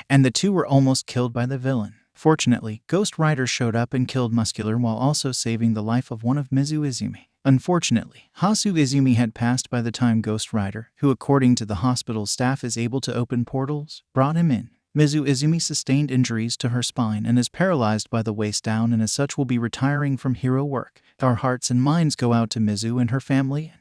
and the two were almost killed by the villain. Fortunately, Ghost Rider showed up and killed Muscular while also saving the life of one of Mizu Izumi. Unfortunately, Hasu Izumi had passed by the time Ghost Rider, who according to the hospital staff is able to open portals, brought him in. Mizu Izumi sustained injuries to her spine and is paralyzed by the waist down and as such will be retiring from hero work. Our hearts and minds go out to Mizu and her family."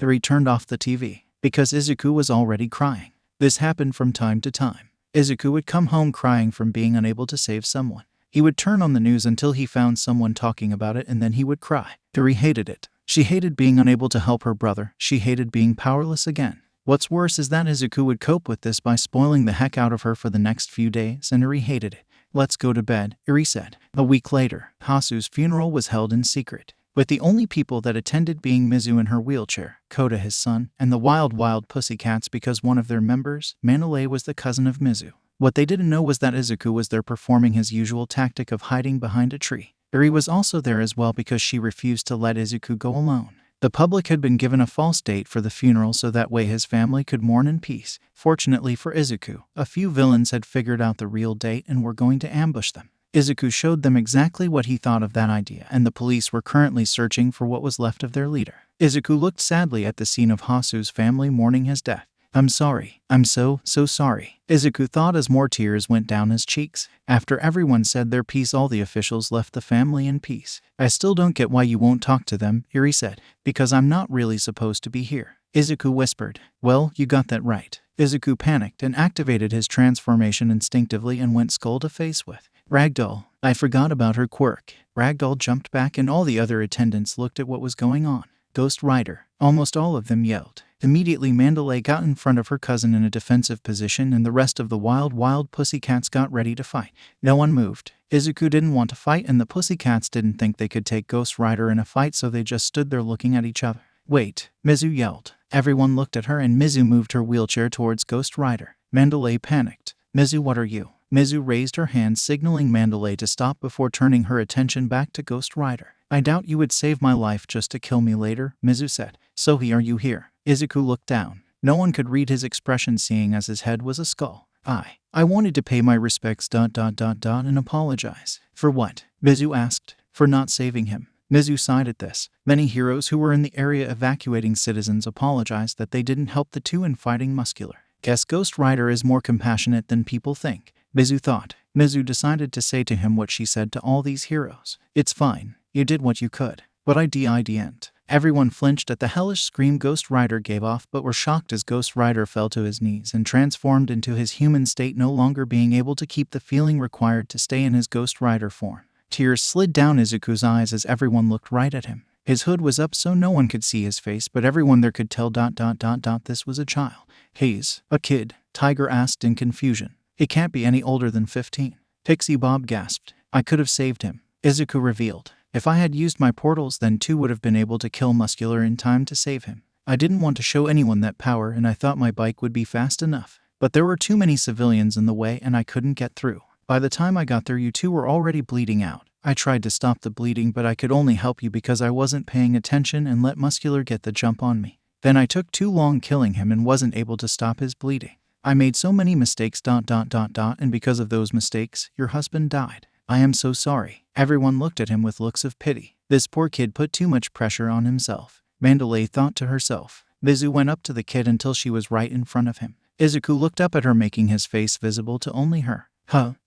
Eri turned off the TV because Izuku was already crying. This happened from time to time. Izuku would come home crying from being unable to save someone. He would turn on the news until he found someone talking about it and then he would cry. Eri hated it. She hated being unable to help her brother. She hated being powerless again. What's worse is that Izuku would cope with this by spoiling the heck out of her for the next few days, and Eri hated it. "Let's go to bed," Eri said. A week later, Hasu's funeral was held in secret, with the only people that attended being Mizu in her wheelchair, Koda his son, and the Wild Pussycats because one of their members, Manole, was the cousin of Mizu. What they didn't know was that Izuku was there performing his usual tactic of hiding behind a tree. Eri was also there as well because she refused to let Izuku go alone. The public had been given a false date for the funeral so that way his family could mourn in peace. Fortunately for Izuku, a few villains had figured out the real date and were going to ambush them. Izuku showed them exactly what he thought of that idea, and the police were currently searching for what was left of their leader. Izuku looked sadly at the scene of Hasu's family mourning his death. "I'm sorry. I'm so sorry," Izuku thought as more tears went down his cheeks. After everyone said their piece, all the officials left the family in peace. "I still don't get why you won't talk to them," Eri said. "Because I'm not really supposed to be here," Izuku whispered. "Well, you got that right." Izuku panicked and activated his transformation instinctively and went skull to face with Ragdoll. "I forgot about her quirk." Ragdoll jumped back and all the other attendants looked at what was going on. Ghost Rider. Almost all of them yelled. Immediately Mandalay got in front of her cousin in a defensive position and the rest of the wild pussycats got ready to fight. No one moved. Izuku didn't want to fight and the pussycats didn't think they could take Ghost Rider in a fight, so they just stood there looking at each other. Wait, Mizu yelled. Everyone looked at her and Mizu moved her wheelchair towards Ghost Rider. Mandalay panicked. Mizu, what are you? Mizu raised her hand signaling Mandalay to stop before turning her attention back to Ghost Rider. I doubt you would save my life just to kill me later, Mizu said. So are you here? Izuku looked down. No one could read his expression seeing as his head was a skull. I wanted to pay my respects ... and apologize. For what? Mizu asked. For not saving him. Mizu sighed at this. Many heroes who were in the area evacuating citizens apologized that they didn't help the two in fighting Muscular. Guess Ghost Rider is more compassionate than people think, Mizu thought. Mizu decided to say to him what she said to all these heroes. It's fine. You did what you could. But I didn't. Everyone flinched at the hellish scream Ghost Rider gave off but were shocked as Ghost Rider fell to his knees and transformed into his human state, no longer being able to keep the feeling required to stay in his Ghost Rider form. Tears slid down Izuku's eyes as everyone looked right at him. His hood was up so no one could see his face, but everyone there could tell ... this was a child. He's a kid, Tiger asked in confusion. He can't be any older than 15. Pixie Bob gasped. I could have saved him, Izuku revealed. If I had used my portals, then two would have been able to kill Muscular in time to save him. I didn't want to show anyone that power and I thought my bike would be fast enough. But there were too many civilians in the way and I couldn't get through. By the time I got there, you two were already bleeding out. I tried to stop the bleeding, but I could only help you because I wasn't paying attention and let Muscular get the jump on me. Then I took too long killing him and wasn't able to stop his bleeding. I made so many mistakes ... and because of those mistakes, your husband died. I am so sorry. Everyone looked at him with looks of pity. This poor kid put too much pressure on himself. Mandalay thought to herself. Mizu went up to the kid until she was right in front of him. Izuku looked up at her, making his face visible to only her.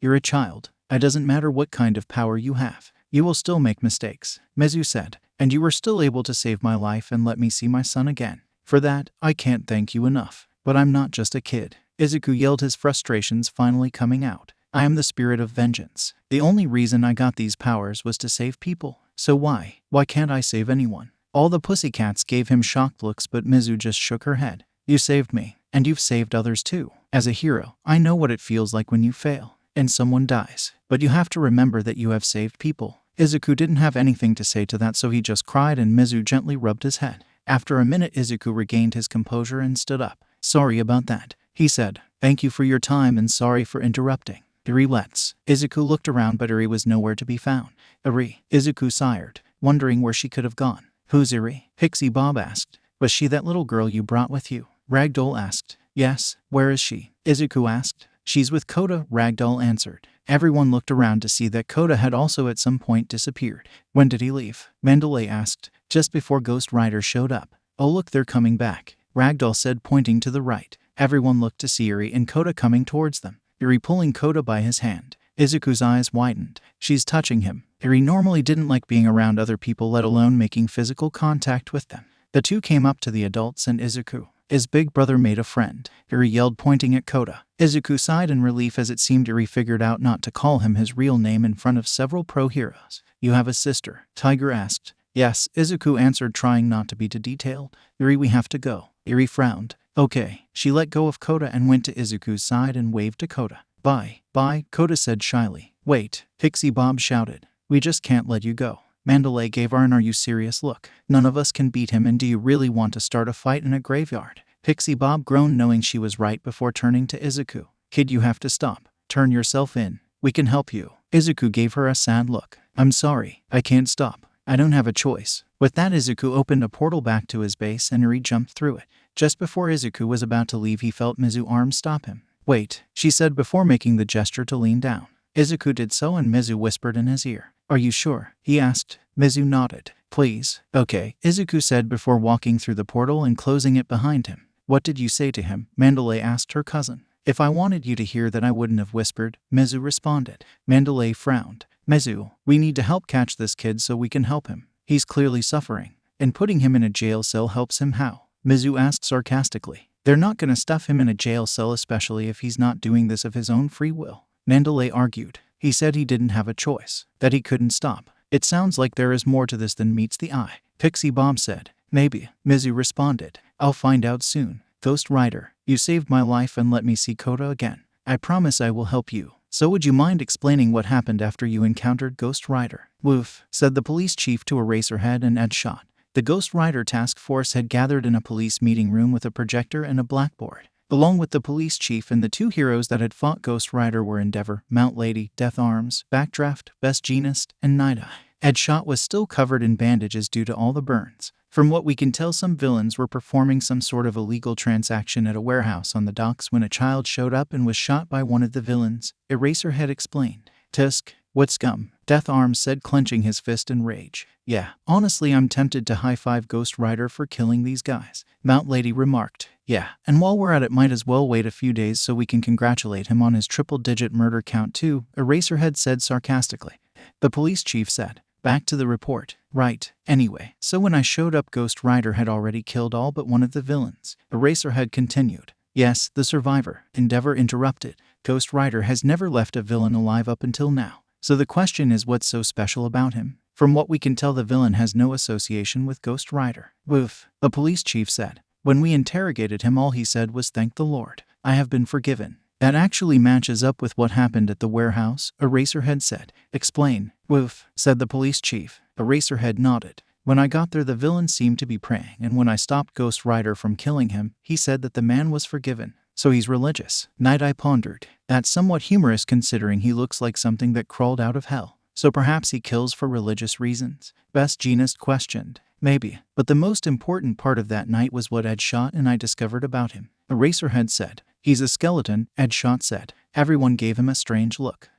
You're a child. It doesn't matter what kind of power you have. You will still make mistakes, Mizu said. And you were still able to save my life and let me see my son again. For that, I can't thank you enough. But I'm not just a kid. Izuku yelled, his frustrations finally coming out. I am the spirit of vengeance. The only reason I got these powers was to save people. So why can't I save anyone? All the pussycats gave him shocked looks, but Mizu just shook her head. You saved me, and you've saved others too. As a hero, I know what it feels like when you fail, and someone dies. But you have to remember that you have saved people. Izuku didn't have anything to say to that, so he just cried and Mizu gently rubbed his head. After a minute, Izuku regained his composure and stood up. Sorry about that, he said. Thank you for your time and sorry for interrupting. Let's. Izuku looked around, but Eri was nowhere to be found. Izuku sighed, wondering where she could have gone. Who's Eri? Pixie Bob asked. Was she that little girl you brought with you? Ragdoll asked. Yes, where is she? Izuku asked. She's with Koda, Ragdoll answered. Everyone looked around to see that Koda had also at some point disappeared. When did he leave? Mandalay asked. Just before Ghost Rider showed up. Oh look, they're coming back, Ragdoll said, pointing to the right. Everyone looked to see Eri and Koda coming towards them. Eri pulling Koda by his hand. Izuku's eyes widened. She's touching him. Eri normally didn't like being around other people, let alone making physical contact with them. The two came up to the adults and Izuku. His big brother made a friend, Eri yelled, pointing at Koda. Izuku sighed in relief as it seemed Eri figured out not to call him his real name in front of several pro heroes. You have a sister? Tiger asked. Yes, Izuku answered, trying not to be too detailed. Eri, we have to go. Eri frowned. Okay. She let go of Koda and went to Izuku's side and waved to Koda. Bye. Bye, Koda said shyly. Wait, Pixie Bob shouted. We just can't let you go. Mandalay gave her an "Are you serious" look. None of us can beat him, and do you really want to start a fight in a graveyard? Pixie Bob groaned, knowing she was right, before turning to Izuku. Kid, you have to stop. Turn yourself in. We can help you. Izuku gave her a sad look. I'm sorry. I can't stop. I don't have a choice. With that, Izuku opened a portal back to his base and Eri jumped through it. Just before Izuku was about to leave, he felt Mizu's arm stop him. Wait, she said before making the gesture to lean down. Izuku did so and Mizu whispered in his ear. Are you sure? He asked. Mizu nodded. Please. Okay, Izuku said before walking through the portal and closing it behind him. What did you say to him? Mandalay asked her cousin. If I wanted you to hear that, I wouldn't have whispered, Mizu responded. Mandalay frowned. Mizu, we need to help catch this kid so we can help him. He's clearly suffering. And putting him in a jail cell helps him how? Mizu asked sarcastically. They're not gonna stuff him in a jail cell, especially if he's not doing this of his own free will. Mandalay argued. He said he didn't have a choice, that he couldn't stop. It sounds like there is more to this than meets the eye, Pixie Bob said. Maybe, Mizu responded. I'll find out soon. Ghost Rider, you saved my life and let me see Koda again. I promise I will help you. So would you mind explaining what happened after you encountered Ghost Rider? Woof, said the police chief to Eraserhead and Deadshot. The Ghost Rider task force had gathered in a police meeting room with a projector and a blackboard. Along with the police chief and the two heroes that had fought Ghost Rider were Endeavor, Mount Lady, Death Arms, Backdraft, Best Jeanist, and Nighteye. Deadshot was still covered in bandages due to all the burns. From what we can tell, some villains were performing some sort of illegal transaction at a warehouse on the docks when a child showed up and was shot by one of the villains, Eraserhead explained. Tusk, what scum? Death Arms said, clenching his fist in rage. Yeah, honestly I'm tempted to high-five Ghost Rider for killing these guys, Mount Lady remarked. Yeah, and while we're at it might as well wait a few days so we can congratulate him on his triple-digit murder count too, Eraserhead said sarcastically. The police chief said. Back to the report. Right. Anyway, so when I showed up Ghost Rider had already killed all but one of the villains. Eraserhead continued. Yes, the survivor. Endeavor interrupted. Ghost Rider has never left a villain alive up until now. So the question is what's so special about him? From what we can tell the villain has no association with Ghost Rider. Woof. The police chief said. When we interrogated him all he said was thank the Lord. I have been forgiven. That actually matches up with what happened at the warehouse, Eraserhead said. Explain. Woof, said the police chief. Eraserhead nodded. When I got there the villain seemed to be praying, and when I stopped Ghost Rider from killing him, he said that the man was forgiven. So he's religious. Nighteye pondered. That's somewhat humorous considering he looks like something that crawled out of hell. So perhaps he kills for religious reasons? Best Jeanist questioned. Maybe. But the most important part of that night was what Deadshot and I discovered about him. Eraserhead said. He's a skeleton, Deadshot said. Everyone gave him a strange look.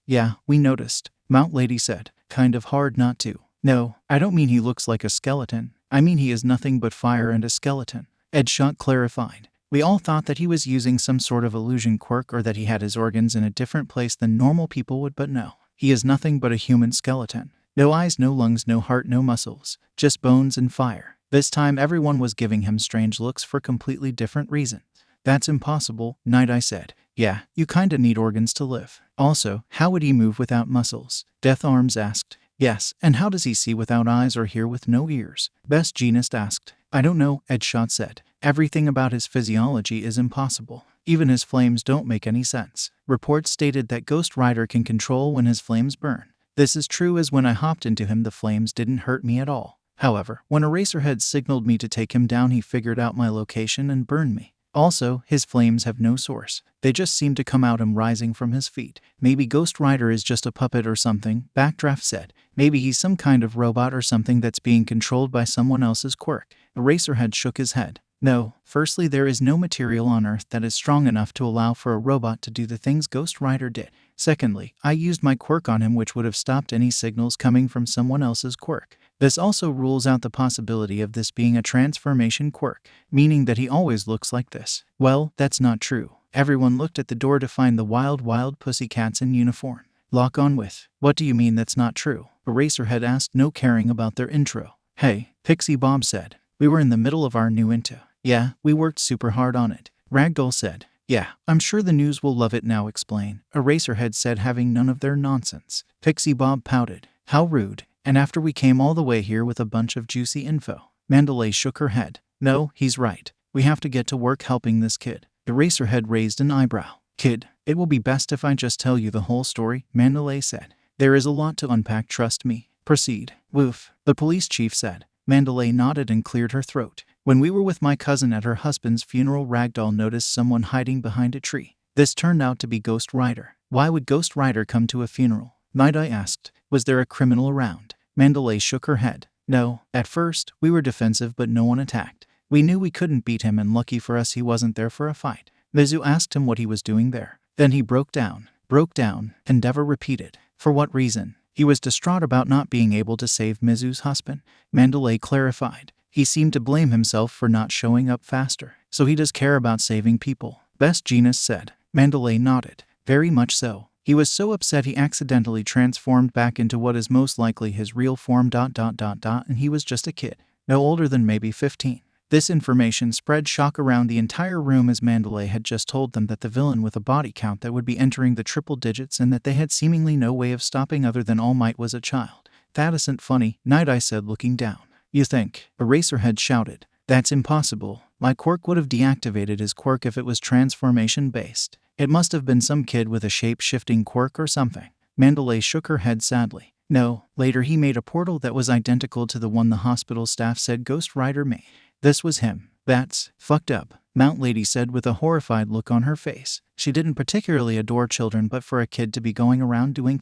Yeah, we noticed. Mount Lady said. Kind of hard not to. No, I don't mean he looks like a skeleton. I mean he is nothing but fire and a skeleton. Deadshot clarified. We all thought that he was using some sort of illusion quirk or that he had his organs in a different place than normal people would, but no. He is nothing but a human skeleton. No eyes, no lungs, no heart, no muscles. Just bones and fire. This time everyone was giving him strange looks for completely different reasons. That's impossible, Nighteye said. Yeah, you kinda need organs to live. Also, how would he move without muscles? Death Arms asked. Yes, and how does he see without eyes or hear with no ears? Best Jeanist asked. I don't know, Deadshot said. Everything about his physiology is impossible. Even his flames don't make any sense. Reports stated that Ghost Rider can control when his flames burn. This is true as when I hopped into him the flames didn't hurt me at all. However, when Eraserhead signaled me to take him down he figured out my location and burned me. Also, his flames have no source. They just seem to come out him rising from his feet. Maybe Ghost Rider is just a puppet or something, Backdraft said. Maybe he's some kind of robot or something that's being controlled by someone else's quirk. Eraserhead shook his head. No, firstly there is no material on Earth that is strong enough to allow for a robot to do the things Ghost Rider did. Secondly, I used my quirk on him which would have stopped any signals coming from someone else's quirk. This also rules out the possibility of this being a transformation quirk, meaning that he always looks like this. Well, that's not true. Everyone looked at the door to find the wild pussycats in uniform. Lock on with. What do you mean that's not true? Eraserhead asked, no caring about their intro. Hey, Pixie Bob said. We were in the middle of our new intro. Yeah, we worked super hard on it. Ragdoll said. Yeah, I'm sure the news will love it now, explain. Eraserhead said, having none of their nonsense. Pixie Bob pouted. How rude. And after we came all the way here with a bunch of juicy info. Mandalay shook her head. No, he's right. We have to get to work helping this kid. Eraserhead raised an eyebrow. Kid, it will be best if I just tell you the whole story, Mandalay said. There is a lot to unpack, trust me. Proceed. Woof, the police chief said. Mandalay nodded and cleared her throat. When we were with my cousin at her husband's funeral, Ragdoll noticed someone hiding behind a tree. This turned out to be Ghost Rider. Why would Ghost Rider come to a funeral? Nighteye asked. Was there a criminal around? Mandalay shook her head. No, at first, we were defensive but no one attacked. We knew we couldn't beat him and lucky for us he wasn't there for a fight. Mizu asked him what he was doing there. Then he broke down. Broke down, Endeavor repeated. For what reason? He was distraught about not being able to save Mizu's husband. Mandalay clarified. He seemed to blame himself for not showing up faster. So he does care about saving people. Best Jeanist said. Mandalay nodded. Very much so. He was so upset he accidentally transformed back into what is most likely his real form ... and he was just a kid. No older than maybe 15. This information spread shock around the entire room as Mandalay had just told them that the villain with a body count that would be entering the triple digits and that they had seemingly no way of stopping other than All Might was a child. That isn't funny, Nighteye said looking down. You think? Eraserhead shouted. That's impossible. My quirk would have deactivated his quirk if it was transformation-based. It must have been some kid with a shape-shifting quirk or something. Mandalay shook her head sadly. No, later he made a portal that was identical to the one the hospital staff said Ghost Rider made. This was him. That's fucked up, Mount Lady said with a horrified look on her face. She didn't particularly adore children, but for a kid to be going around doing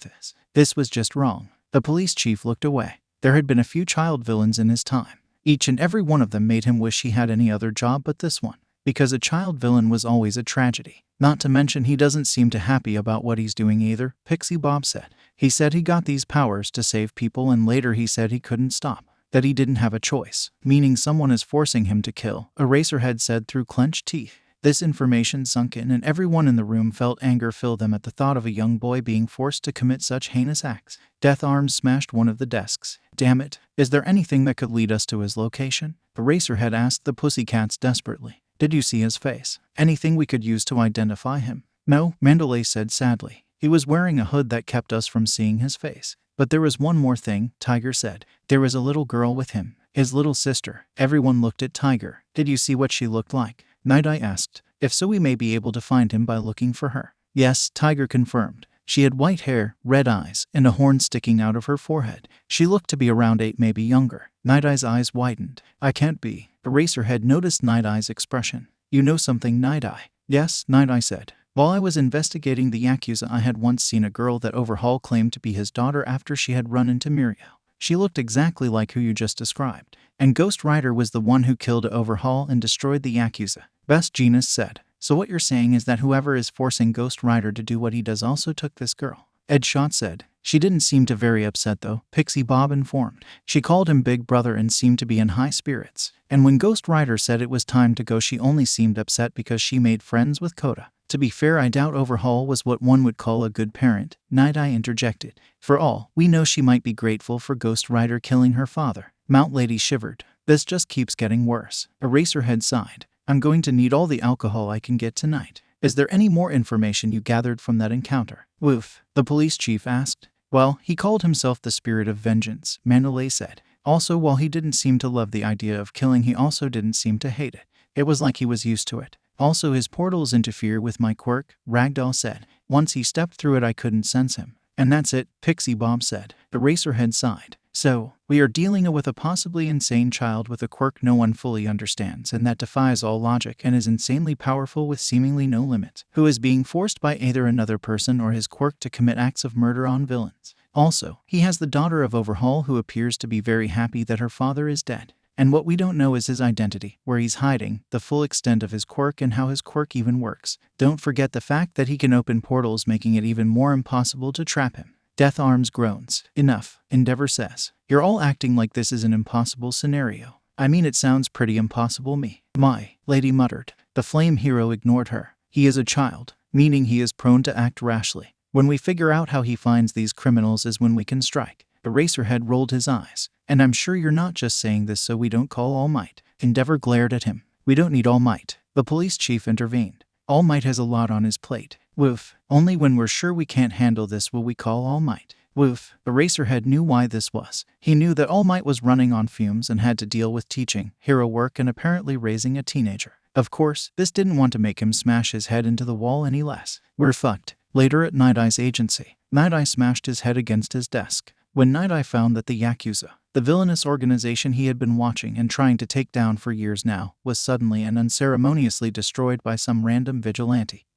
this was just wrong. The police chief looked away. There had been a few child villains in his time. Each and every one of them made him wish he had any other job but this one. Because a child villain was always a tragedy. Not to mention he doesn't seem too happy about what he's doing either, Pixie Bob said. He said he got these powers to save people, and later he said he couldn't stop. That he didn't have a choice, meaning someone is forcing him to kill, Eraserhead said through clenched teeth. This information sunk in, and everyone in the room felt anger fill them at the thought of a young boy being forced to commit such heinous acts. Death Arms smashed one of the desks. Damn it, is there anything that could lead us to his location? Eraserhead asked the pussycats desperately. Did you see his face? Anything we could use to identify him? No, Mandalay said sadly. He was wearing a hood that kept us from seeing his face. But there was one more thing, Tiger said. There was a little girl with him. His little sister. Everyone looked at Tiger. Did you see what she looked like? Nighteye asked. If so, we may be able to find him by looking for her. Yes, Tiger confirmed. She had white hair, red eyes, and a horn sticking out of her forehead. She looked to be around 8, maybe younger. Nighteye's eyes widened. I can't be. Eraserhead noticed Nighteye's expression. You know something, Nighteye? Yes, Nighteye said. While I was investigating the Yakuza, I had once seen a girl that Overhaul claimed to be his daughter after she had run into Mirio. She looked exactly like who you just described. And Ghost Rider was the one who killed Overhaul and destroyed the Yakuza. Best Genus said. So what you're saying is that whoever is forcing Ghost Rider to do what he does also took this girl. Ed Shot said. She didn't seem to very upset though, Pixie Bob informed. She called him Big Brother and seemed to be in high spirits. And when Ghost Rider said it was time to go, she only seemed upset because she made friends with Koda. To be fair, I doubt Overhaul was what one would call a good parent, Nighteye interjected. For all we know, she might be grateful for Ghost Rider killing her father. Mount Lady shivered. This just keeps getting worse. Eraserhead sighed. I'm going to need all the alcohol I can get tonight. Is there any more information you gathered from that encounter? Woof, the police chief asked. Well, he called himself the Spirit of Vengeance, Mandalay said. Also, while he didn't seem to love the idea of killing, he also didn't seem to hate it. It was like he was used to it. Also, his portals interfere with my quirk, Ragdoll said. Once he stepped through it, I couldn't sense him. And that's it, Pixie Bob said. Eraserhead sighed. So, we are dealing with a possibly insane child with a quirk no one fully understands and that defies all logic and is insanely powerful with seemingly no limits, who is being forced by either another person or his quirk to commit acts of murder on villains. Also, he has the daughter of Overhaul who appears to be very happy that her father is dead. And what we don't know is his identity, where he's hiding, the full extent of his quirk, and how his quirk even works. Don't forget the fact that he can open portals, making it even more impossible to trap him. Death Arms groans. Enough, Endeavor says. You're all acting like this is an impossible scenario. I mean, it sounds pretty impossible me. My lady muttered. The flame hero ignored her. He is a child, meaning he is prone to act rashly. When we figure out how he finds these criminals is when we can strike. Eraserhead rolled his eyes. And I'm sure you're not just saying this so we don't call All Might. Endeavor glared at him. We don't need All Might. The police chief intervened. All Might has a lot on his plate. Woof. Only when we're sure we can't handle this will we call All Might. Woof. Eraserhead knew why this was. He knew that All Might was running on fumes and had to deal with teaching, hero work, and apparently raising a teenager. Of course, this didn't want to make him smash his head into the wall any less. We're fucked. Later at Nighteye's agency, Nighteye smashed his head against his desk. When Nighteye found that the Yakuza, the villainous organization he had been watching and trying to take down for years now, was suddenly and unceremoniously destroyed by some random vigilante,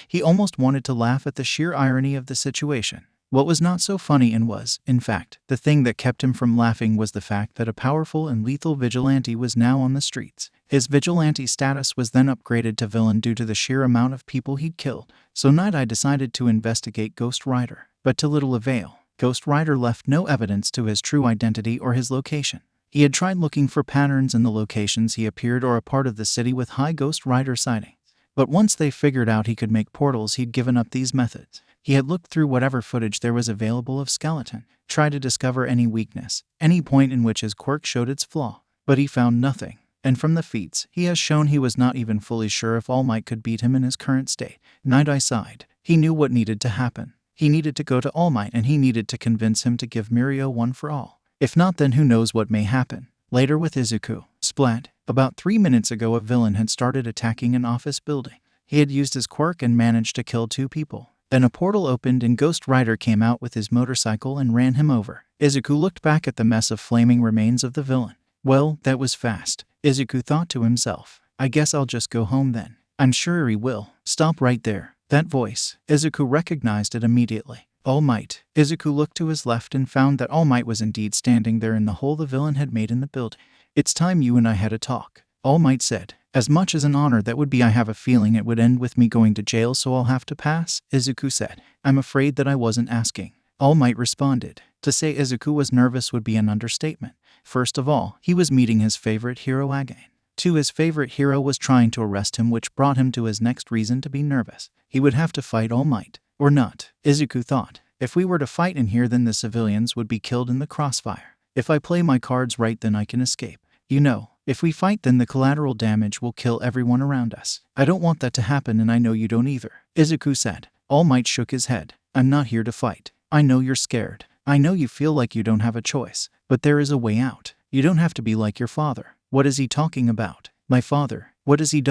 he almost wanted to laugh at the sheer irony of the situation. What was not so funny and was, in fact, the thing that kept him from laughing was the fact that a powerful and lethal vigilante was now on the streets. His vigilante status was then upgraded to villain due to the sheer amount of people he'd killed. So Nighteye decided to investigate Ghost Rider, but to little avail. Ghost Rider left no evidence to his true identity or his location. He had tried looking for patterns in the locations he appeared or a part of the city with high Ghost Rider sightings. But once they figured out he could make portals, he'd given up these methods. He had looked through whatever footage there was available of Skeleton, tried to discover any weakness, any point in which his quirk showed its flaw. But he found nothing. And from the feats he has shown, he was not even fully sure if All Might could beat him in his current state. Nighteye sighed. He knew what needed to happen. He needed to go to All Might and he needed to convince him to give Mirio one for all. If not, then who knows what may happen. Later with Izuku. Splat. About 3 minutes ago a villain had started attacking an office building. He had used his quirk and managed to kill 2 people. Then a portal opened and Ghost Rider came out with his motorcycle and ran him over. Izuku looked back at the mess of flaming remains of the villain. Well, that was fast. Izuku thought to himself. I guess I'll just go home then. I'm sure he will. Stop right there. That voice. Izuku recognized it immediately. All Might. Izuku looked to his left and found that All Might was indeed standing there in the hole the villain had made in the building. It's time you and I had a talk. All Might said. As much as an honor that would be, I have a feeling it would end with me going to jail, so I'll have to pass, Izuku said. I'm afraid that I wasn't asking. All Might responded. To say Izuku was nervous would be an understatement. First of all, he was meeting his favorite hero again. 2. His favorite hero was trying to arrest him, which brought him to his next reason to be nervous. He would have to fight All Might. Or not, Izuku thought. If we were to fight in here, then the civilians would be killed in the crossfire. If I play my cards right, then I can escape. You know, if we fight, then the collateral damage will kill everyone around us. I don't want that to happen, and I know you don't either, Izuku said. All Might shook his head. I'm not here to fight. I know you're scared. I know you feel like you don't have a choice. But there is a way out. You don't have to be like your father. What is he talking about? My father. What is he?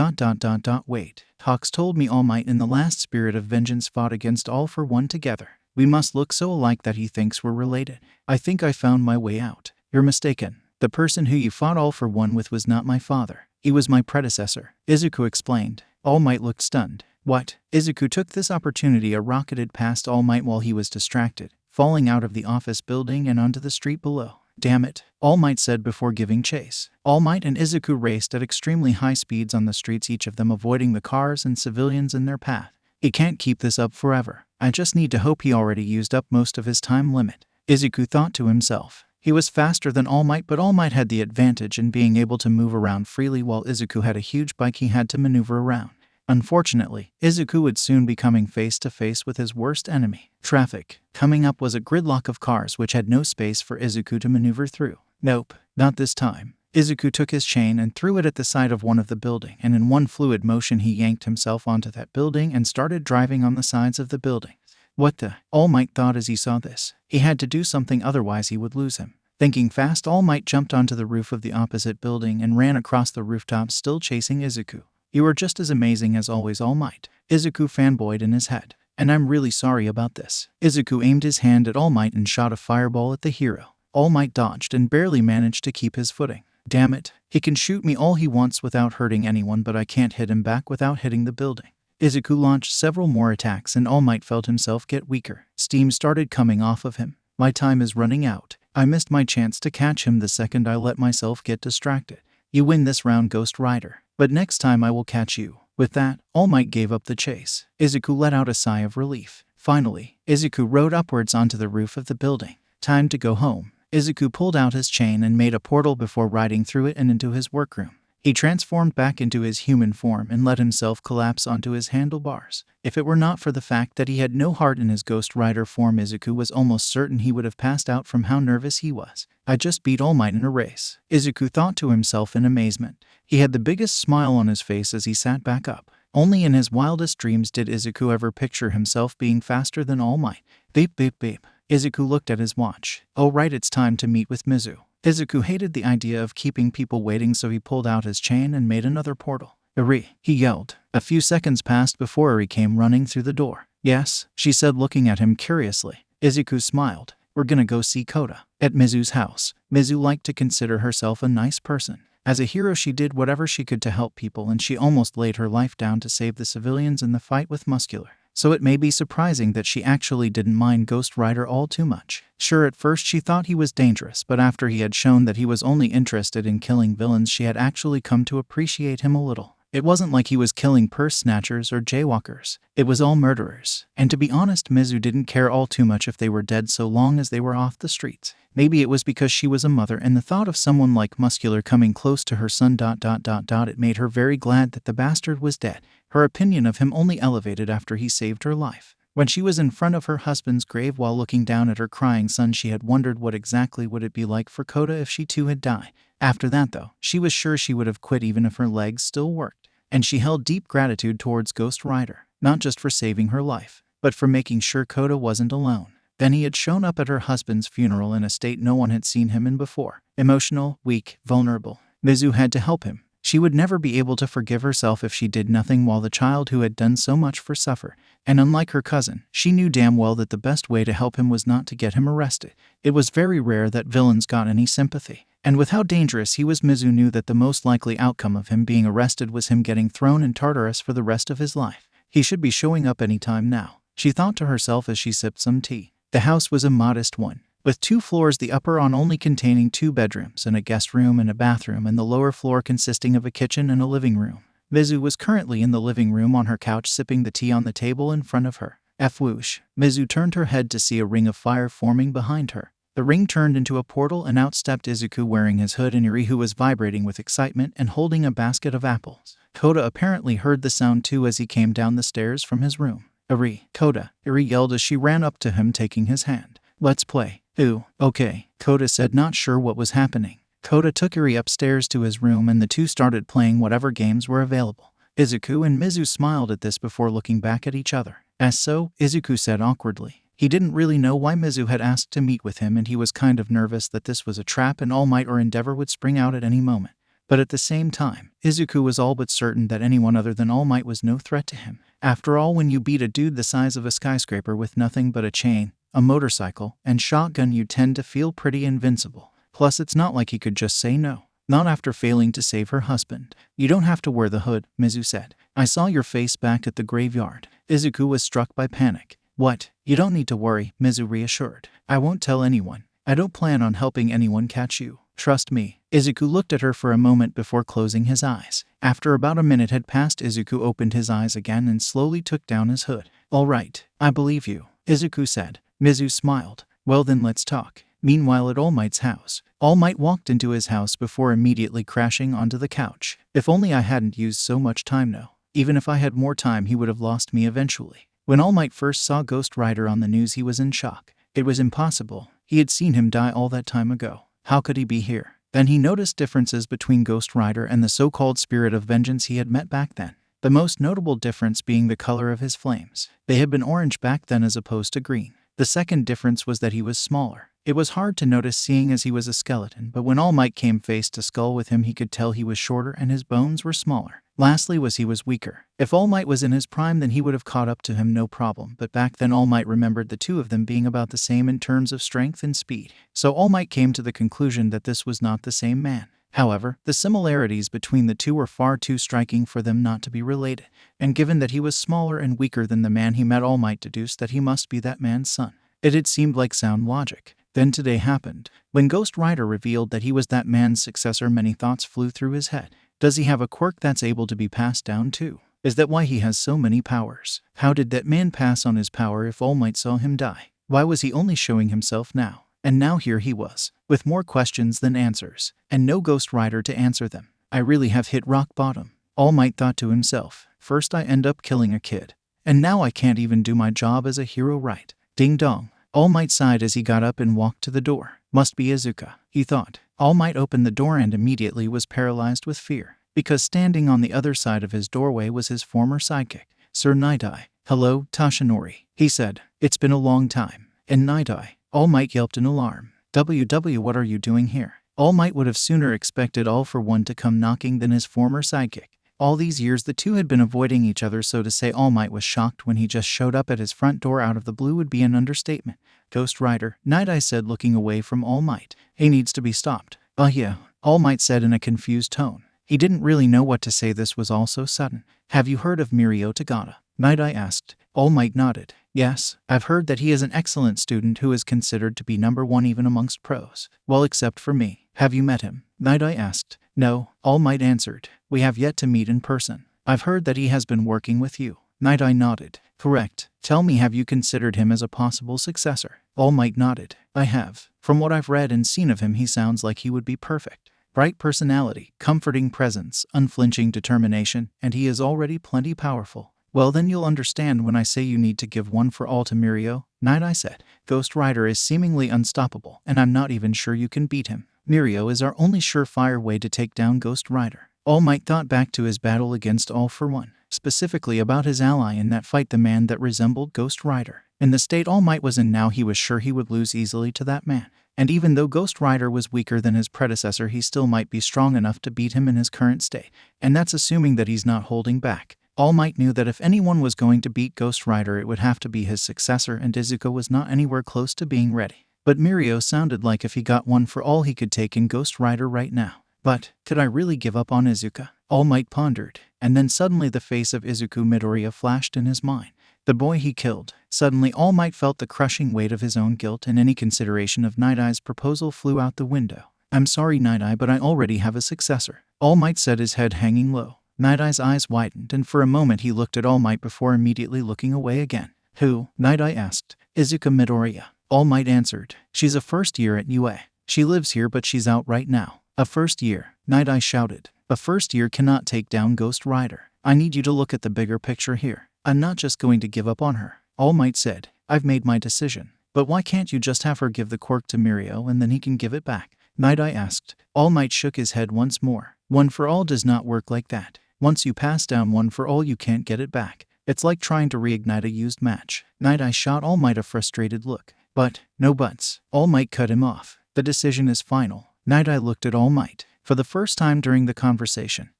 Wait. Hawks told me All Might in the last Spirit of Vengeance fought against All for One together. We must look so alike that he thinks we're related. I think I found my way out. You're mistaken. The person who you fought All for One with was not my father. He was my predecessor, Izuku explained. All Might looked stunned. What? Izuku took this opportunity and rocketed past All Might while he was distracted, falling out of the office building and onto the street below. Damn it, All Might said before giving chase. All Might and Izuku raced at extremely high speeds on the streets, each of them avoiding the cars and civilians in their path. He can't keep this up forever. I just need to hope he already used up most of his time limit, Izuku thought to himself. He was faster than All Might, but All Might had the advantage in being able to move around freely, while Izuku had a huge bike he had to maneuver around. Unfortunately, Izuku would soon be coming face to face with his worst enemy, traffic. Coming up was a gridlock of cars which had no space for Izuku to maneuver through. Nope, not this time. Izuku took his chain and threw it at the side of one of the building, and in one fluid motion he yanked himself onto that building and started driving on the sides of the building. What the? All Might thought as he saw this. He had to do something, otherwise he would lose him. Thinking fast, All Might jumped onto the roof of the opposite building and ran across the rooftop, still chasing Izuku. You are just as amazing as always, All Might, Izuku fanboyed in his head. And I'm really sorry about this. Izuku aimed his hand at All Might and shot a fireball at the hero. All Might dodged and barely managed to keep his footing. Damn it, he can shoot me all he wants without hurting anyone, but I can't hit him back without hitting the building. Izuku launched several more attacks and All Might felt himself get weaker. Steam started coming off of him. My time is running out. I missed my chance to catch him the second I let myself get distracted. You win this round, Ghost Rider. But next time I will catch you. With that, All Might gave up the chase. Izuku let out a sigh of relief. Finally, Izuku rode upwards onto the roof of the building. Time to go home. Izuku pulled out his chain and made a portal before riding through it and into his workroom. He transformed back into his human form and let himself collapse onto his handlebars. If it were not for the fact that he had no heart in his Ghost Rider form, Izuku was almost certain he would have passed out from how nervous he was. I just beat All Might in a race, Izuku thought to himself in amazement. He had the biggest smile on his face as he sat back up. Only in his wildest dreams did Izuku ever picture himself being faster than All Might. Beep beep beep. Izuku looked at his watch. Oh right, it's time to meet with Mizu. Izuku hated the idea of keeping people waiting, so he pulled out his chain and made another portal. Eri, he yelled. A few seconds passed before Eri came running through the door. Yes, she said, looking at him curiously. Izuku smiled. We're gonna go see Koda at Mizu's house. Mizu liked to consider herself a nice person. As a hero, she did whatever she could to help people, and she almost laid her life down to save the civilians in the fight with Muscular. So it may be surprising that she actually didn't mind Ghost Rider all too much. Sure, at first she thought he was dangerous, but after he had shown that he was only interested in killing villains, she had actually come to appreciate him a little. It wasn't like he was killing purse snatchers or jaywalkers. It was all murderers. And to be honest, Mizu didn't care all too much if they were dead so long as they were off the streets. Maybe it was because she was a mother, and the thought of someone like Muscular coming close to her son ... It made her very glad that the bastard was dead. Her opinion of him only elevated after he saved her life. When she was in front of her husband's grave while looking down at her crying son, she had wondered what exactly would it be like for Koda if she too had died. After that, though, she was sure she would have quit even if her legs still worked. And she held deep gratitude towards Ghost Rider, not just for saving her life, but for making sure Koda wasn't alone. Then he had shown up at her husband's funeral in a state no one had seen him in before. Emotional, weak, vulnerable. Mizu had to help him. She would never be able to forgive herself if she did nothing while the child who had done so much for suffer. And unlike her cousin, she knew damn well that the best way to help him was not to get him arrested. It was very rare that villains got any sympathy. And with how dangerous he was, Mizu knew that the most likely outcome of him being arrested was him getting thrown in Tartarus for the rest of his life. He should be showing up any time now, she thought to herself as she sipped some tea. The house was a modest one, with 2 floors, the upper on only containing 2 bedrooms and a guest room and a bathroom, and the lower floor consisting of a kitchen and a living room. Mizu was currently in the living room on her couch sipping the tea on the table in front of her. Whoosh. Mizu turned her head to see a ring of fire forming behind her. The ring turned into a portal and out stepped Izuku wearing his hood and Iri, who was vibrating with excitement and holding a basket of apples. Koda apparently heard the sound too as he came down the stairs from his room. Iri, Koda, Iri yelled as she ran up to him taking his hand. Let's play. Ooh, okay, Koda said, not sure what was happening. Koda took Iri upstairs to his room and the two started playing whatever games were available. Izuku and Mizu smiled at this before looking back at each other. As so, Izuku said awkwardly. He didn't really know why Mizu had asked to meet with him and he was kind of nervous that this was a trap and All Might or Endeavor would spring out at any moment. But at the same time, Izuku was all but certain that anyone other than All Might was no threat to him. After all, when you beat a dude the size of a skyscraper with nothing but a chain, a motorcycle, and shotgun, you tend to feel pretty invincible. Plus, it's not like he could just say no. Not after failing to save her husband. You don't have to wear the hood, Mizu said. I saw your face back at the graveyard. Izuku was struck by panic. What? You don't need to worry, Mizu reassured. I won't tell anyone. I don't plan on helping anyone catch you. Trust me. Izuku looked at her for a moment before closing his eyes. After about a minute had passed, Izuku opened his eyes again and slowly took down his hood. All right, I believe you, Izuku said. Mizu smiled. Well then, let's talk. Meanwhile, at All Might's house, All Might walked into his house before immediately crashing onto the couch. If only I hadn't used so much time now. Even if I had more time, he would have lost me eventually. When All Might first saw Ghost Rider on the news, he was in shock. It was impossible. He had seen him die all that time ago. How could he be here? Then he noticed differences between Ghost Rider and the so-called Spirit of Vengeance he had met back then. The most notable difference being the color of his flames. They had been orange back then as opposed to green. The second difference was that he was smaller. It was hard to notice seeing as he was a skeleton, but when All Might came face to skull with him, he could tell he was shorter and his bones were smaller. Lastly he was weaker. If All Might was in his prime, then he would have caught up to him no problem, but back then All Might remembered the two of them being about the same in terms of strength and speed. So All Might came to the conclusion that this was not the same man. However, the similarities between the two were far too striking for them not to be related, and given that he was smaller and weaker than the man he met, All Might deduced that he must be that man's son. It had seemed like sound logic. Then today happened. When Ghost Rider revealed that he was that man's successor, many thoughts flew through his head. Does he have a quirk that's able to be passed down too? Is that why he has so many powers? How did that man pass on his power if All Might saw him die? Why was he only showing himself now? And now here he was, with more questions than answers, and no Ghost Rider to answer them. I really have hit rock bottom, All Might thought to himself. First I end up killing a kid, and now I can't even do my job as a hero right. Ding dong. All Might sighed as he got up and walked to the door. Must be Isuka, he thought. All Might opened the door and immediately was paralyzed with fear, because standing on the other side of his doorway was his former sidekick, Sir Nighteye. Hello, Tashinori, he said. It's been a long time. And Nighteye. All Might yelped in alarm. WW, what are you doing here? All Might would have sooner expected All for One to come knocking than his former sidekick. All these years the two had been avoiding each other, so to say All Might was shocked when he just showed up at his front door out of the blue would be an understatement. Ghost Rider, Nighteye said, looking away from All Might. He needs to be stopped. Yeah, All Might said in a confused tone. He didn't really know what to say, this was all so sudden. Have you heard of Mirio Tagata? Nighteye asked. All Might nodded. Yes, I've heard that he is an excellent student who is considered to be #1 even amongst pros. Well, except for me. Have you met him? Nighteye asked. No, All Might answered. We have yet to meet in person. I've heard that he has been working with you. Nighteye nodded. Correct. Tell me, have you considered him as a possible successor? All Might nodded. I have. From what I've read and seen of him, he sounds like he would be perfect. Bright personality, comforting presence, unflinching determination, and he is already plenty powerful. Well, then you'll understand when I say you need to give one for all to Mirio, Nighteye said. Ghost Rider is seemingly unstoppable, and I'm not even sure you can beat him. Mirio is our only surefire way to take down Ghost Rider. All Might thought back to his battle against All for One, specifically about his ally in that fight, the man that resembled Ghost Rider. In the state All Might was in now, he was sure he would lose easily to that man. And even though Ghost Rider was weaker than his predecessor, he still might be strong enough to beat him in his current state. And that's assuming that he's not holding back. All Might knew that if anyone was going to beat Ghost Rider, it would have to be his successor, and Izuku was not anywhere close to being ready. But Mirio sounded like if he got one for all, he could take in Ghost Rider right now. But could I really give up on Izuka? All Might pondered, and then suddenly the face of Izuku Midoriya flashed in his mind. The boy he killed. Suddenly All Might felt the crushing weight of his own guilt, and any consideration of Nighteye's proposal flew out the window. I'm sorry, Nighteye, but I already have a successor. All Might said, his head hanging low. Nighteye's eyes widened, and for a moment he looked at All Might before immediately looking away again. Who? Nighteye asked. Izuka Midoriya. All Might answered. She's a first year at UA. She lives here, but she's out right now. A first year? Nighteye shouted. A first year cannot take down Ghost Rider. I need you to look at the bigger picture here. I'm not just going to give up on her. All Might said. I've made my decision. But why can't you just have her give the quirk to Mirio and then he can give it back? Nighteye asked. All Might shook his head once more. One for all does not work like that. Once you pass down one for all, you can't get it back. It's like trying to reignite a used match. Nighteye shot All Might a frustrated look. But, no buts. All Might cut him off. The decision is final. Nighteye looked at All Might for the first time during the conversation.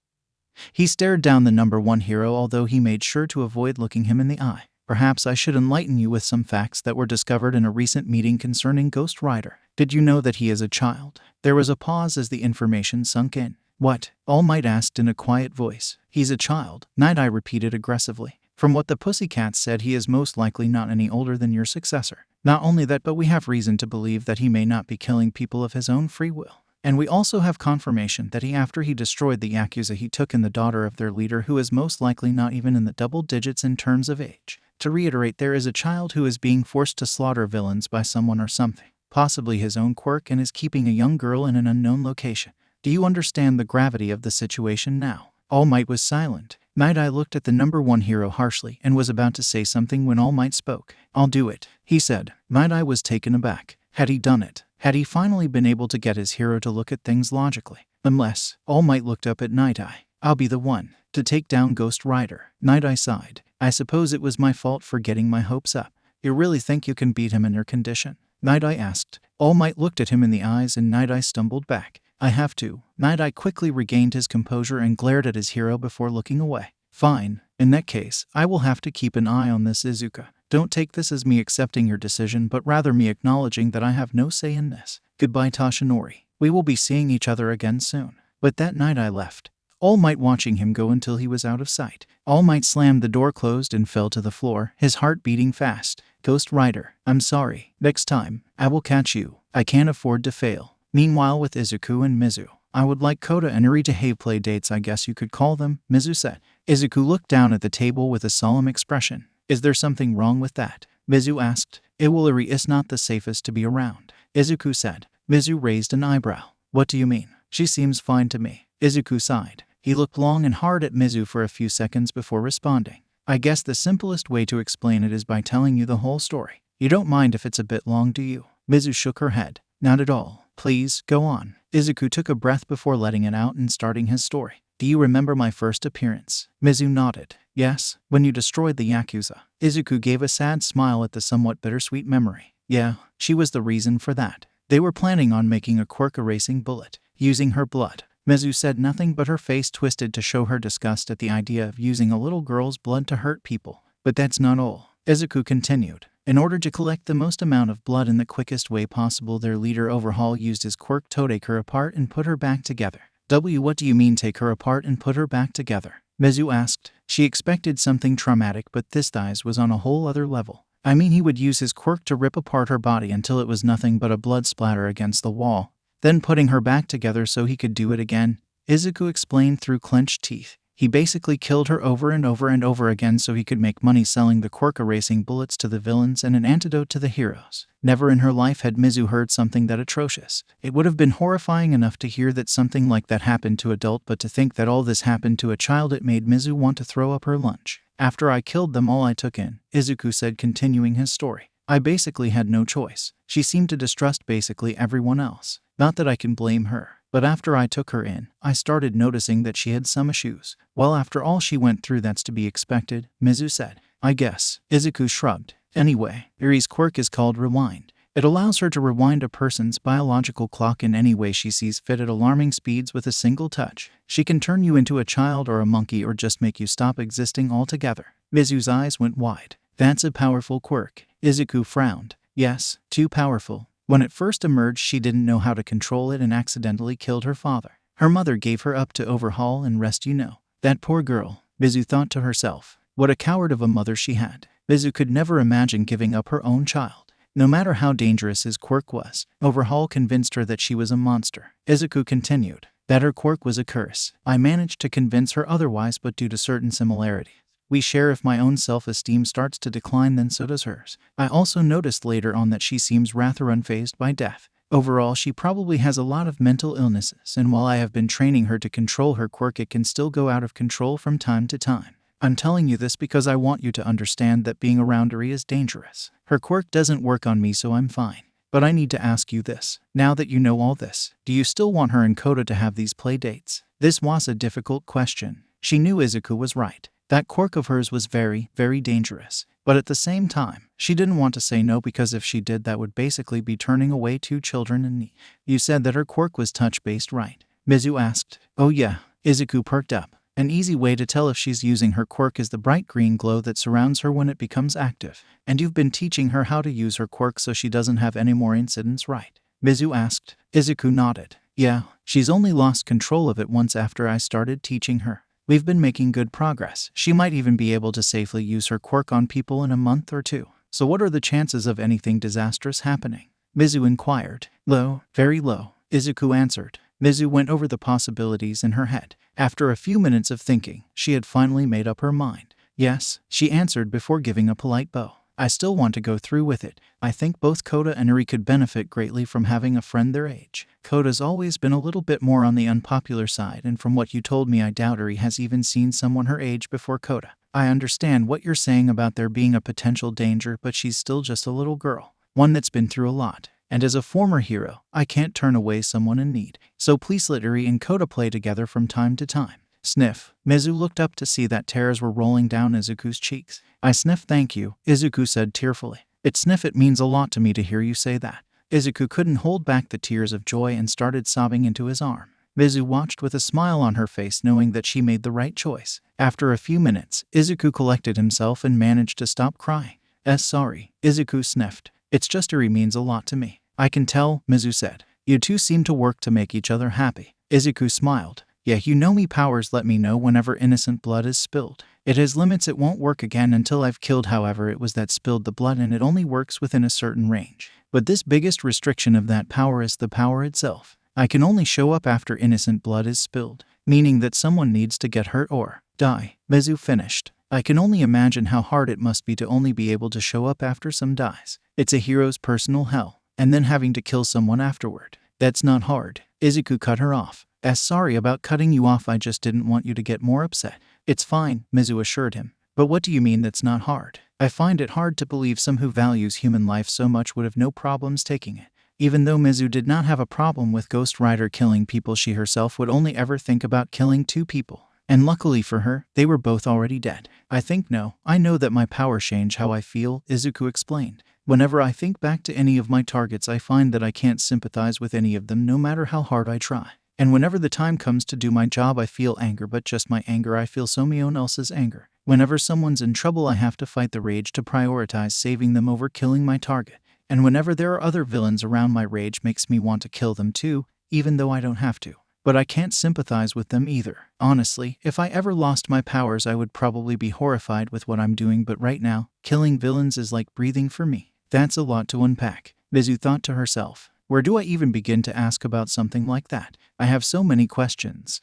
He stared down the number one hero, although he made sure to avoid looking him in the eye. Perhaps I should enlighten you with some facts that were discovered in a recent meeting concerning Ghost Rider. Did you know that he is a child? There was a pause as the information sunk in. What? All Might asked in a quiet voice. He's a child, Nighteye repeated aggressively. From what the pussycats said, he is most likely not any older than your successor. Not only that, but we have reason to believe that he may not be killing people of his own free will. And we also have confirmation that after he destroyed the Yakuza, he took in the daughter of their leader, who is most likely not even in the double digits in terms of age. To reiterate, there is a child who is being forced to slaughter villains by someone or something, possibly his own quirk, and is keeping a young girl in an unknown location. Do you understand the gravity of the situation now? All Might was silent. Nighteye looked at the number one hero harshly and was about to say something when All Might spoke. I'll do it, he said. Nighteye was taken aback. Had he done it? Had he finally been able to get his hero to look at things logically? Unless, All Might looked up at Nighteye. I'll be the one to take down Ghost Rider. Nighteye sighed. I suppose it was my fault for getting my hopes up. You really think you can beat him in your condition? Nighteye asked. All Might looked at him in the eyes and Nighteye stumbled back. I have to. Nighteye quickly regained his composure and glared at his hero before looking away. Fine. In that case, I will have to keep an eye on this, Izuka. Don't take this as me accepting your decision, but rather me acknowledging that I have no say in this. Goodbye, Toshinori. We will be seeing each other again soon. With that, Nighteye left. All Might watching him go until he was out of sight. All Might slammed the door closed and fell to the floor, his heart beating fast. Ghost Rider, I'm sorry. Next time, I will catch you. I can't afford to fail. Meanwhile, with Izuku and Mizu, I would like Kota and Eri to have play dates, I guess you could call them, Mizu said. Izuku looked down at the table with a solemn expression. Is there something wrong with that? Mizu asked. Eri is not the safest to be around, Izuku said. Mizu raised an eyebrow. What do you mean? She seems fine to me. Izuku sighed. He looked long and hard at Mizu for a few seconds before responding. I guess the simplest way to explain it is by telling you the whole story. You don't mind if it's a bit long, do you? Mizu shook her head. Not at all. Please, go on. Izuku took a breath before letting it out and starting his story. Do you remember my first appearance? Mizu nodded. Yes, when you destroyed the Yakuza. Izuku gave a sad smile at the somewhat bittersweet memory. Yeah, she was the reason for that. They were planning on making a quirk erasing bullet, using her blood. Mizu said nothing, but her face twisted to show her disgust at the idea of using a little girl's blood to hurt people. But that's not all. Izuku continued. In order to collect the most amount of blood in the quickest way possible, their leader Overhaul used his quirk to take her apart and put her back together. What do you mean take her apart and put her back together? Mizu asked. She expected something traumatic, but this dice was on a whole other level. I mean, he would use his quirk to rip apart her body until it was nothing but a blood splatter against the wall, then putting her back together so he could do it again. Izuku explained through clenched teeth. He basically killed her over and over and over again so he could make money selling the quirk erasing bullets to the villains and an antidote to the heroes. Never in her life had Mizu heard something that atrocious. It would have been horrifying enough to hear that something like that happened to adult, but to think that all this happened to a child, it made Mizu want to throw up her lunch. After I killed them all, I took in, Izuku said, continuing his story. I basically had no choice. She seemed to distrust basically everyone else. Not that I can blame her. But after I took her in, I started noticing that she had some issues. Well, after all she went through, that's to be expected, Mizu said. I guess. Izuku shrugged. Anyway, Eri's quirk is called Rewind. It allows her to rewind a person's biological clock in any way she sees fit at alarming speeds with a single touch. She can turn you into a child or a monkey or just make you stop existing altogether. Mizu's eyes went wide. That's a powerful quirk. Izuku frowned. Yes, too powerful. When it first emerged, she didn't know how to control it and accidentally killed her father. Her mother gave her up to Overhaul and rest you know. That poor girl, Mizu thought to herself. What a coward of a mother she had. Mizu could never imagine giving up her own child. No matter how dangerous his quirk was, Overhaul convinced her that she was a monster. Izuku continued. That her quirk was a curse. I managed to convince her otherwise, but due to certain similarities we share, if my own self-esteem starts to decline, then so does hers. I also noticed later on that she seems rather unfazed by death. Overall, she probably has a lot of mental illnesses, and while I have been training her to control her quirk, it can still go out of control from time to time. I'm telling you this because I want you to understand that being around her is dangerous. Her quirk doesn't work on me, so I'm fine. But I need to ask you this. Now that you know all this, do you still want her and Koda to have these play dates? This was a difficult question. She knew Izuku was right. That quirk of hers was very, very dangerous. But at the same time, she didn't want to say no, because if she did, that would basically be turning away two children in need. You said that her quirk was touch-based, right? Mizu asked. Oh yeah. Izuku perked up. An easy way to tell if she's using her quirk is the bright green glow that surrounds her when it becomes active. And you've been teaching her how to use her quirk so she doesn't have any more incidents, right? Mizu asked. Izuku nodded. Yeah, she's only lost control of it once after I started teaching her. We've been making good progress. She might even be able to safely use her quirk on people in a month or two. So what are the chances of anything disastrous happening? Mizu inquired. Low, very low, Izuku answered. Mizu went over the possibilities in her head. After a few minutes of thinking, she had finally made up her mind. Yes, she answered before giving a polite bow. I still want to go through with it. I think both Koda and Eri could benefit greatly from having a friend their age. Koda's always been a little bit more on the unpopular side, and from what you told me, I doubt Eri has even seen someone her age before Koda. I understand what you're saying about there being a potential danger, but she's still just a little girl, one that's been through a lot. And as a former hero, I can't turn away someone in need. So please let Eri and Koda play together from time to time. Sniff. Mizu looked up to see that tears were rolling down Izuku's cheeks. I sniff, thank you, Izuku said tearfully. It means a lot to me to hear you say that. Izuku couldn't hold back the tears of joy and started sobbing into his arm. Mizu watched with a smile on her face, knowing that she made the right choice. After a few minutes, Izuku collected himself and managed to stop crying. Sorry, Izuku sniffed. It's just Eri means a lot to me. I can tell, Mizu said. You two seem to work to make each other happy. Izuku smiled. Yeah, you know me powers let me know whenever innocent blood is spilled. It has limits, it won't work again until I've killed however it was that spilled the blood, and it only works within a certain range. But this biggest restriction of that power is the power itself. I can only show up after innocent blood is spilled, meaning that someone needs to get hurt or die. Mizu finished. I can only imagine how hard it must be to only be able to show up after some dies. It's a hero's personal hell, and then having to kill someone afterward. That's not hard. Izuku cut her off. Sorry about cutting you off, I just didn't want you to get more upset. It's fine, Mizu assured him. But what do you mean that's not hard? I find it hard to believe someone who values human life so much would have no problems taking it. Even though Mizu did not have a problem with Ghost Rider killing people, she herself would only ever think about killing two people. And luckily for her, they were both already dead. I know that my powers change how I feel, Izuku explained. Whenever I think back to any of my targets, I find that I can't sympathize with any of them no matter how hard I try. And whenever the time comes to do my job, I feel anger, but just my anger. I feel someone else's anger. Whenever someone's in trouble, I have to fight the rage to prioritize saving them over killing my target. And whenever there are other villains around, my rage makes me want to kill them too, even though I don't have to. But I can't sympathize with them either. Honestly, if I ever lost my powers, I would probably be horrified with what I'm doing, but right now, killing villains is like breathing for me. That's a lot to unpack, Mizu thought to herself. Where do I even begin to ask about something like that? I have so many questions.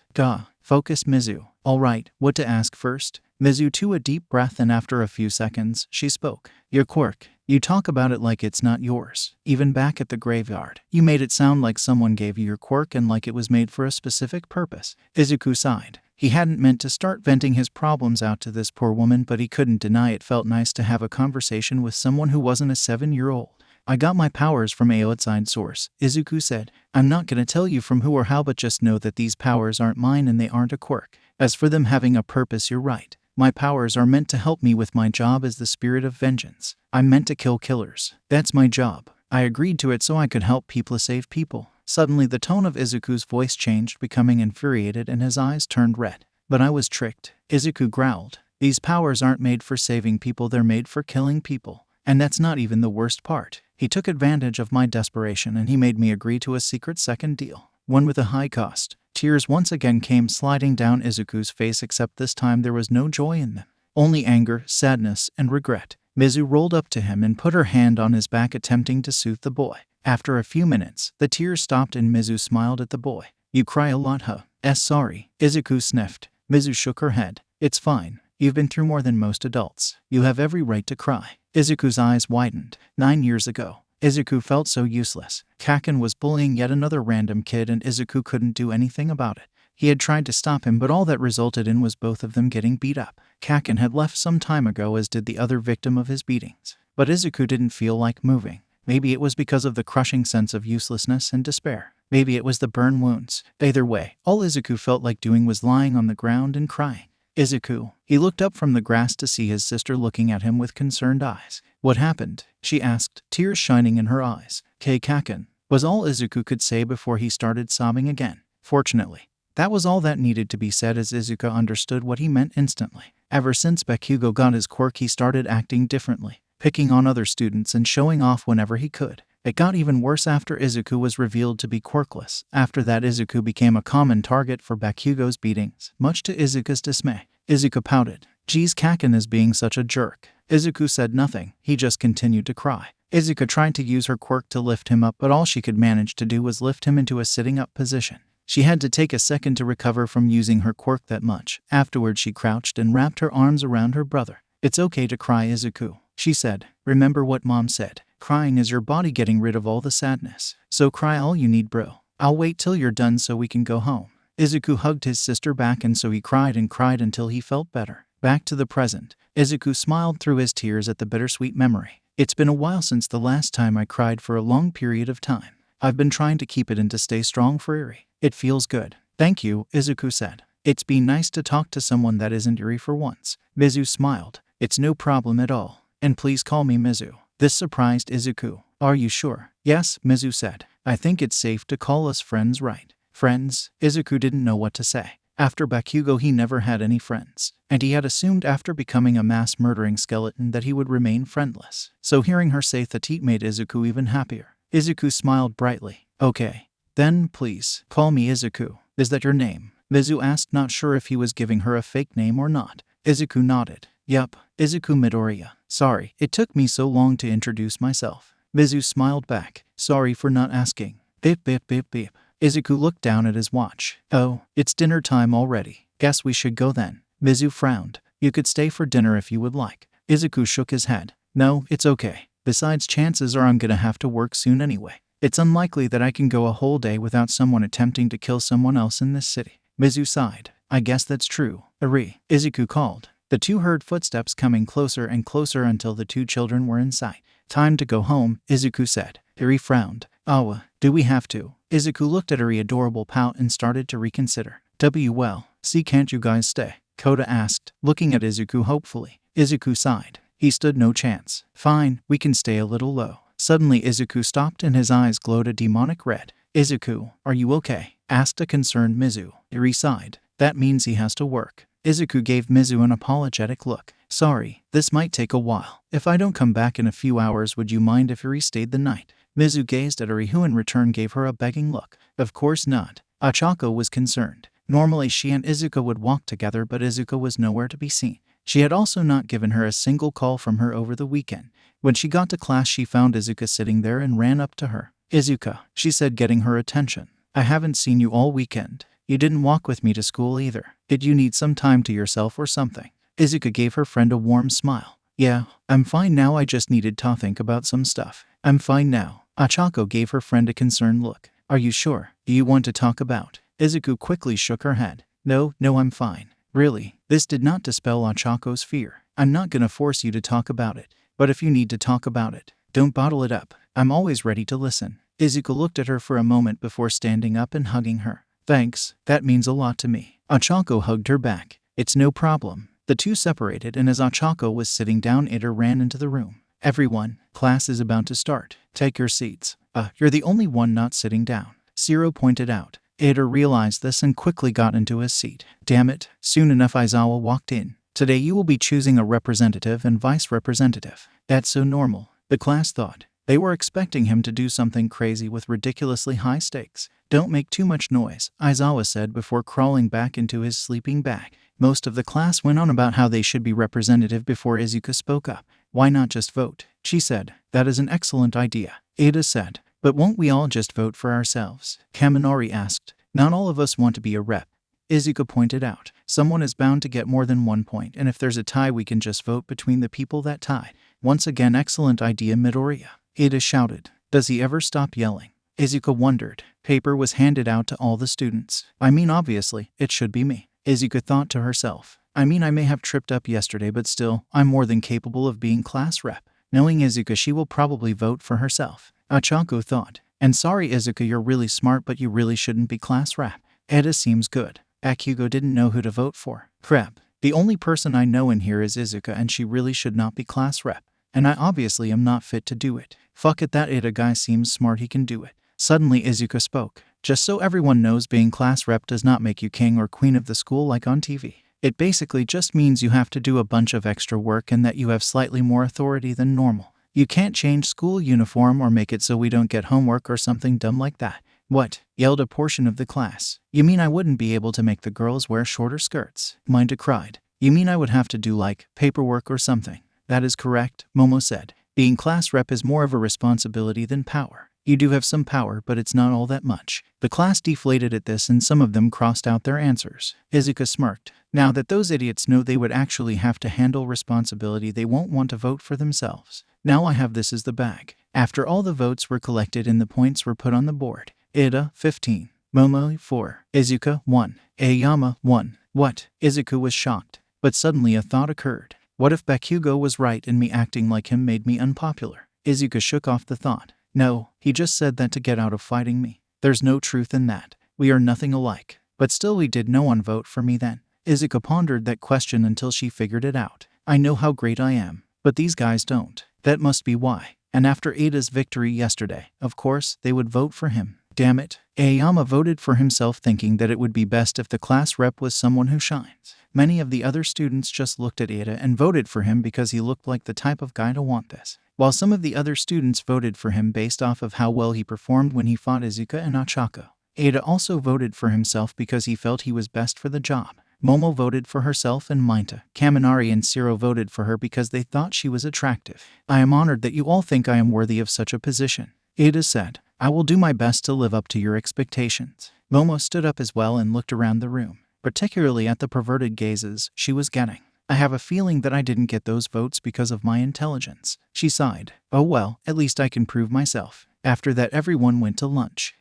Focus, Mizu. All right, what to ask first? Mizu took a deep breath, and after a few seconds, she spoke. Your quirk. You talk about it like it's not yours. Even back at the graveyard, you made it sound like someone gave you your quirk and like it was made for a specific purpose. Izuku sighed. He hadn't meant to start venting his problems out to this poor woman, but he couldn't deny it felt nice to have a conversation with someone who wasn't a 7-year-old. I got my powers from a outside source, Izuku said. I'm not gonna tell you from who or how, but just know that these powers aren't mine and they aren't a quirk. As for them having a purpose, you're right. My powers are meant to help me with my job as the spirit of vengeance. I'm meant to kill killers. That's my job. I agreed to it so I could help people save people. Suddenly the tone of Izuku's voice changed, becoming infuriated, and his eyes turned red. But I was tricked, Izuku growled. These powers aren't made for saving people, they're made for killing people. And that's not even the worst part. He took advantage of my desperation and he made me agree to a secret second deal. One with a high cost. Tears once again came sliding down Izuku's face, except this time there was no joy in them. Only anger, sadness, and regret. Mizu rolled up to him and put her hand on his back, attempting to soothe the boy. After a few minutes, the tears stopped and Mizu smiled at the boy. You cry a lot, huh? Sorry. Izuku sniffed. Mizu shook her head. It's fine. You've been through more than most adults. You have every right to cry. Izuku's eyes widened. 9 years ago. Izuku felt so useless. Kaken was bullying yet another random kid and Izuku couldn't do anything about it. He had tried to stop him, but all that resulted in was both of them getting beat up. Kaken had left some time ago, as did the other victim of his beatings. But Izuku didn't feel like moving. Maybe it was because of the crushing sense of uselessness and despair. Maybe it was the burn wounds. Either way, all Izuku felt like doing was lying on the ground and crying. Izuku. He looked up from the grass to see his sister looking at him with concerned eyes. What happened? She asked, tears shining in her eyes. Kaken, was all Izuku could say before he started sobbing again. Fortunately, that was all that needed to be said, as Izuka understood what he meant instantly. Ever since Bakugo got his quirk, he started acting differently, picking on other students and showing off whenever he could. It got even worse after Izuku was revealed to be quirkless. After that, Izuku became a common target for Bakugo's beatings, much to Izuka's dismay. Izuku pouted. Geez, Kaken is being such a jerk. Izuku said nothing, he just continued to cry. Izuka tried to use her quirk to lift him up, but all she could manage to do was lift him into a sitting-up position. She had to take a second to recover from using her quirk that much. Afterward, she crouched and wrapped her arms around her brother. It's okay to cry, Izuku, she said. Remember what Mom said. Crying is your body getting rid of all the sadness. So cry all you need, bro. I'll wait till you're done so we can go home. Izuku hugged his sister back, and so he cried and cried until he felt better. Back to the present. Izuku smiled through his tears at the bittersweet memory. It's been a while since the last time I cried, for a long period of time. I've been trying to keep it in to stay strong for Eri. It feels good. Thank you, Izuku said. It's been nice to talk to someone that isn't Eri for once. Mizu smiled. It's no problem at all. And please call me Mizu. This surprised Izuku. Are you sure? Yes, Mizu said. I think it's safe to call us friends, right? Friends? Izuku didn't know what to say. After Bakugo, he never had any friends, and he had assumed after becoming a mass-murdering skeleton that he would remain friendless. So hearing her say that made Izuku even happier. Izuku smiled brightly. Okay. Then, please, call me Izuku. Is that your name? Mizu asked, not sure if he was giving her a fake name or not. Izuku nodded. Yup, Izuku Midoriya. Sorry, it took me so long to introduce myself. Mizu smiled back. Sorry for not asking. Beep beep beep beep. Izuku looked down at his watch. Oh, it's dinner time already. Guess we should go then. Mizu frowned. You could stay for dinner if you would like. Izuku shook his head. No, it's okay. Besides, chances are I'm gonna have to work soon anyway. It's unlikely that I can go a whole day without someone attempting to kill someone else in this city. Mizu sighed. I guess that's true. Eri, Izuku called. The two heard footsteps coming closer and closer until the two children were in sight. Time to go home, Izuku said. Eri frowned. Awa, do we have to? Izuku looked at Eri adorable pout and started to reconsider. Well, see, can't you guys stay? Koda asked, looking at Izuku hopefully. Izuku sighed. He stood no chance. Fine, we can stay a little low. Suddenly Izuku stopped and his eyes glowed a demonic red. Izuku, are you okay? Asked a concerned Mizu. Eri sighed. That means he has to work. Izuku gave Mizu an apologetic look. Sorry, this might take a while. If I don't come back in a few hours, would you mind if Eri stayed the night? Mizu gazed at Eri, who in return gave her a begging look. Of course not. Achako was concerned. Normally she and Izuka would walk together, but Izuka was nowhere to be seen. She had also not given her a single call from her over the weekend. When she got to class, she found Izuka sitting there and ran up to her. Izuka, she said, getting her attention. I haven't seen you all weekend. You didn't walk with me to school either. Did you need some time to yourself or something? Izuka gave her friend a warm smile. Yeah, I'm fine now, I just needed to think about some stuff. I'm fine now. Achako gave her friend a concerned look. Are you sure? Do you want to talk about? Izuku quickly shook her head. No, I'm fine. Really, this did not dispel Achako's fear. I'm not gonna force you to talk about it. But if you need to talk about it, don't bottle it up. I'm always ready to listen. Izuku looked at her for a moment before standing up and hugging her. Thanks, that means a lot to me. Achako hugged her back. It's no problem. The two separated, and as Achako was sitting down, Iter ran into the room. Everyone, class is about to start. Take your seats. You're the only one not sitting down, Zero pointed out. Ada realized this and quickly got into his seat. Damn it, soon enough Aizawa walked in. Today you will be choosing a representative and vice representative. That's so normal, the class thought. They were expecting him to do something crazy with ridiculously high stakes. Don't make too much noise, Aizawa said before crawling back into his sleeping bag. Most of the class went on about how they should be representative before Izuku spoke up. Why not just vote? She said. That is an excellent idea, Ada said. But won't we all just vote for ourselves? Kaminari asked. Not all of us want to be a rep, Izuku pointed out. Someone is bound to get more than 1 point, and if there's a tie we can just vote between the people that tie. Once again, excellent idea, Midoriya, Ada shouted. Does he ever stop yelling? Izuku wondered. Paper was handed out to all the students. I mean, obviously, it should be me, Izuku thought to herself. I mean, I may have tripped up yesterday, but still, I'm more than capable of being class rep. Knowing Izuku, she will probably vote for herself, Achako thought. And sorry Izuku, you're really smart, but you really shouldn't be class rep. Eda seems good. Bakugo didn't know who to vote for. Crap. The only person I know in here is Izuka, and she really should not be class rep. And I obviously am not fit to do it. Fuck it, that Eda guy seems smart, he can do it. Suddenly Izuka spoke. Just so everyone knows, being class rep does not make you king or queen of the school like on TV. It basically just means you have to do a bunch of extra work and that you have slightly more authority than normal. You can't change school uniform or make it so we don't get homework or something dumb like that. What? Yelled a portion of the class. You mean I wouldn't be able to make the girls wear shorter skirts? Minda cried. You mean I would have to do like paperwork or something? That is correct, Momo said. Being class rep is more of a responsibility than power. You do have some power, but it's not all that much. The class deflated at this and some of them crossed out their answers. Izuka smirked. Now that those idiots know they would actually have to handle responsibility, they won't want to vote for themselves. Now I have this as the bag. After all the votes were collected and the points were put on the board. Ida, 15. Momo, 4. Izuka, 1. Aoyama, 1. What? Izuku was shocked. But suddenly a thought occurred. What if Bakugo was right and me acting like him made me unpopular? Izuka shook off the thought. No, he just said that to get out of fighting me. There's no truth in that. We are nothing alike. But still, we did no one vote for me then? Izuka pondered that question until she figured it out. I know how great I am, but these guys don't. That must be why. And after Ada's victory yesterday, of course, they would vote for him. Damn it. Aoyama voted for himself, thinking that it would be best if the class rep was someone who shines. Many of the other students just looked at Ada and voted for him because he looked like the type of guy to want this. While some of the other students voted for him based off of how well he performed when he fought Izuka and Achako. Ada also voted for himself because he felt he was best for the job. Momo voted for herself and Minta, Kaminari and Zero voted for her because they thought she was attractive. I am honored that you all think I am worthy of such a position, Ada said. I will do my best to live up to your expectations. Momo stood up as well and looked around the room, particularly at the perverted gazes she was getting. I have a feeling that I didn't get those votes because of my intelligence. She sighed. Oh well, at least I can prove myself. After that, everyone went to lunch.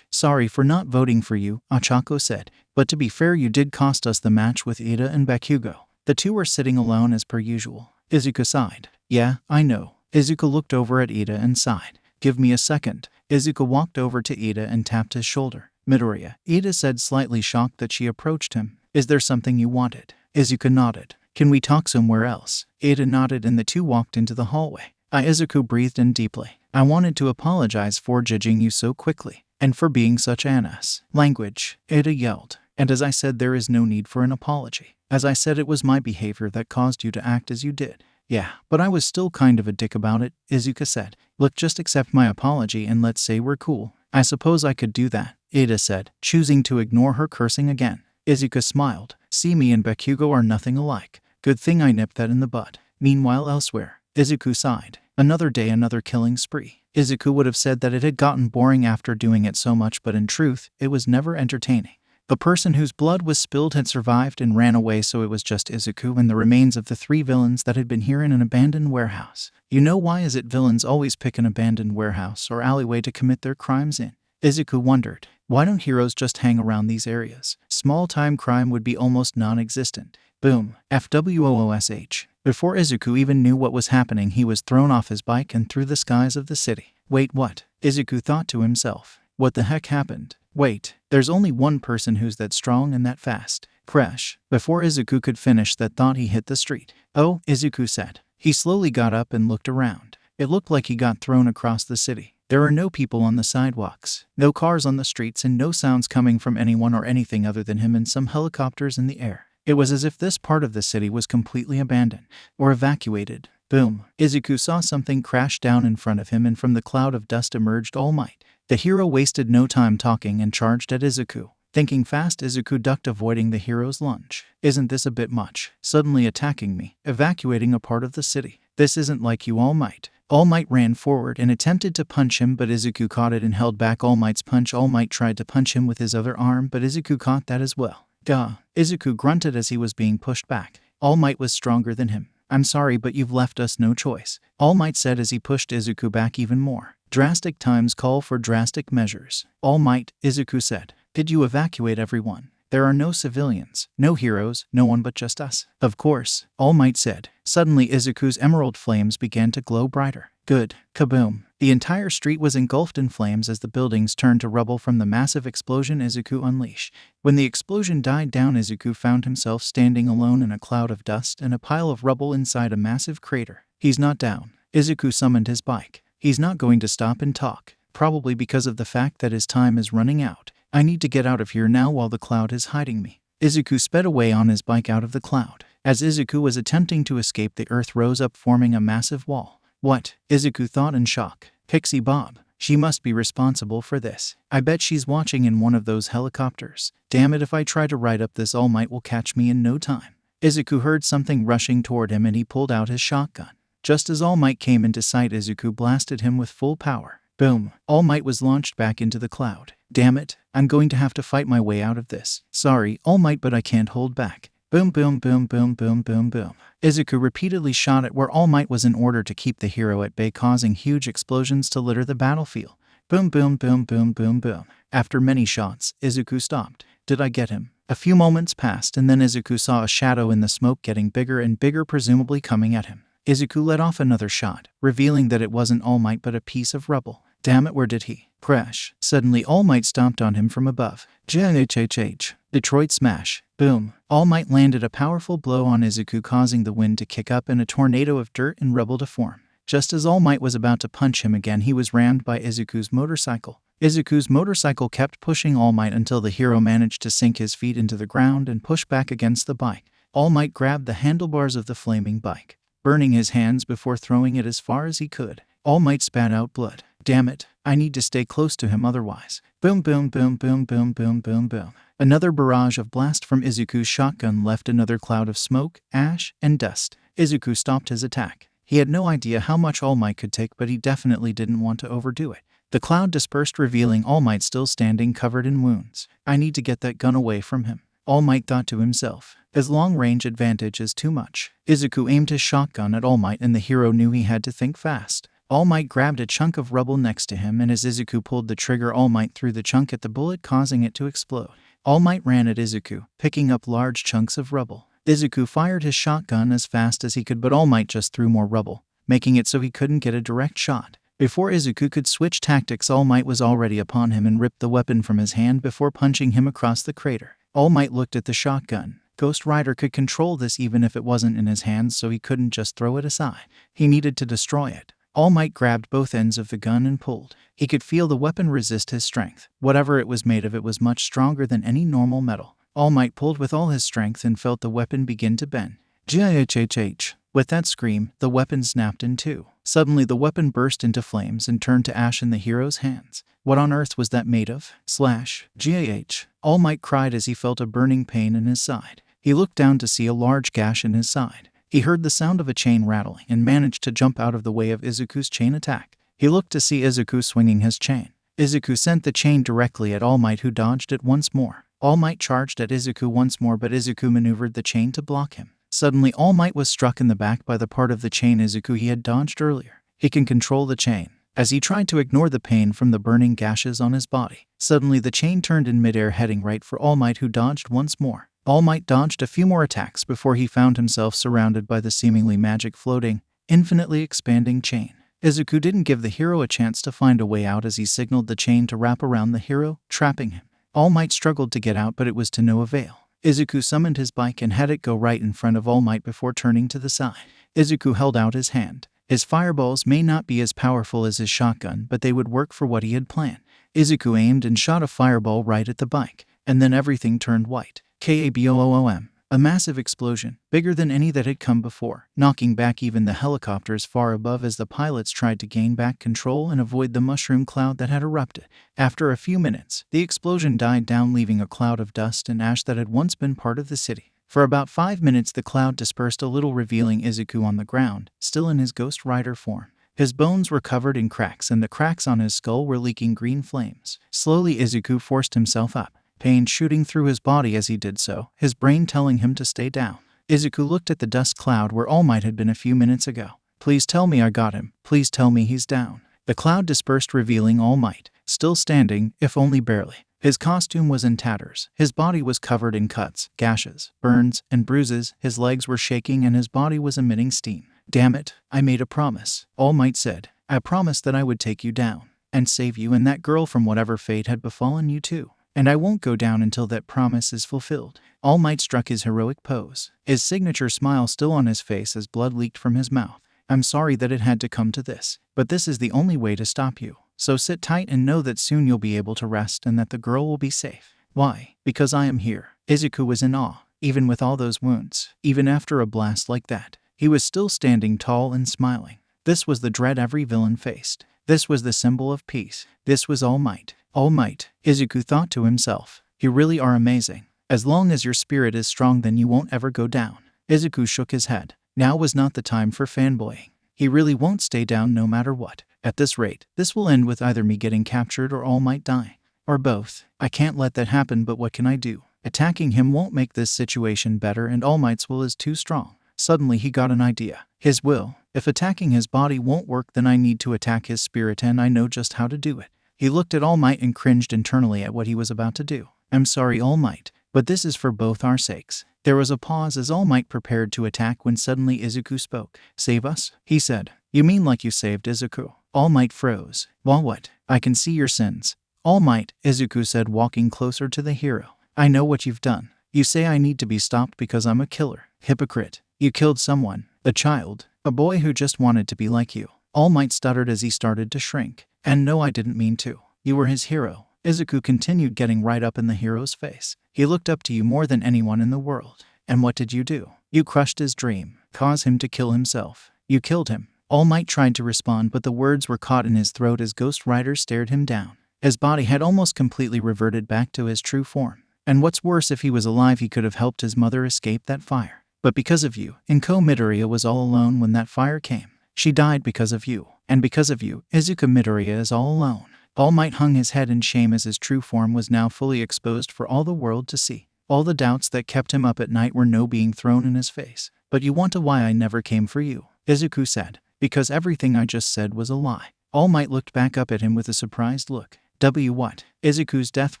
Sorry for not voting for you, Achako said. But to be fair, you did cost us the match with Ida and Bakugo. The two were sitting alone as per usual. Izuka sighed. Yeah, I know. Izuka looked over at Ida and sighed. Give me a second. Izuka walked over to Ida and tapped his shoulder. Midoriya, Ida said, slightly shocked that she approached him. Is there something you wanted? Izuka nodded. Can we talk somewhere else? Ida nodded and the two walked into the hallway. Izuku breathed in deeply. I wanted to apologize for judging you so quickly, and for being such an ass. Language, Ida yelled. And as I said, there is no need for an apology. As I said, it was my behavior that caused you to act as you did. Yeah, but I was still kind of a dick about it, Izuka said. Look, just accept my apology and let's say we're cool. I suppose I could do that, Ida said, choosing to ignore her cursing again. Izuka smiled. See, me and Bakugo are nothing alike. Good thing I nipped that in the bud. Meanwhile, elsewhere, Izuku sighed. Another day, another killing spree. Izuku would have said that it had gotten boring after doing it so much, but in truth, it was never entertaining. The person whose blood was spilled had survived and ran away, so it was just Izuku and the remains of the 3 villains that had been here in an abandoned warehouse. You know, why is it villains always pick an abandoned warehouse or alleyway to commit their crimes in? Izuku wondered. Why don't heroes just hang around these areas? Small-time crime would be almost non-existent. Boom. FWOOSH. Before Izuku even knew what was happening, he was thrown off his bike and through the skies of the city. Wait, what? Izuku thought to himself. What the heck happened? Wait, there's only one person who's that strong and that fast. Crash. Before Izuku could finish that thought, he hit the street. Oh, Izuku said. He slowly got up and looked around. It looked like he got thrown across the city. There are no people on the sidewalks, no cars on the streets, and no sounds coming from anyone or anything other than him and some helicopters in the air. It was as if this part of the city was completely abandoned or evacuated. Boom! Izuku saw something crash down in front of him, and from the cloud of dust emerged All Might. The hero wasted no time talking and charged at Izuku. Thinking fast, Izuku ducked, avoiding the hero's lunge. Isn't this a bit much? Suddenly attacking me, evacuating a part of the city. This isn't like you, All Might. All Might ran forward and attempted to punch him, but Izuku caught it and held back All Might's punch. All Might tried to punch him with his other arm, but Izuku caught that as well. Duh! Izuku grunted as he was being pushed back. All Might was stronger than him. I'm sorry, but you've left us no choice, All Might said as he pushed Izuku back even more. Drastic times call for drastic measures. All Might, Izuku said. Did you evacuate everyone? There are no civilians, no heroes, no one but just us. Of course, All Might said. Suddenly Izuku's emerald flames began to glow brighter. Good. Kaboom. The entire street was engulfed in flames as the buildings turned to rubble from the massive explosion Izuku unleashed. When the explosion died down, Izuku found himself standing alone in a cloud of dust and a pile of rubble inside a massive crater. He's not down. Izuku summoned his bike. He's not going to stop and talk, probably because of the fact that his time is running out. I need to get out of here now while the cloud is hiding me. Izuku sped away on his bike out of the cloud. As Izuku was attempting to escape, the earth rose up, forming a massive wall. What? Izuku thought in shock. Pixie Bob. She must be responsible for this. I bet she's watching in one of those helicopters. Damn it, if I try to ride up this, All Might will catch me in no time. Izuku heard something rushing toward him and he pulled out his shotgun. Just as All Might came into sight, Izuku blasted him with full power. Boom! All Might was launched back into the cloud. Damn it, I'm going to have to fight my way out of this. Sorry, All Might, but I can't hold back. Boom, boom, boom, boom, boom, boom, boom. Izuku repeatedly shot at where All Might was in order to keep the hero at bay, causing huge explosions to litter the battlefield. Boom, boom, boom, boom, boom, boom. After many shots, Izuku stopped. Did I get him? A few moments passed and then Izuku saw a shadow in the smoke getting bigger and bigger, presumably coming at him. Izuku let off another shot, revealing that it wasn't All Might but a piece of rubble. Damn it, where did he crash? Suddenly All Might stomped on him from above. JHHH. Detroit smash. Boom. All Might landed a powerful blow on Izuku, causing the wind to kick up and a tornado of dirt and rubble to form. Just as All Might was about to punch him again, he was rammed by Izuku's motorcycle. Izuku's motorcycle kept pushing All Might until the hero managed to sink his feet into the ground and push back against the bike. All Might grabbed the handlebars of the flaming bike, burning his hands before throwing it as far as he could. All Might spat out blood. Damn it, I need to stay close to him otherwise. Boom, boom, boom, boom, boom, boom, boom, boom. Another barrage of blast from Izuku's shotgun left another cloud of smoke, ash, and dust. Izuku stopped his attack. He had no idea how much All Might could take, but he definitely didn't want to overdo it. The cloud dispersed, revealing All Might still standing covered in wounds. I need to get that gun away from him, All Might thought to himself. His long-range advantage is too much. Izuku aimed his shotgun at All Might and the hero knew he had to think fast. All Might grabbed a chunk of rubble next to him, and as Izuku pulled the trigger, All Might threw the chunk at the bullet, causing it to explode. All Might ran at Izuku, picking up large chunks of rubble. Izuku fired his shotgun as fast as he could, but All Might just threw more rubble, making it so he couldn't get a direct shot. Before Izuku could switch tactics, All Might was already upon him and ripped the weapon from his hand before punching him across the crater. All Might looked at the shotgun. Ghost Rider could control this even if it wasn't in his hands, so he couldn't just throw it aside. He needed to destroy it. All Might grabbed both ends of the gun and pulled. He could feel the weapon resist his strength. Whatever it was made of, it was much stronger than any normal metal. All Might pulled with all his strength and felt the weapon begin to bend. JHHH. With that scream, the weapon snapped in two. Suddenly the weapon burst into flames and turned to ash in the hero's hands. What on earth was that made of? GAH. All Might cried as he felt a burning pain in his side. He looked down to see a large gash in his side. He heard the sound of a chain rattling and managed to jump out of the way of Izuku's chain attack. He looked to see Izuku swinging his chain. Izuku sent the chain directly at All Might, who dodged it once more. All Might charged at Izuku once more, but Izuku maneuvered the chain to block him. Suddenly All Might was struck in the back by the part of the chain Izuku he had dodged earlier. He can control the chain. As he tried to ignore the pain from the burning gashes on his body, suddenly the chain turned in midair, heading right for All Might, who dodged once more. All Might dodged a few more attacks before he found himself surrounded by the seemingly magic floating, infinitely expanding chain. Izuku didn't give the hero a chance to find a way out as he signaled the chain to wrap around the hero, trapping him. All Might struggled to get out, but it was to no avail. Izuku summoned his bike and had it go right in front of All Might before turning to the side. Izuku held out his hand. His fireballs may not be as powerful as his shotgun, but they would work for what he had planned. Izuku aimed and shot a fireball right at the bike, and then everything turned white. Kaboom! A massive explosion, bigger than any that had come before, knocking back even the helicopters far above as the pilots tried to gain back control and avoid the mushroom cloud that had erupted. After a few minutes, the explosion died down, leaving a cloud of dust and ash that had once been part of the city. For about 5 minutes the cloud dispersed a little, revealing Izuku on the ground, still in his Ghost Rider form. His bones were covered in cracks, and the cracks on his skull were leaking green flames. Slowly Izuku forced himself up, pain shooting through his body as he did so, his brain telling him to stay down. Izuku looked at the dust cloud where All Might had been a few minutes ago. Please tell me I got him. Please tell me he's down. The cloud dispersed, revealing All Might, still standing, if only barely. His costume was in tatters. His body was covered in cuts, gashes, burns, and bruises. His legs were shaking and his body was emitting steam. Damn it, I made a promise, All Might said. I promised that I would take you down and save you and that girl from whatever fate had befallen you too. And I won't go down until that promise is fulfilled. All Might struck his heroic pose, his signature smile still on his face as blood leaked from his mouth. I'm sorry that it had to come to this, but this is the only way to stop you. So sit tight and know that soon you'll be able to rest and that the girl will be safe. Why? Because I am here. Izuku was in awe, even with all those wounds. Even after a blast like that, he was still standing tall and smiling. This was the dread every villain faced. This was the symbol of peace. This was All Might. All Might, Izuku thought to himself. You really are amazing. As long as your spirit is strong, then you won't ever go down. Izuku shook his head. Now was not the time for fanboying. He really won't stay down no matter what. At this rate, this will end with either me getting captured or All Might dying. Or both. I can't let that happen, but what can I do? Attacking him won't make this situation better, and All Might's will is too strong. Suddenly he got an idea. His will. If attacking his body won't work, then I need to attack his spirit, and I know just how to do it. He looked at All Might and cringed internally at what he was about to do. I'm sorry, All Might, but this is for both our sakes. There was a pause as All Might prepared to attack when suddenly Izuku spoke. Save us? He said. You mean like you saved Izuku? All Might froze. Well, what? I can see your sins. All Might, Izuku said, walking closer to the hero. I know what you've done. You say I need to be stopped because I'm a killer. Hypocrite. You killed someone. A child. A boy who just wanted to be like you. All Might stuttered as he started to shrink. And no, I didn't mean to. You were his hero. Izuku continued, getting right up in the hero's face. He looked up to you more than anyone in the world. And what did you do? You crushed his dream. Caused him to kill himself. You killed him. All Might tried to respond, but the words were caught in his throat as Ghost Rider stared him down. His body had almost completely reverted back to his true form. And what's worse, if he was alive, he could have helped his mother escape that fire. But because of you, Inko Midoriya was all alone when that fire came. She died because of you. And because of you, Izuku Midoriya is all alone. All Might hung his head in shame as his true form was now fully exposed for all the world to see. All the doubts that kept him up at night were now being thrown in his face. But you wonder why I never came for you, Izuku said. Because everything I just said was a lie. All Might looked back up at him with a surprised look. What? Izuku's death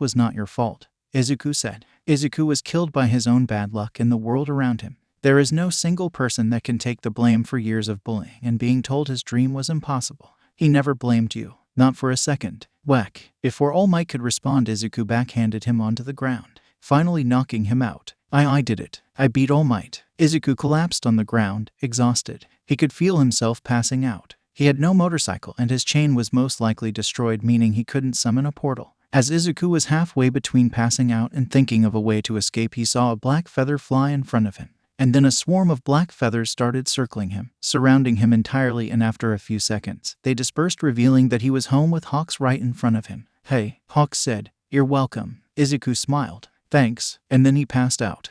was not your fault, Izuku said. Izuku was killed by his own bad luck and the world around him. There is no single person that can take the blame for years of bullying and being told his dream was impossible. He never blamed you. Not for a second. Whack. Before All Might could respond, Izuku backhanded him onto the ground, finally knocking him out. I did it. I beat All Might. Izuku collapsed on the ground, exhausted. He could feel himself passing out. He had no motorcycle and his chain was most likely destroyed, meaning he couldn't summon a portal. As Izuku was halfway between passing out and thinking of a way to escape, he saw a black feather fly in front of him. And then a swarm of black feathers started circling him, surrounding him entirely, and after a few seconds, they dispersed, revealing that he was home with Hawks right in front of him. Hey, Hawks said. You're welcome. Izuku smiled. Thanks. And then he passed out.